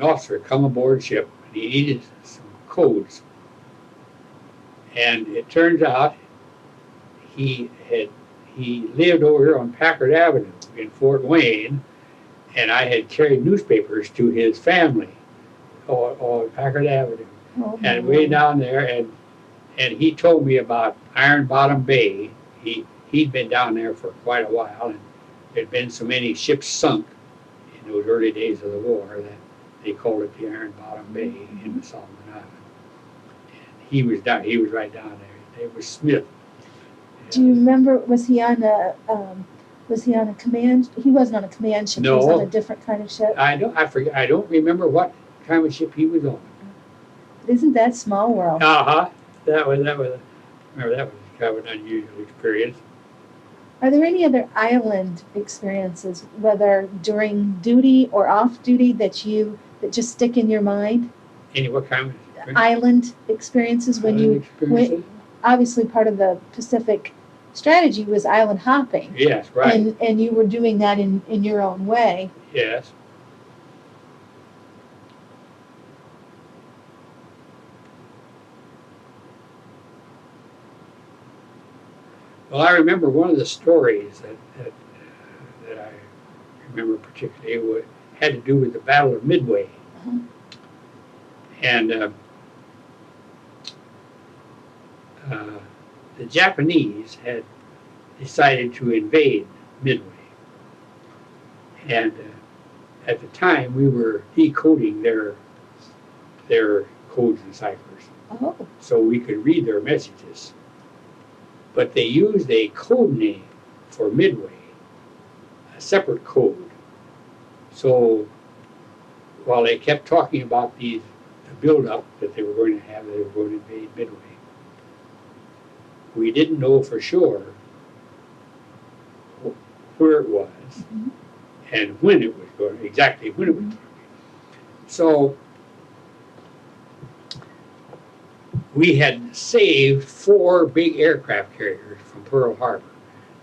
Speaker 2: officer come aboard ship, and he needed some codes. And it turns out he lived over here on Packard Avenue in Fort Wayne, and I had carried newspapers to his family on Packard Avenue. And way down there, and he told me about Iron Bottom Bay. He'd been down there for quite a while, there'd been so many ships sunk in those early days of the war that they called it the Iron Bottom Bay in the Solomon Islands. And he was right down there. It was Smith.
Speaker 1: Do you remember, was he on a command? He wasn't on a command ship. He was
Speaker 2: No.
Speaker 1: on a different kind of ship.
Speaker 2: I don't remember what kind of ship he was on.
Speaker 1: Isn't that small world?
Speaker 2: Uh-huh. Remember that was kind of an unusual experience.
Speaker 1: Are there any other island experiences, whether during duty or off duty, that just stick in your mind?
Speaker 2: Any what kind of experience?
Speaker 1: Island experiences when obviously part of the Pacific strategy was island hopping.
Speaker 2: Yes, right.
Speaker 1: And you were doing that in your own way.
Speaker 2: Yes. Well, I remember one of the stories that I remember particularly had to do with the Battle of Midway.
Speaker 1: Uh-huh.
Speaker 2: And the Japanese had decided to invade Midway. And at the time, we were decoding their codes and ciphers,
Speaker 1: Oh,
Speaker 2: so we could read their messages. But they used a code name for Midway, a separate code. So while they kept talking about the build-up that they were going to have, they were going to invade Midway, we didn't know for sure where it was
Speaker 1: mhm.
Speaker 2: and when it was going, exactly when it was going to be. So we had saved 4 big aircraft carriers from Pearl Harbor.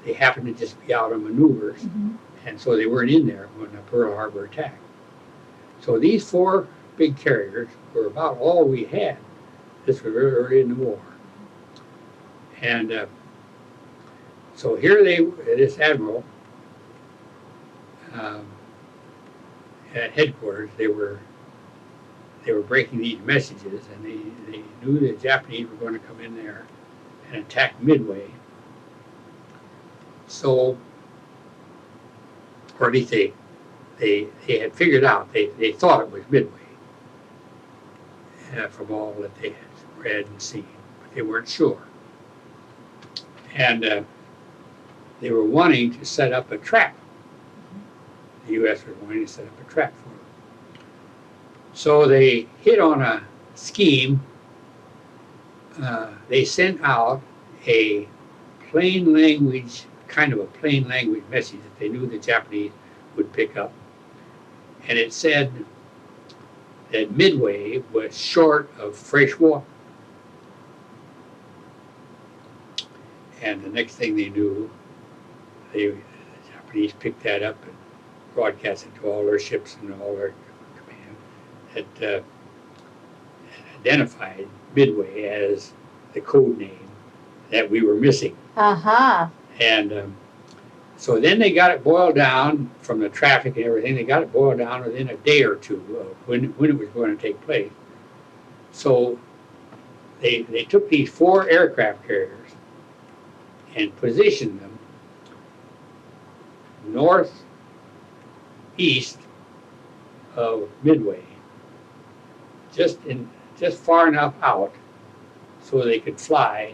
Speaker 2: They happened to just be out on maneuvers,
Speaker 1: Mhm.
Speaker 2: and so they weren't in there when the Pearl Harbor attack. So these 4 big carriers were about all we had. This was very early in the war. And so here this admiral at headquarters, they were breaking these messages, and they knew the Japanese were going to come in there and attack Midway. So, or at least they had figured out, they thought it was Midway from all that they had read and seen, but they weren't sure. And they were wanting to set up a trap. The U.S. was wanting to set up a trap for them. So they hit on a scheme. They sent out a plain language message that they knew the Japanese would pick up. And it said that Midway was short of fresh water. And the next thing they knew, the Japanese picked that up and broadcast it to all their ships and all their command that identified Midway as the code name that we were missing.
Speaker 1: Aha.
Speaker 2: And so then they got it boiled down from the traffic and everything. They got it boiled down within a day or two of when it was going to take place. So they took these 4 aircraft carriers and positioned them northeast of Midway, just far enough out so they could fly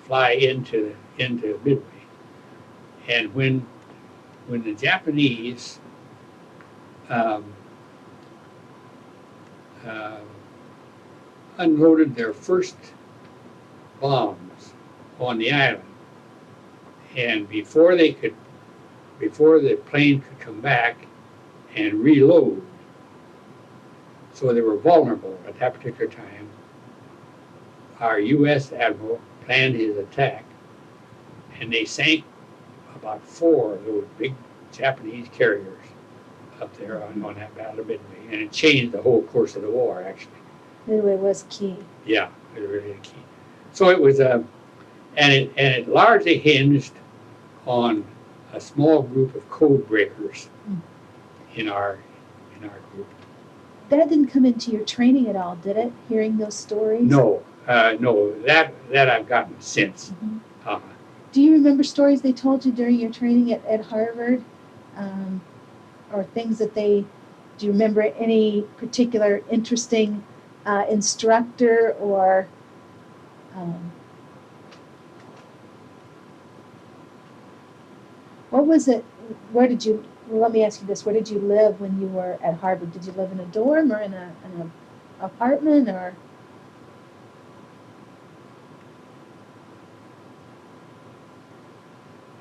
Speaker 2: into Midway. And when the Japanese unloaded their first bombs on the island, and before the plane could come back and reload, so they were vulnerable at that particular time, our U.S. admiral planned his attack, and they sank about 4 of those big Japanese carriers up there on that Battle of Midway, and it changed the whole course of the war, actually.
Speaker 1: Midway was key.
Speaker 2: Yeah, it was really key. So it was and it largely hinged on a small group of code breakers in our group.
Speaker 1: That didn't come into your training at all, did it? Hearing those stories?
Speaker 2: No, that I've gotten since.
Speaker 1: Mhm. Do you remember stories they told you during your training at Harvard? Or things that do you remember any particular interesting instructor or what was it? Well, let me ask you this. Where did you live when you were at Harvard? Did you live in a dorm or in an apartment or?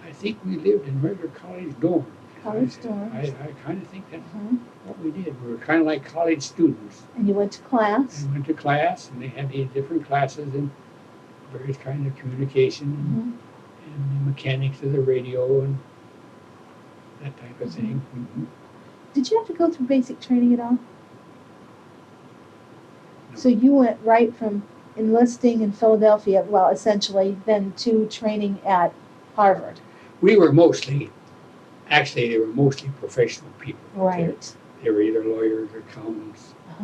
Speaker 2: I think we lived in regular college dorms.
Speaker 1: College dorms.
Speaker 2: I kind of think that's
Speaker 1: Uh-huh.
Speaker 2: what we did. We were kind of like college students.
Speaker 1: And you went to class?
Speaker 2: And went to class, and they had these different classes in various kinds of communication and the mechanics of the radio and that type of thing. Mhm.
Speaker 1: Did you have to go through basic training at all?
Speaker 2: No.
Speaker 1: So you went right from enlisting in Philadelphia, well, essentially, then to training at Harvard.
Speaker 2: We were mostly, actually, they were mostly professional people.
Speaker 1: Right.
Speaker 2: They were either lawyers or accountants,
Speaker 1: Uh-huh.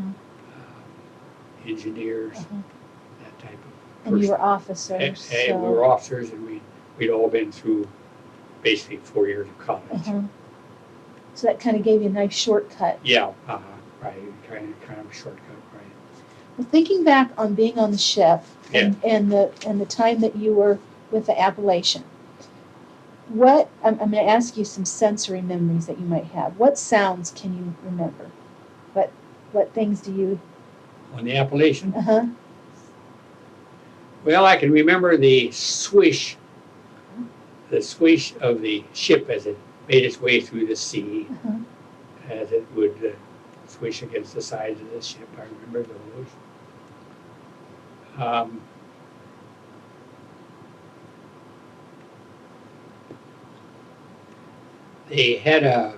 Speaker 2: engineers,
Speaker 1: Uh-huh.
Speaker 2: that type of
Speaker 1: And you
Speaker 2: person.
Speaker 1: were officers.
Speaker 2: And
Speaker 1: so.
Speaker 2: we were officers, and we'd all been through basically 4 years of college.
Speaker 1: Uh-huh. So that kind of gave you a nice shortcut.
Speaker 2: Yeah, right, kind of a shortcut, right.
Speaker 1: Well, thinking back on being on the ship and the time that you were with the Appalachian, I'm going to ask you some sensory memories that you might have. What sounds can you remember? What things do you?
Speaker 2: On the Appalachian,
Speaker 1: Uh-huh.
Speaker 2: well, I can remember the swish of the ship as it made its way through the sea,
Speaker 1: Uh-huh.
Speaker 2: as it would swish against the sides of the ship. I remember those. They had a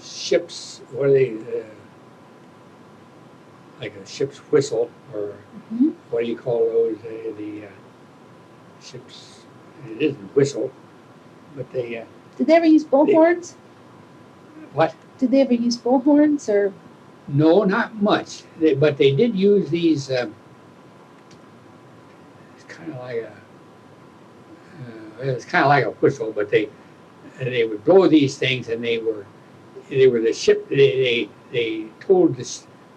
Speaker 2: ship's, what are they, like a ship's whistle, or
Speaker 1: Mhm.
Speaker 2: what do you call those? The ship's, it isn't whistle, but they,
Speaker 1: Did they ever use bullhorns?
Speaker 2: what?
Speaker 1: Did they ever use bullhorns or?
Speaker 2: No, not much. But they did use these, it's kind of like a whistle, but they would blow these things, and they were the ship, they told the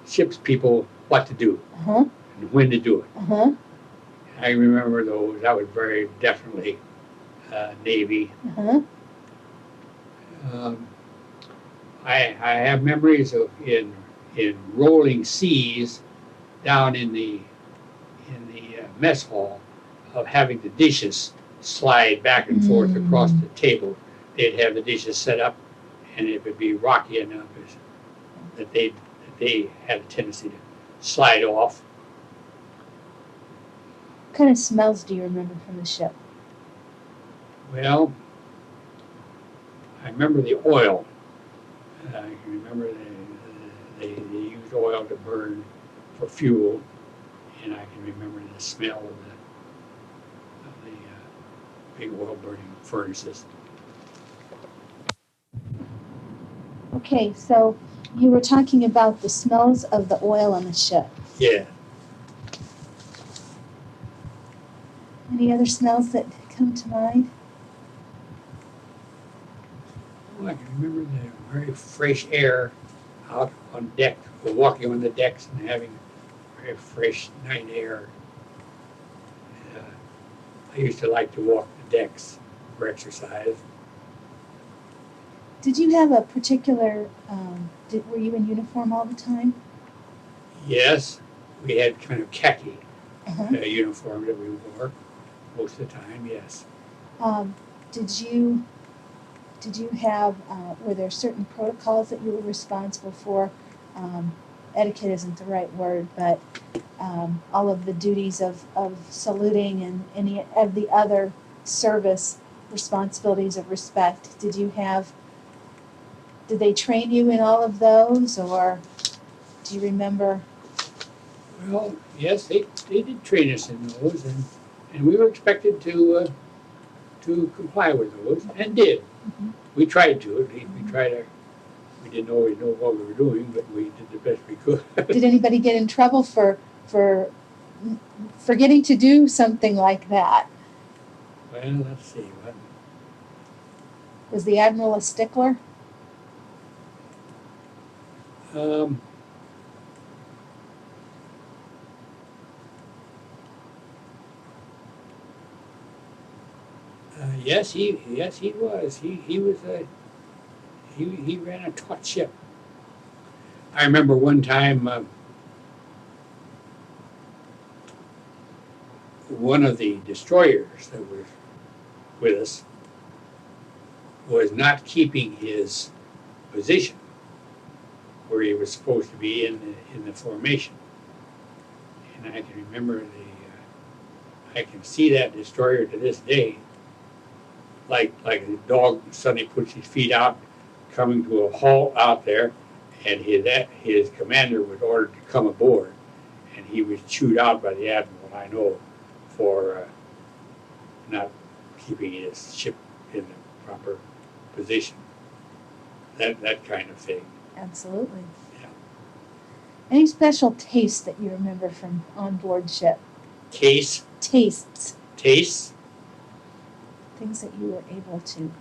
Speaker 2: ship's people what to do
Speaker 1: Uh-huh.
Speaker 2: and when to do it.
Speaker 1: Uh-huh.
Speaker 2: I remember those. That was very definitely Navy.
Speaker 1: Uh-huh.
Speaker 2: I have memories of in rolling seas down in the mess hall of having the dishes slide back and forth across the table. They'd have the dishes set up, and it would be rocky enough that they had a tendency to slide off.
Speaker 1: What kind of smells do you remember from the ship?
Speaker 2: Well, I remember the oil. I can remember they used oil to burn for fuel, and I can remember the smell of the big oil burning furnaces.
Speaker 1: Okay, so you were talking about the smells of the oil on the ship.
Speaker 2: Yeah.
Speaker 1: Any other smells that come to mind?
Speaker 2: Well, I can remember the very fresh air out on deck, walking on the decks and having very fresh night air. I used to like to walk the decks for exercise.
Speaker 1: Did you have a particular, were you in uniform all the time?
Speaker 2: Yes, we had kind of khaki
Speaker 1: Uh-huh.
Speaker 2: uniform that we wore most of the time, yes.
Speaker 1: Did you have, were there certain protocols that you were responsible for? Etiquette isn't the right word, but all of the duties of saluting and any of the other service responsibilities of respect. Did they train you in all of those, or do you remember?
Speaker 2: Well, yes, they did train us in those, and we were expected to comply with those, and did.
Speaker 1: Mm-hmm.
Speaker 2: We tried to. We didn't always know what we were doing, but we did the best we could.
Speaker 1: Did anybody get in trouble for forgetting to do something like that?
Speaker 4: Well, let's see. What?
Speaker 1: Was the Admiral a stickler?
Speaker 4: Um, yes, he was. He was a he ran a taut ship. I remember one time one of the destroyers that was with us was not keeping his position where he was supposed to be in the formation, and I can remember I can see that destroyer to this day, like a dog suddenly puts his feet out, coming to a halt out there, and his commander was ordered to come aboard, and he was chewed out by the admiral, I know, for not keeping his ship in the proper position. That kind of thing.
Speaker 1: Absolutely.
Speaker 4: Yeah.
Speaker 1: Any special tastes that you remember from on board ship?
Speaker 4: Tastes.
Speaker 1: Tastes. Things that you were able to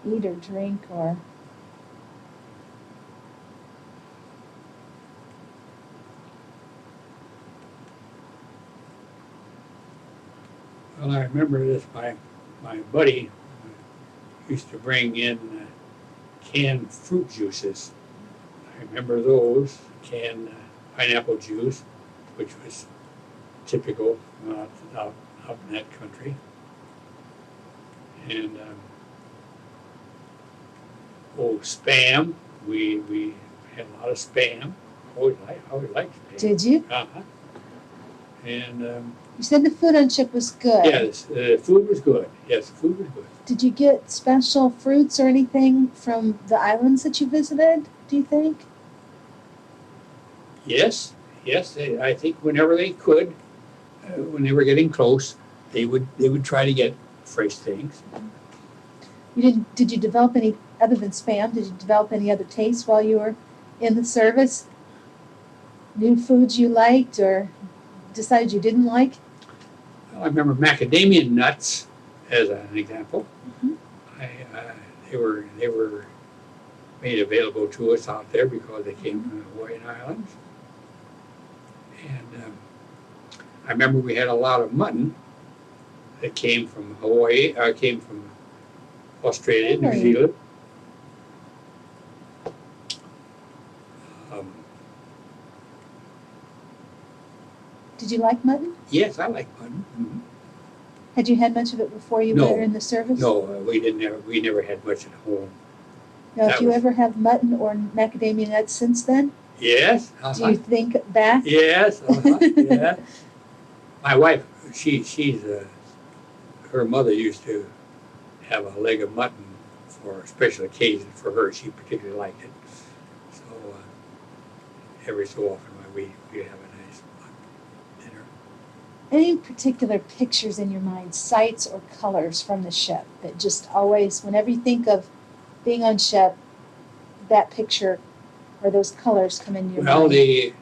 Speaker 1: eat or drink or...
Speaker 4: Well, I remember this. My buddy used to bring in canned fruit juices. I remember those, canned pineapple juice, which was typical out in that country. And Spam. We had a lot of Spam. Always liked Spam.
Speaker 1: Did you?
Speaker 4: Uh-huh. And
Speaker 1: You said the food on ship was good.
Speaker 4: yes, the food was good. Yes, the food was good.
Speaker 1: Did you get special fruits or anything from the islands that you visited, do you think?
Speaker 4: Yes, I think whenever they could, when they were getting close, they would try to get fresh things.
Speaker 1: Did you develop any, other than Spam, did you develop any other tastes while you were in the service? New foods you liked or decided you didn't like?
Speaker 4: Well, I remember macadamia nuts as an example.
Speaker 1: Mhm.
Speaker 4: They were made available to us out there because they came from the Hawaiian Islands. And I remember we had a lot of mutton that came from Hawaii, came from Australia, New
Speaker 1: Really?
Speaker 4: Zealand.
Speaker 1: Did you like mutton?
Speaker 4: Yes, I like mutton. Mhm.
Speaker 1: Had you had much of it before you
Speaker 4: No.
Speaker 1: were in the service?
Speaker 4: No, we never had much at home.
Speaker 1: Now,
Speaker 4: that
Speaker 1: did you
Speaker 4: was-
Speaker 1: ever have mutton or macadamia nuts since then?
Speaker 4: Yes.
Speaker 1: Do you think back?
Speaker 4: Yes. Yeah. My wife, she's her mother used to have a leg of mutton for a special occasion for her. She particularly liked it. So every so often we have a nice mutton dinner.
Speaker 1: Any particular pictures in your mind, sights or colors from the ship that just always, whenever you think of being on ship, that picture or those colors come into your
Speaker 4: Well,
Speaker 1: mind?
Speaker 4: the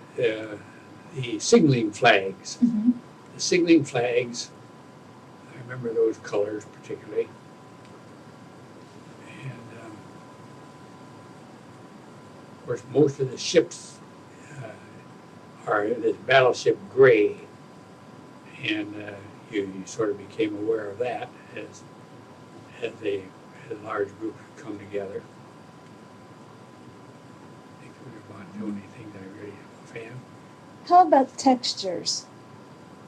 Speaker 4: signaling flags.
Speaker 1: Mhm.
Speaker 4: The signaling flags, I remember those colors particularly. And of course, most of the ships are this battleship gray, and you sort of became aware of that as a large group had come together. I think those are about the only things I really am a fan.
Speaker 1: How about textures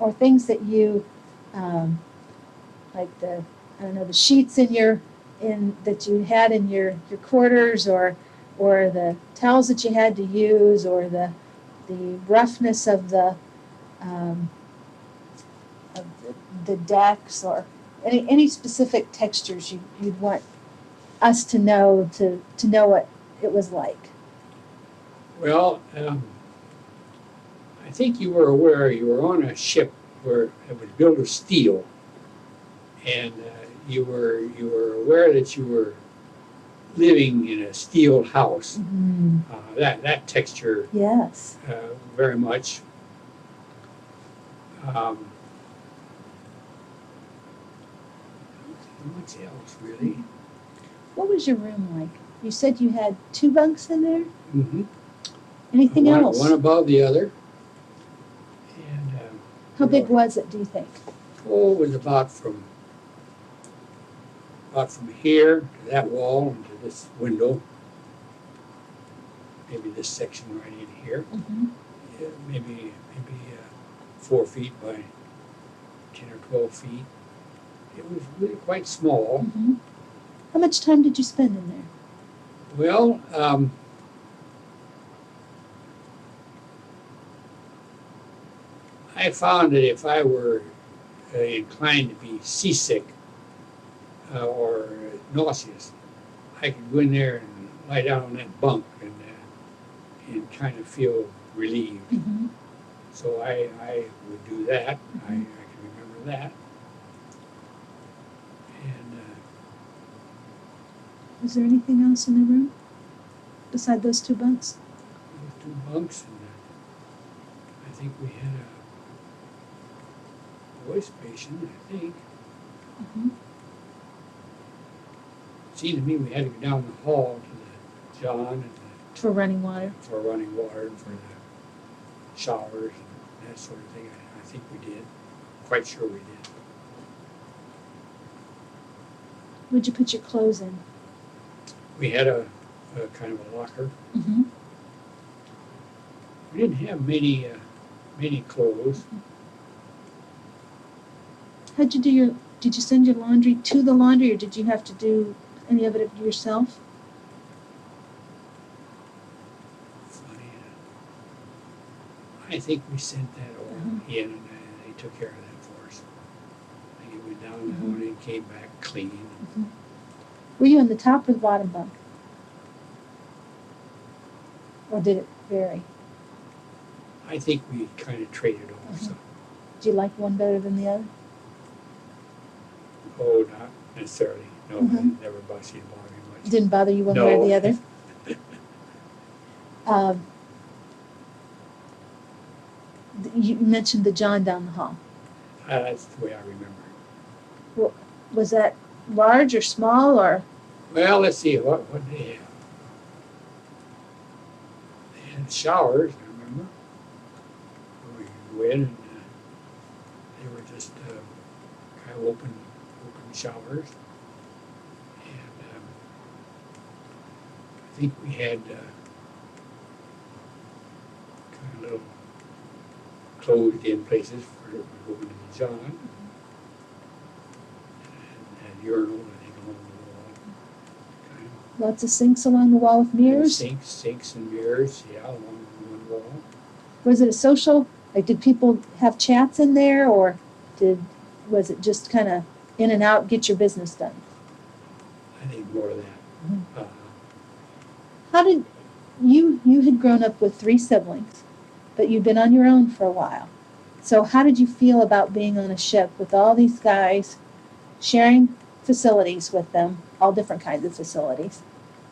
Speaker 1: or things that you, like the sheets that you had in your quarters or the towels that you had to use or the roughness of the decks or any specific textures you'd want us to know what it was like?
Speaker 4: Well, I think you were aware you were on a ship where it was built of steel, and you were aware that you were living in a steel house.
Speaker 1: Mm,
Speaker 4: That texture
Speaker 1: yes.
Speaker 4: very much.
Speaker 2: much else, really.
Speaker 1: What was your room like? You said you had 2 bunks in there?
Speaker 2: Mm-hmm.
Speaker 1: Anything
Speaker 2: one,
Speaker 1: else?
Speaker 2: One above the other. And
Speaker 1: How big was it, do you think?
Speaker 2: oh, it was about from here to that wall and to this window. Maybe this section right in here.
Speaker 1: Mm-hmm.
Speaker 2: Yeah, maybe 4 feet by 10 or 12 feet. It was really quite small.
Speaker 1: Mm-hmm. How much time did you spend in there?
Speaker 2: Well, I found that if I were inclined to be seasick or nauseous, I could go in there and lie down on that bunk and kind of feel relieved.
Speaker 1: Mm-hmm.
Speaker 2: So I would do that. I can remember that. And
Speaker 1: Was there anything else in the room beside those 2 bunks?
Speaker 2: those 2 bunks, and I think we had a voice station, I think.
Speaker 1: Mm-hmm.
Speaker 2: It seemed to me we had to go down the hall to the John and
Speaker 1: For running water.
Speaker 2: for running water and for the showers and that sort of thing. I think we did. Quite sure we did.
Speaker 1: Where'd you put your clothes in?
Speaker 2: We had a kind of a locker.
Speaker 1: Mm-hmm.
Speaker 2: We didn't have many clothes.
Speaker 1: How'd you do did you send your laundry to the laundry, or did you have to do any of it yourself?
Speaker 2: Funny. I think we sent that all in, and they took care of that for us. I think it went down that one and came back clean.
Speaker 1: Mm-hmm. Were you in the top or the bottom bunk? Or did it vary?
Speaker 2: I think we kind of traded off. So,
Speaker 1: Do you like one better than the other?
Speaker 2: oh, not necessarily. No,
Speaker 1: Mhm.
Speaker 2: it never bothered me much.
Speaker 1: It didn't bother you one way or the other? You mentioned the John down the hall.
Speaker 2: That's the way I remember it.
Speaker 1: Was that large or small, or?
Speaker 2: Well, let's see, what they have? They had showers, I remember. We could go in and they were just kind of open showers. And I think we had kind of little closed-in places for going to the John. And urinal, I think, along the wall. Kind of
Speaker 1: Lots of sinks along the wall with mirrors?
Speaker 2: Sinks and mirrors, yeah, along one wall.
Speaker 1: Was it a social, like did people have chats in there, or was it just kind of in and out, get your business done?
Speaker 2: I think more of that.
Speaker 1: How did, you had grown up with 3 siblings, but you'd been on your own for a while. So how did you feel about being on a ship with all these guys, sharing facilities with them, all different kinds of facilities?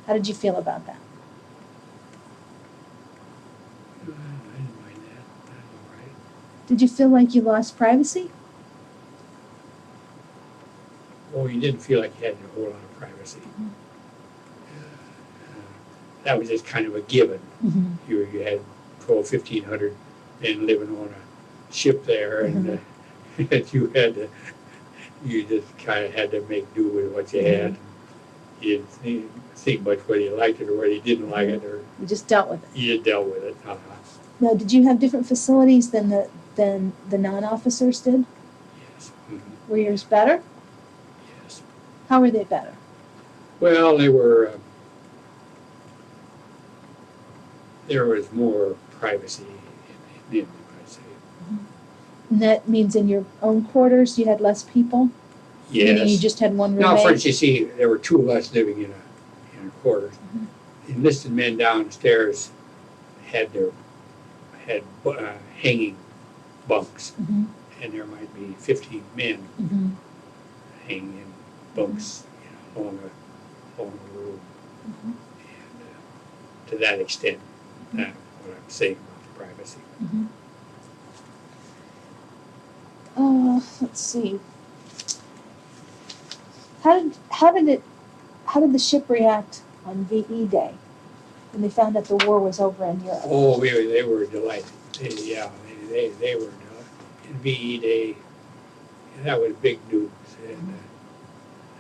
Speaker 1: How did you feel about that?
Speaker 2: I didn't mind that. That's all right.
Speaker 1: Did you feel like you lost privacy?
Speaker 2: Oh, you didn't feel like you had a whole lot of privacy. That was just kind of a given.
Speaker 1: Mm-hmm.
Speaker 2: You had 1,500 men living on a ship there, and you just kind of had to make do with what you had. You didn't think much whether you liked it or whether you didn't like it, or
Speaker 1: You just dealt with it.
Speaker 2: you just dealt with it.
Speaker 1: Now, did you have different facilities than the non-officers did?
Speaker 2: Yes.
Speaker 1: Were yours better?
Speaker 2: Yes.
Speaker 1: How were they better?
Speaker 2: Well, there was more privacy in them, I'd say.
Speaker 1: And that means in your own quarters you had less people? Meaning you
Speaker 2: Yes.
Speaker 1: just had one
Speaker 2: Now, for
Speaker 1: roommate?
Speaker 2: instance, you see, there were 2 of us living in a quarters. Enlisted men downstairs had hanging bunks,
Speaker 1: Mm-hmm.
Speaker 2: and there might be 15 men
Speaker 1: Mm-hmm.
Speaker 2: hanging in bunks, along the room.
Speaker 1: Mm-hmm.
Speaker 2: And to that extent, that's what I'm saying about the privacy.
Speaker 1: Mm-hmm. Let's see. How did the ship react on VE Day when they found out the war was over in Europe?
Speaker 2: Oh, they were delighted. They were in VE Day. That was big news, and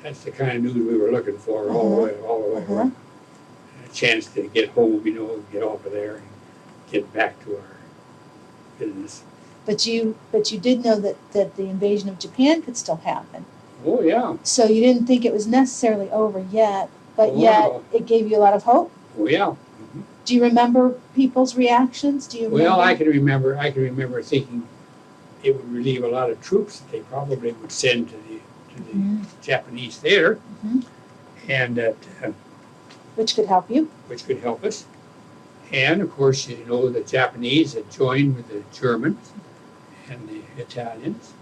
Speaker 2: that's the kind of news we were looking for all the way around. A chance to get home, get off of there and get back to our business.
Speaker 1: But you did know that the invasion of Japan could still happen.
Speaker 2: Oh yeah.
Speaker 1: So you didn't think it was necessarily over yet, but
Speaker 2: Oh,
Speaker 1: yet
Speaker 2: no.
Speaker 1: it gave you a lot of hope.
Speaker 2: Oh yeah.
Speaker 1: Do you remember people's reactions? Do you remember?
Speaker 2: Well, I can remember thinking it would relieve a lot of troops that they probably would send to the Japanese theater, and that
Speaker 1: Which could help you.
Speaker 2: which could help us. And of course, the Japanese had joined with the Germans and the Italians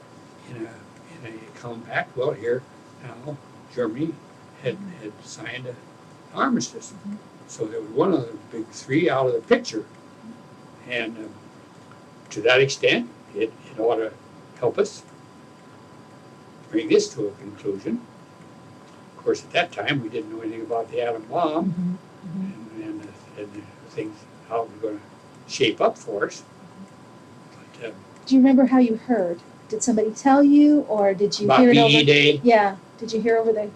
Speaker 2: in a compact. Well, here now Germany had signed an armistice, so there was one of the big three out of the picture, and to that extent, it ought to help us bring this to a conclusion. Of course, at that time, we didn't know anything about the atom bomb and the things, how it was going to shape up for us. But,
Speaker 1: Do you remember how you heard? Did somebody tell you, or did you
Speaker 2: about
Speaker 1: hear it
Speaker 2: VE
Speaker 1: over?
Speaker 2: Day,
Speaker 1: Yeah. Did you hear over the?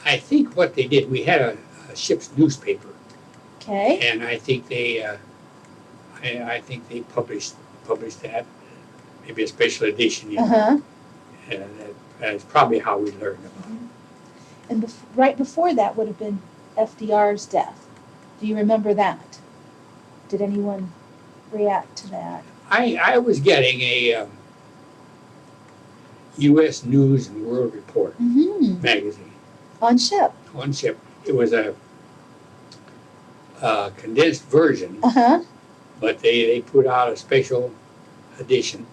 Speaker 2: I think what they did, we had a ship's newspaper,
Speaker 1: Okay.
Speaker 2: and I think they published that, maybe a special edition. And that's probably how we learned about it.
Speaker 1: And right before that would have been FDR's death. Do you remember that? Did anyone react to that?
Speaker 2: I was getting a U.S. News and World Report magazine
Speaker 1: On ship.
Speaker 2: on ship. It was a condensed version, but they put out a special edition,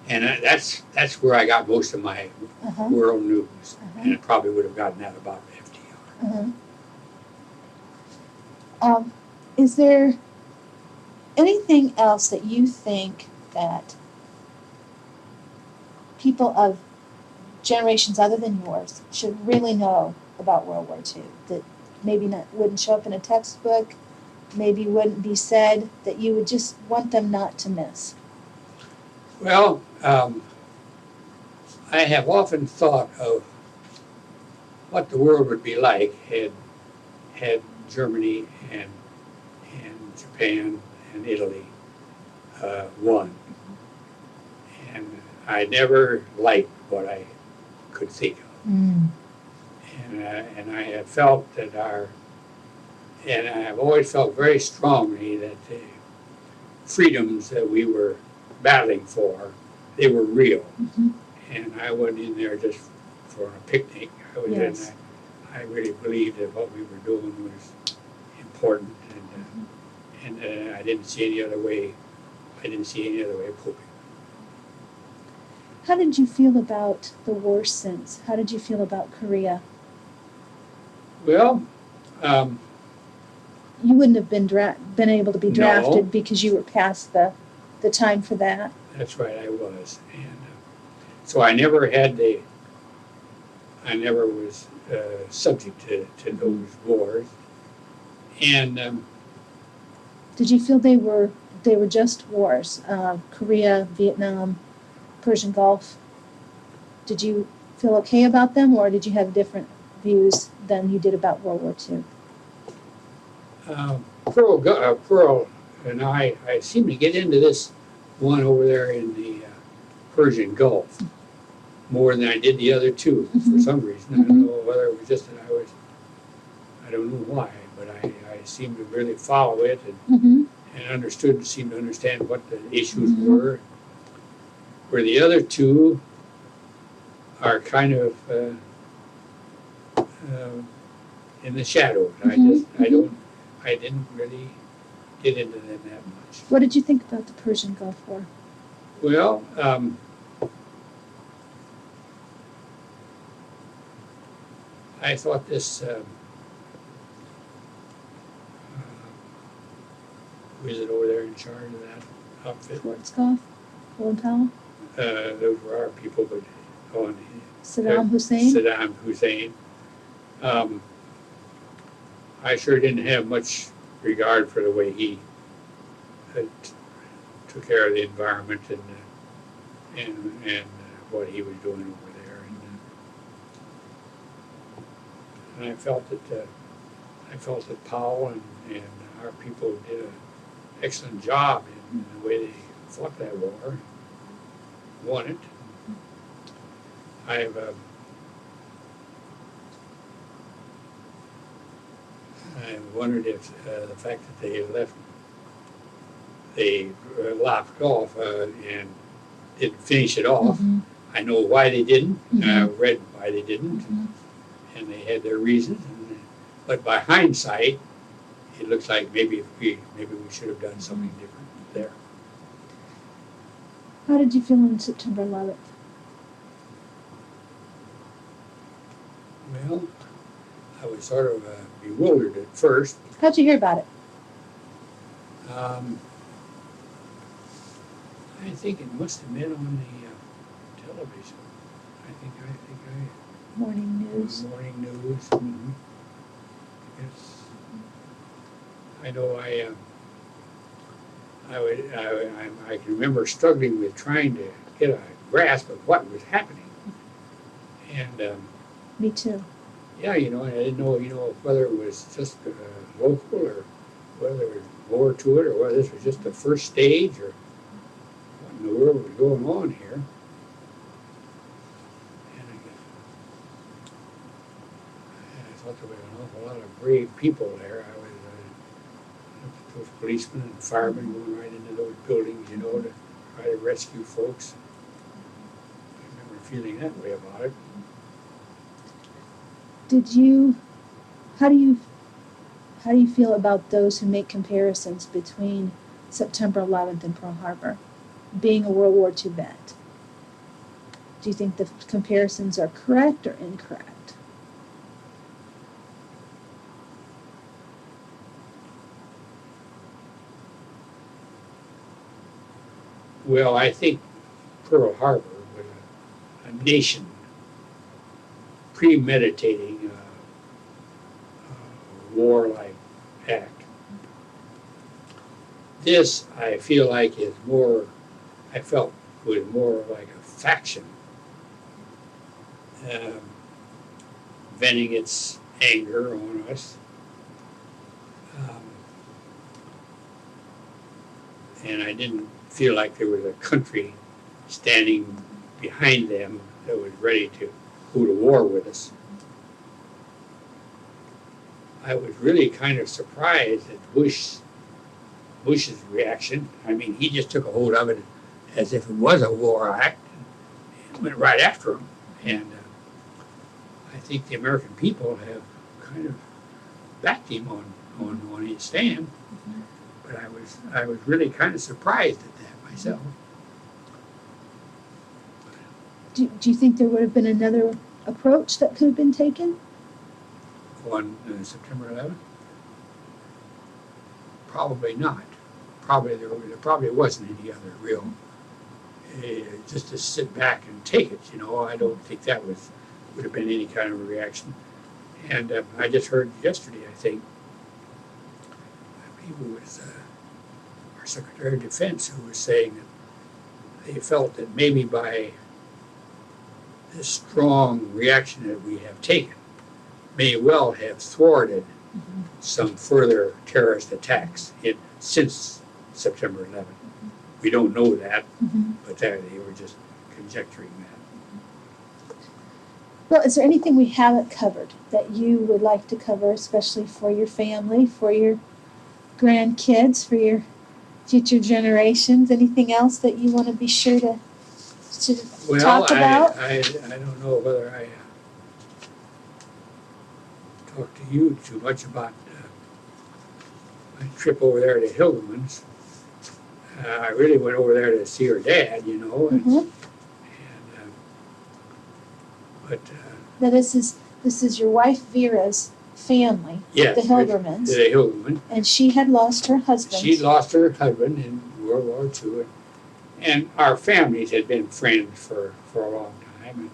Speaker 2: and that's where I got most of my world news, and I probably would have gotten that about FDR.
Speaker 1: Is there anything else that you think that people of generations other than yours should really know about World War II that maybe wouldn't show up in a textbook, maybe wouldn't be said, that you would just want them not to miss?
Speaker 2: Well, I have often thought of what the world would be like had Germany and Japan and Italy won. And I never liked what I could think of. And I have felt that and I have always felt very strongly that the freedoms that we were battling for, they were real. And I wasn't in there just for a picnic. I was
Speaker 1: Yes.
Speaker 2: I really believed that what we were doing was important, and I didn't see any other way. I didn't see any other way of coping.
Speaker 1: How did you feel about the war since? How did you feel about Korea?
Speaker 2: Well,
Speaker 1: You wouldn't have been able to be
Speaker 2: No.
Speaker 1: drafted because you were past the time for that.
Speaker 2: that's right, I was, and so I never was subject to those wars, and
Speaker 1: Did you feel they were just wars? Korea, Vietnam, Persian Gulf. Did you feel okay about them, or did you have different views than you did about World War II?
Speaker 2: Pearl and I seem to get into this one over there in the Persian Gulf more than I did the other two for some reason. I don't know whether it was just that I don't know why, but I seemed to really follow it and seemed to understand what the issues were. Where the other two are kind of in the shadows. I didn't really get into them that much.
Speaker 1: What did you think about the Persian Gulf War?
Speaker 2: Well, I thought this who is it over there in charge of that outfit?
Speaker 1: Schwarzkopf? Colin Powell?
Speaker 2: Those were our people, but on
Speaker 1: Saddam Hussein?
Speaker 2: Saddam Hussein. I sure didn't have much regard for the way he took care of the environment and what he was doing over there. And I felt that Powell and our people did an excellent job in the way they fought that war, won it. I wondered if the fact that they lopped off and didn't finish it off.
Speaker 1: Mhm.
Speaker 2: I know why they didn't. I
Speaker 1: Mhm.
Speaker 2: read why they didn't,
Speaker 1: Mhm.
Speaker 2: and they had their reasons. But by hindsight, it looks like maybe we should have done something different there.
Speaker 1: How did you feel on September 11th?
Speaker 2: Well, I was sort of bewildered at first.
Speaker 1: How'd you hear about it?
Speaker 2: I think it must have been on the television. I think
Speaker 1: Morning news.
Speaker 2: Morning news. Yes. I know I can remember struggling with trying to get a grasp of what was happening. And
Speaker 1: Me too.
Speaker 2: yeah, I didn't know, whether it was just local or whether there was more to it or whether this was just the first stage or what in the world was going on here. And I thought there was an awful lot of brave people there. I was those policemen and firemen going right into those buildings, to try to rescue folks. I remember feeling that way about it.
Speaker 1: How do you feel about those who make comparisons between September 11th and Pearl Harbor, being a World War II vet? Do you think the comparisons are correct or incorrect?
Speaker 2: Well, I think Pearl Harbor was a nation premeditating a warlike act. This, I feel like, was more like a faction venting its anger on us. And I didn't feel like there was a country standing behind them that was ready to go to war with us. I was really kind of surprised at Bush's reaction. I mean, he just took a hold of it as if it was a war act and went right after him. And I think the American people have kind of backed him on his stand. But I was really kind of surprised at that myself.
Speaker 1: Do you think there would have been another approach that could have been taken?
Speaker 2: On September 11th? Probably not. There probably wasn't any other real, just to sit back and take it, I don't think that would have been any kind of a reaction. And I just heard yesterday, I think, it was our Secretary of Defense who was saying that they felt that maybe by this strong reaction that we have taken may well have thwarted some further terrorist attacks since September 11th. We don't know that, but they were just conjecturing that.
Speaker 1: Well, is there anything we haven't covered that you would like to cover, especially for your family, for your grandkids, for your future generations? Anything else that you want to be sure to talk about?
Speaker 2: I don't know whether I talked to you too much about my trip over there to Hildeman's. I really went over there to see her dad, but
Speaker 1: Now this is your wife Vera's family,
Speaker 2: yes,
Speaker 1: the Hildermans,
Speaker 2: the Hildeman.
Speaker 1: and she had lost her husband.
Speaker 2: She lost her husband in World War II, and our families had been friends for a long time.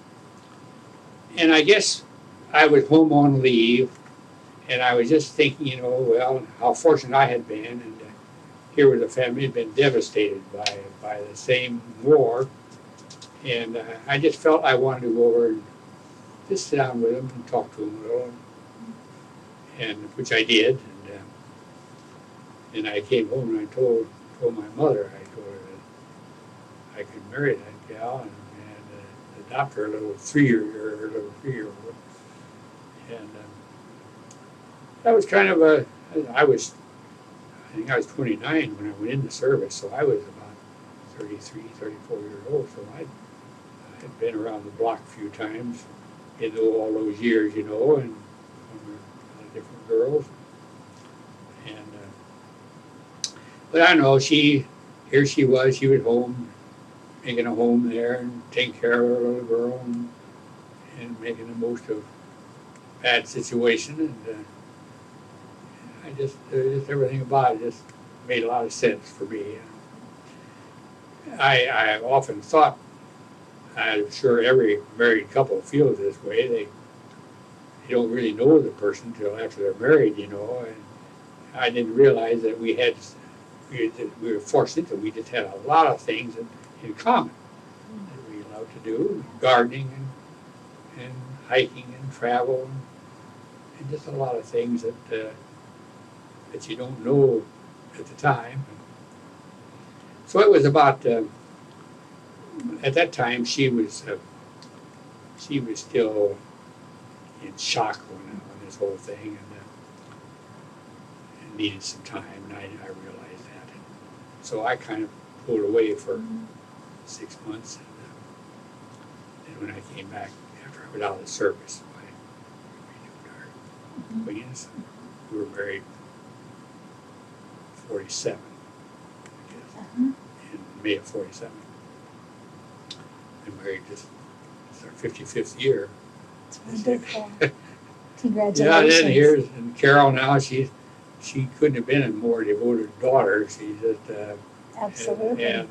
Speaker 2: And I guess I was home on leave, and I was just thinking, you know, well, how fortunate I had been, and here was a family had been devastated by the same war, and I just felt I wanted to go over and just sit down with them and talk to them a little, and which I did, and I came home and I told my mother, I told her that I could marry that gal and adopt her little three-year-old, and that was kind of I think I was 29 when I went in the service, so I was about 33, 34 years old, so I had been around the block a few times in all those years, you know, and a lot of different girls. And but I don't know, here she was home, making a home there and taking care of her little girl and making the most of a bad situation. And I just everything about it just made a lot of sense for me. I often thought, I'm sure every married couple feels this way, they don't really know the person until after they're married, you know. And I didn't realize that we were fortunate that we just had a lot of things in common that we love to do, gardening and hiking and travel and just a lot of things that you don't know at the time. So it was about at that time she was still in shock on this whole thing and needed some time, and I realized that. So I kind of pulled away for 6 months, and when I came back after I was out of the service, I renewed our acquaintance. We were married 47, I guess, in May of 47. Been married it's our 55th year.
Speaker 1: It's wonderful.
Speaker 2: Yeah,
Speaker 1: Congratulations.
Speaker 2: and here's and Carol now. She couldn't have been a more devoted daughter. She just
Speaker 1: Absolutely.
Speaker 2: and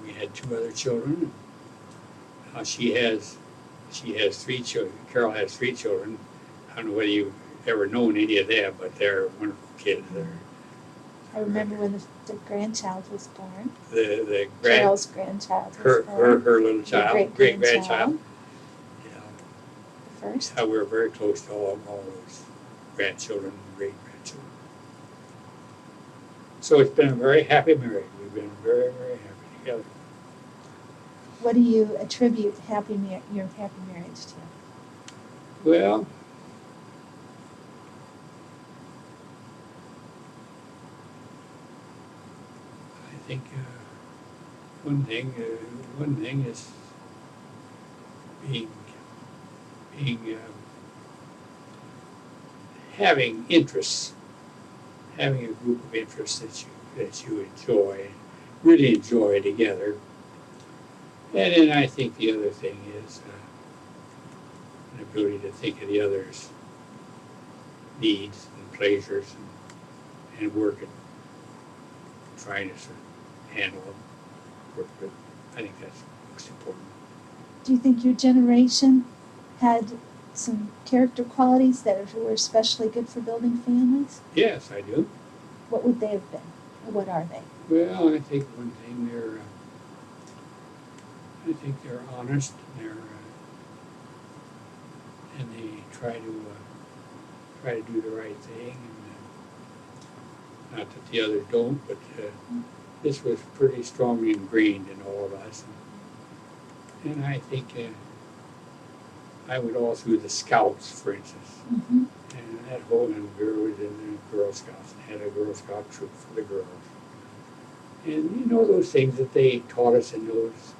Speaker 2: we had 2 other children. She has 3 children. Carol has 3 children. I don't know whether you've ever known any of them, but they're wonderful kids.
Speaker 1: I remember when the grandchild was born.
Speaker 2: The
Speaker 1: Carol's grandchild was born.
Speaker 2: her little child, great grandchild.
Speaker 1: The first.
Speaker 2: We were very close to all those grandchildren and great grandchildren. So it's been a very happy marriage. We've been very, very happy together.
Speaker 1: What do you attribute your happy marriage to?
Speaker 2: Well, I think one thing is being having interests, having a group of interests that you enjoy, really enjoy together. And then I think the other thing is an ability to think of the other's needs and pleasures and work and trying to handle them, work with. I think that's most important.
Speaker 1: Do you think your generation had some character qualities that were especially good for building families?
Speaker 2: Yes, I do.
Speaker 1: What would they have been? Or what are they?
Speaker 2: Well, I think one thing they're honest. And they try to do the right thing. And not that the others don't, but this was pretty strongly ingrained in all of us. And I think I went all through the Scouts, for instance.
Speaker 1: Mm-hmm.
Speaker 2: And that whole girl was in the Girl Scouts and had a Girl Scout troop for the girls. And you know those things that they taught us in those,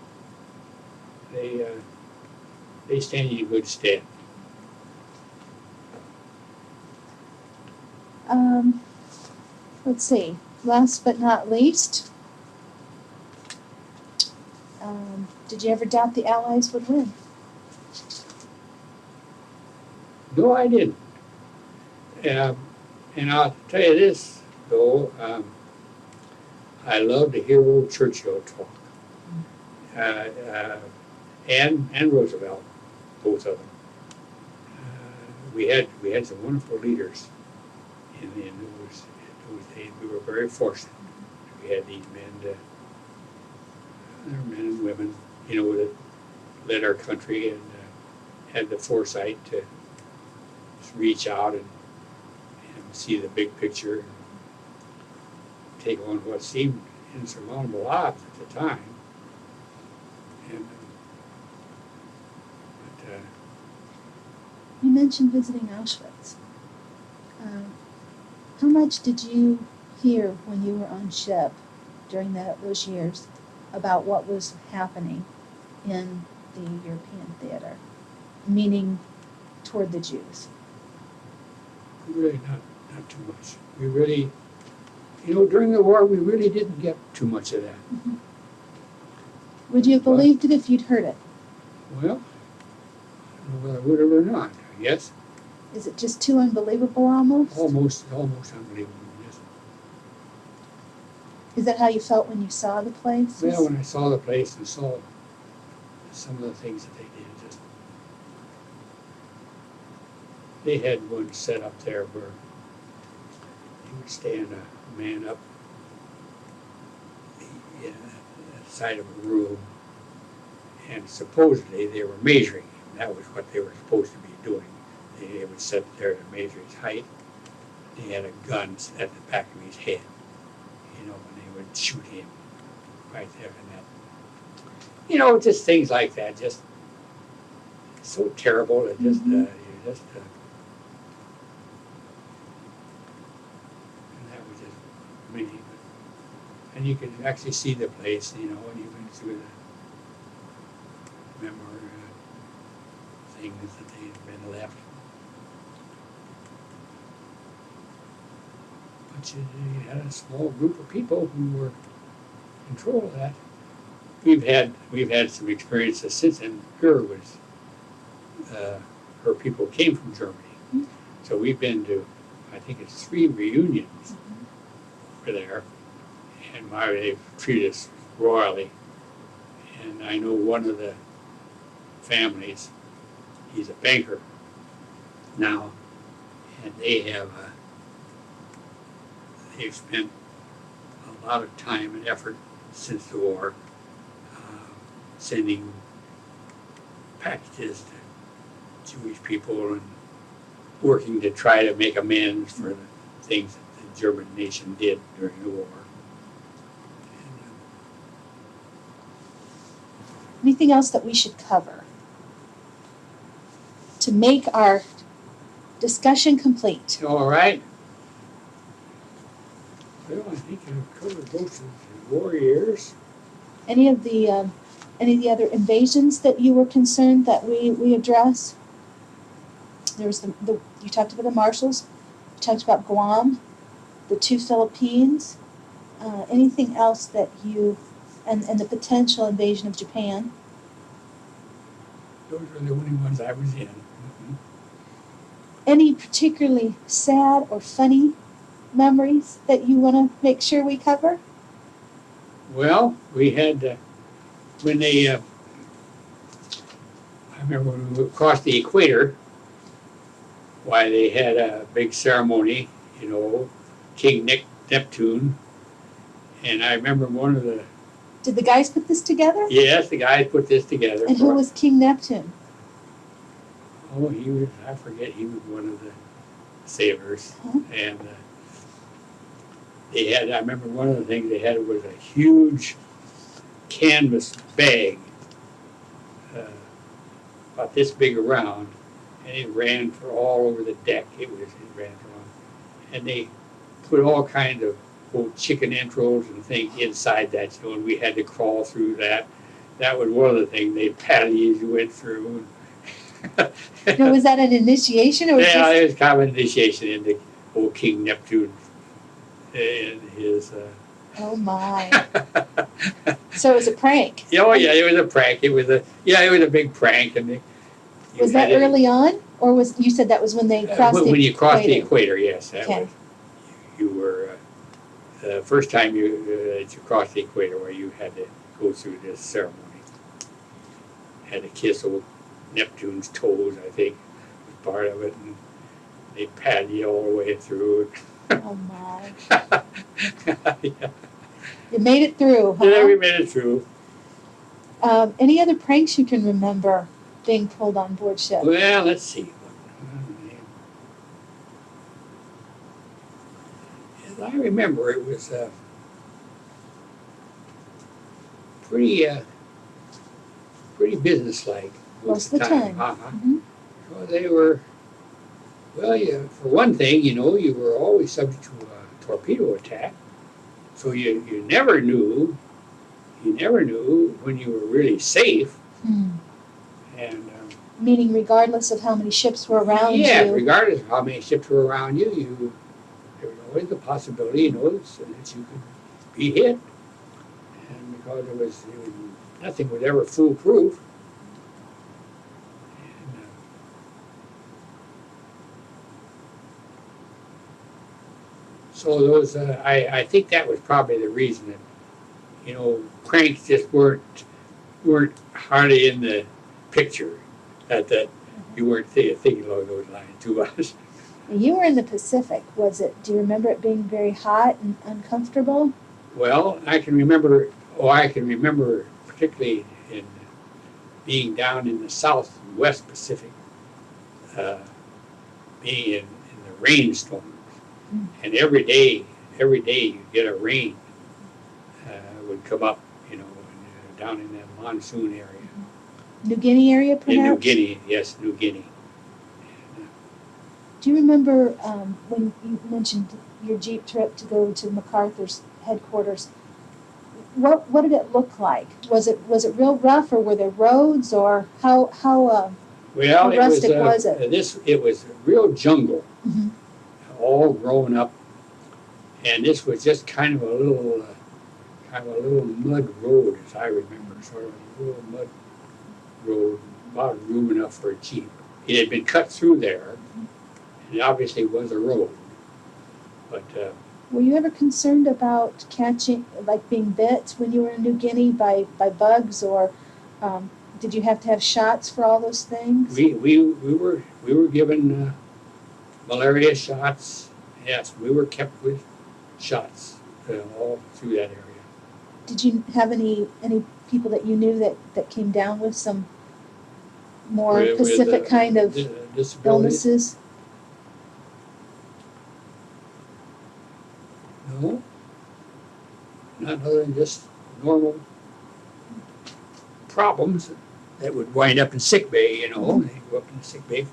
Speaker 2: they stand you in good stead.
Speaker 1: Let's see. Last but not least, did you ever doubt the Allies would win?
Speaker 2: No, I didn't. And I'll tell you this, though. I love to hear old Churchill talk. And Roosevelt, both of them. We had some wonderful leaders in those days. We were very fortunate. We had these men, they're men and women, that led our country and had the foresight to just reach out and see the big picture and take on what seemed insurmountable odds at the time. And,
Speaker 1: You mentioned visiting Auschwitz. How much did you hear when you were on ship during those years about what was happening in the European theater, meaning toward the Jews?
Speaker 2: really not too much. We really, during the war, we really didn't get too much of that.
Speaker 1: Mm-hmm. Would you have believed it if you'd heard it?
Speaker 2: Well, I don't know whether I would have or not, I guess.
Speaker 1: Is it just too unbelievable almost?
Speaker 2: Almost unbelievable, yes.
Speaker 1: Is that how you felt when you saw the place?
Speaker 2: Well, when I saw the place and saw some of the things that they did, they had one set up there where you would stand a man up at the side of a room, and supposedly they were measuring him. That was what they were supposed to be doing. They would sit there to measure his height. They had a gun at the back of his head, and they would shoot him right there in that. Just things like that, just so terrible. It just, and that was just amazing. And you could actually see the place, and you went through the memoir things that they had been left. But you had a small group of people who were in control of that. We've had some experiences since then. Her people came from Germany,
Speaker 1: Mm-hmm.
Speaker 2: so we've been to, I think it's 3 reunions over there, and they've treated us royally. And I know one of the families, he's a banker now, and they've spent a lot of time and effort since the war sending packages to Jewish people and working to try to make amends for the things that the German nation did during the war.
Speaker 1: Anything else that we should cover to make our discussion complete?
Speaker 2: All right. Well, I think I've covered most of the war years.
Speaker 1: Any of the other invasions that you were concerned that we address? There was you talked about the Marshalls, you talked about Guam, the 2 Philippines. Anything else that and the potential invasion of Japan?
Speaker 2: Those were the only ones I was in. Mm-hmm.
Speaker 1: Any particularly sad or funny memories that you want to make sure we cover?
Speaker 2: Well, we had, when they, I remember when we crossed the equator, why they had a big ceremony, King Neptune, and I remember one of the...
Speaker 1: Did the guys put this together?
Speaker 2: Yes, the guys put this together.
Speaker 1: And who was King Neptune?
Speaker 2: Oh, I forget, he was one of the sailors.
Speaker 1: Huh?
Speaker 2: And I remember one of the things they had was a huge canvas bag, about this big around, and it ran for all over the deck. It ran around. And they put all kinds of old chicken entrails and things inside that, and we had to crawl through that. That was one of the things. They paddled you as you went through.
Speaker 1: Now, was that an initiation or was
Speaker 2: Yeah,
Speaker 1: this...
Speaker 2: it was kind of an initiation into old King Neptune and his...
Speaker 1: Oh my. So it was a prank.
Speaker 2: Oh yeah, it was a prank. It was a big prank. And
Speaker 1: Was that early on? Or you said that was when they crossed
Speaker 2: when you crossed the
Speaker 1: equator?
Speaker 2: equator, yes. That
Speaker 1: Okay.
Speaker 2: was, you were the first time that you crossed the equator, where you had to go through this ceremony. Had to kiss old Neptune's toes, I think, was part of it, and they patted you all the way through.
Speaker 1: Oh my.
Speaker 2: Yeah.
Speaker 1: You made it through, huh?
Speaker 2: Yeah, we made it through.
Speaker 1: Any other pranks you can remember being pulled on board ship?
Speaker 2: Well, let's see. As I remember, it was pretty businesslike
Speaker 1: Most of the time.
Speaker 2: Uh-huh.
Speaker 1: Mhm.
Speaker 2: Well, they were, well, yeah, for one thing, you know, you were always subject to a torpedo attack. So you never knew when you were really safe.
Speaker 1: Hmm.
Speaker 2: And
Speaker 1: Meaning regardless of how many ships were around
Speaker 2: yeah,
Speaker 1: you.
Speaker 2: regardless of how many ships were around you, there was always the possibility, you know, that you could be hit. And because it was nothing was ever foolproof. And, so those, I think that was probably the reason that, you know, pranks just weren't hardly in the picture. That you weren't thinking along those lines too much.
Speaker 1: You were in the Pacific. Do you remember it being very hot and uncomfortable?
Speaker 2: Well, I can remember particularly in being down in the South and West Pacific, being in the rainstorms.
Speaker 1: Mm.
Speaker 2: And every day you get a rain would come up, you know, down in that monsoon area.
Speaker 1: New Guinea area, perhaps?
Speaker 2: In New Guinea, yes, New Guinea.
Speaker 1: Do you remember when you mentioned your Jeep trip to go to MacArthur's headquarters? What did it look like? Was it real rough, or were there roads, or how rustic was it?
Speaker 2: It was real jungle,
Speaker 1: Mhm.
Speaker 2: all grown up, and this was just kind of a little mud road, as I remember, sort of a little mud road, about room enough for a Jeep. It had been cut through there, and it obviously was a road. But
Speaker 1: Were you ever concerned about being bit when you were in New Guinea by bugs, or did you have to have shots for all those things?
Speaker 2: we were given malaria shots. Yes, we were kept with shots all through that area.
Speaker 1: Did you have any people that you knew that came down with some more
Speaker 2: With,
Speaker 1: Pacific kind of
Speaker 2: disabilities.
Speaker 1: illnesses?
Speaker 2: No, not other than just normal problems that would wind up in sick bay, you know. They go up in the sick bay,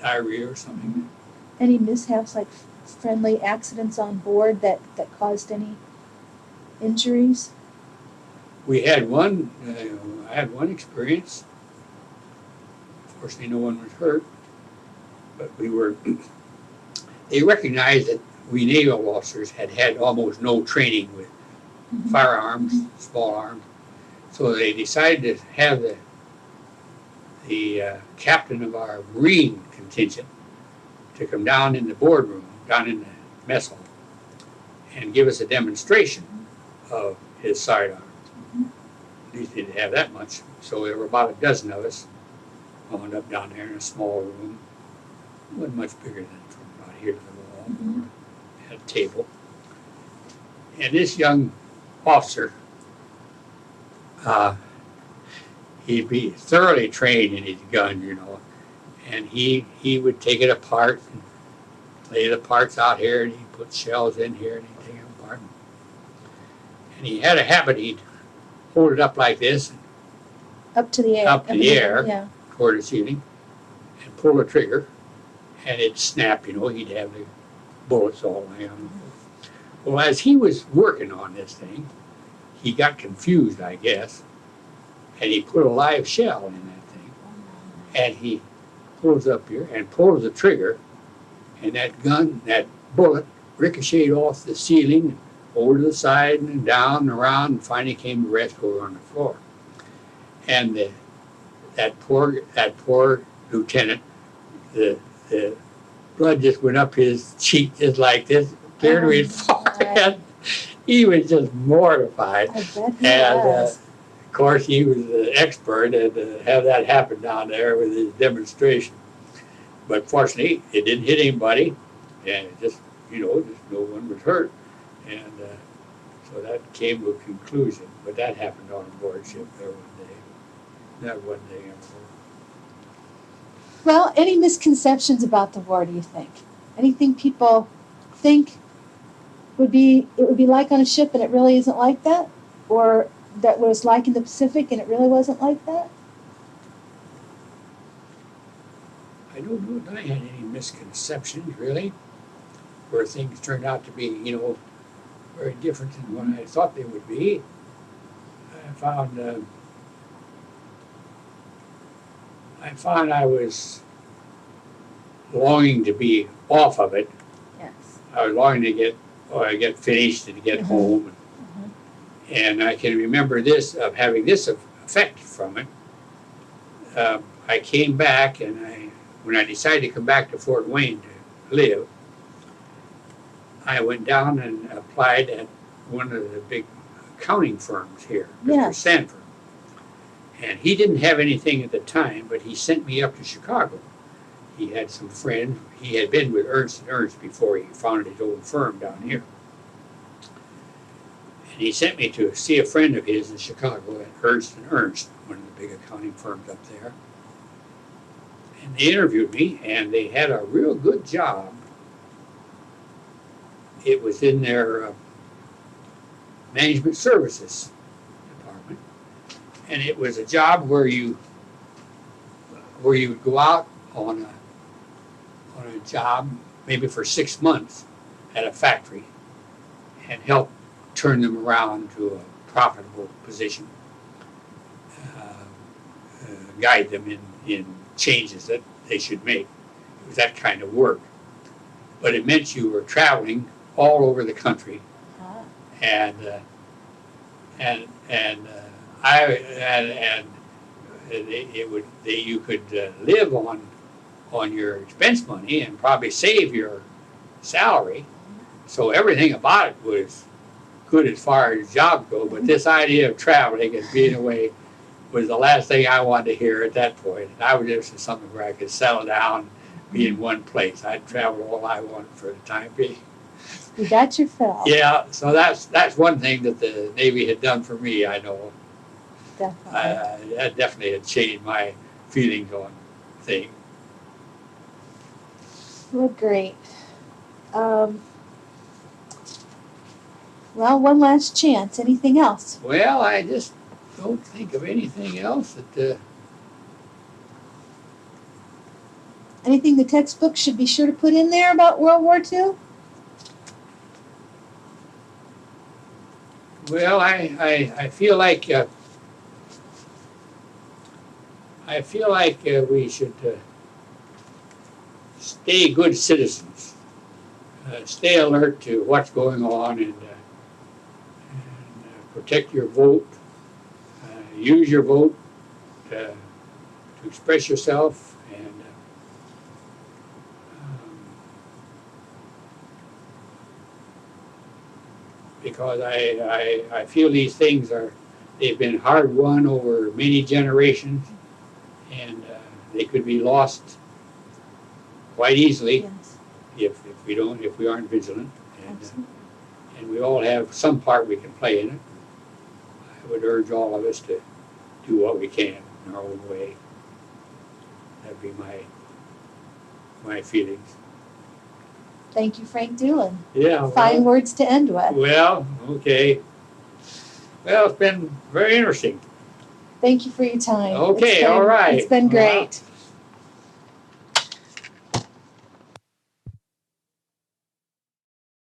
Speaker 2: diarrhea or something.
Speaker 1: Any mishaps, like friendly accidents on board that caused any injuries?
Speaker 2: We had one, I had one experience. Fortunately, no one was hurt, but they recognized that we naval officers had almost no training with
Speaker 1: Mhm.
Speaker 2: firearms, small arms. So they decided to have the captain of our Marine contingent to come down in the boardroom, down in the mess hall, and give us a demonstration of his sidearm. At least they didn't have that much. So there were about a dozen of us wound up down there in a small room. It wasn't much bigger than from about here to the wall.
Speaker 1: Mhm.
Speaker 2: At a table. And this young officer, he'd be thoroughly trained in his gun, you know, and he would take it apart and lay the parts out here, and he'd put shells in here, and he'd take them apart. And he had a habit, he'd hold it up like this,
Speaker 1: Up to the air.
Speaker 2: Up to the air.
Speaker 1: Yeah.
Speaker 2: toward the ceiling, and pull the trigger, and it'd snap, you know, he'd have the bullets all laying on the floor. Well, as he was working on this thing, he got confused, I guess, and he put a live shell in that thing, and he pulls up here and pulls the trigger, and that bullet ricocheted off the ceiling, over to the side and down and around, and finally came to rest over on the floor. And that poor lieutenant, the blood just went up his cheek just like this,
Speaker 4: clear to his forehead. He was just mortified.
Speaker 1: I bet he
Speaker 4: And
Speaker 1: was.
Speaker 4: of course, he was the expert, and to have that happen down there with his demonstration. But fortunately, it didn't hit anybody, and it just, just no one was hurt. And so that came to a conclusion. But that happened on a board ship there one day. That one day.
Speaker 1: Well, any misconceptions about the war, do you think? Anything people think it would be like on a ship and it really isn't like that? Or that was like in the Pacific and it really wasn't like that?
Speaker 4: I don't know that I had any misconceptions, really, where things turned out to be, very different than what I thought they would be. I found I was longing to be off of it.
Speaker 1: Yes.
Speaker 4: I was longing to get finished and to get home. And I can remember having this effect from it. I came back, and when I decided to come back to Fort Wayne to live, I went down and applied at one of the big accounting firms here, Mr.
Speaker 1: Yes.
Speaker 4: Sanford. And he didn't have anything at the time, but he sent me up to Chicago. He had some friends. He had been with Ernst & Ernst before he founded his own firm down here. And he sent me to see a friend of his in Chicago at Ernst & Ernst, one of the big accounting firms up there. And they interviewed me, and they had a real good job. It was in their management services department. And it was a job where you would go out on a job maybe for 6 months at a factory and help turn them around to a profitable position, guide them in changes that they should make. It was that kind of work. But it meant you were traveling all over the country, and you could live on your expense money and probably save your salary. So everything about it was good as far as jobs go. But this idea of traveling and being away was the last thing I wanted to hear at that point. And I was just in something where I could settle down, be in one place. I'd travel all I wanted for the time being.
Speaker 1: You got your fill.
Speaker 4: Yeah, so that's one thing that the Navy had done for me, I know.
Speaker 1: Definitely.
Speaker 4: That definitely had changed my feelings on things.
Speaker 1: Well, great. Well, one last chance. Anything else?
Speaker 4: Well, I just don't think of anything else that...
Speaker 1: Anything the textbook should be sure to put in there about World War II?
Speaker 4: Well, I feel like we should stay good citizens, stay alert to what's going on, and protect your vote, use your vote to express yourself, and because I feel these things they've been hard won over many generations, and they could be lost quite easily
Speaker 1: Yes.
Speaker 4: if we aren't vigilant,
Speaker 1: Absolutely.
Speaker 4: and we all have some part we can play in it. I would urge all of us to do what we can in our own way. That'd be my feelings.
Speaker 1: Thank you, Frank Dulin.
Speaker 4: Yeah.
Speaker 1: Fine words to end with.
Speaker 4: Well, okay. Well, it's been very interesting.
Speaker 1: Thank you for your time.
Speaker 4: Okay, all right.
Speaker 1: It's been great.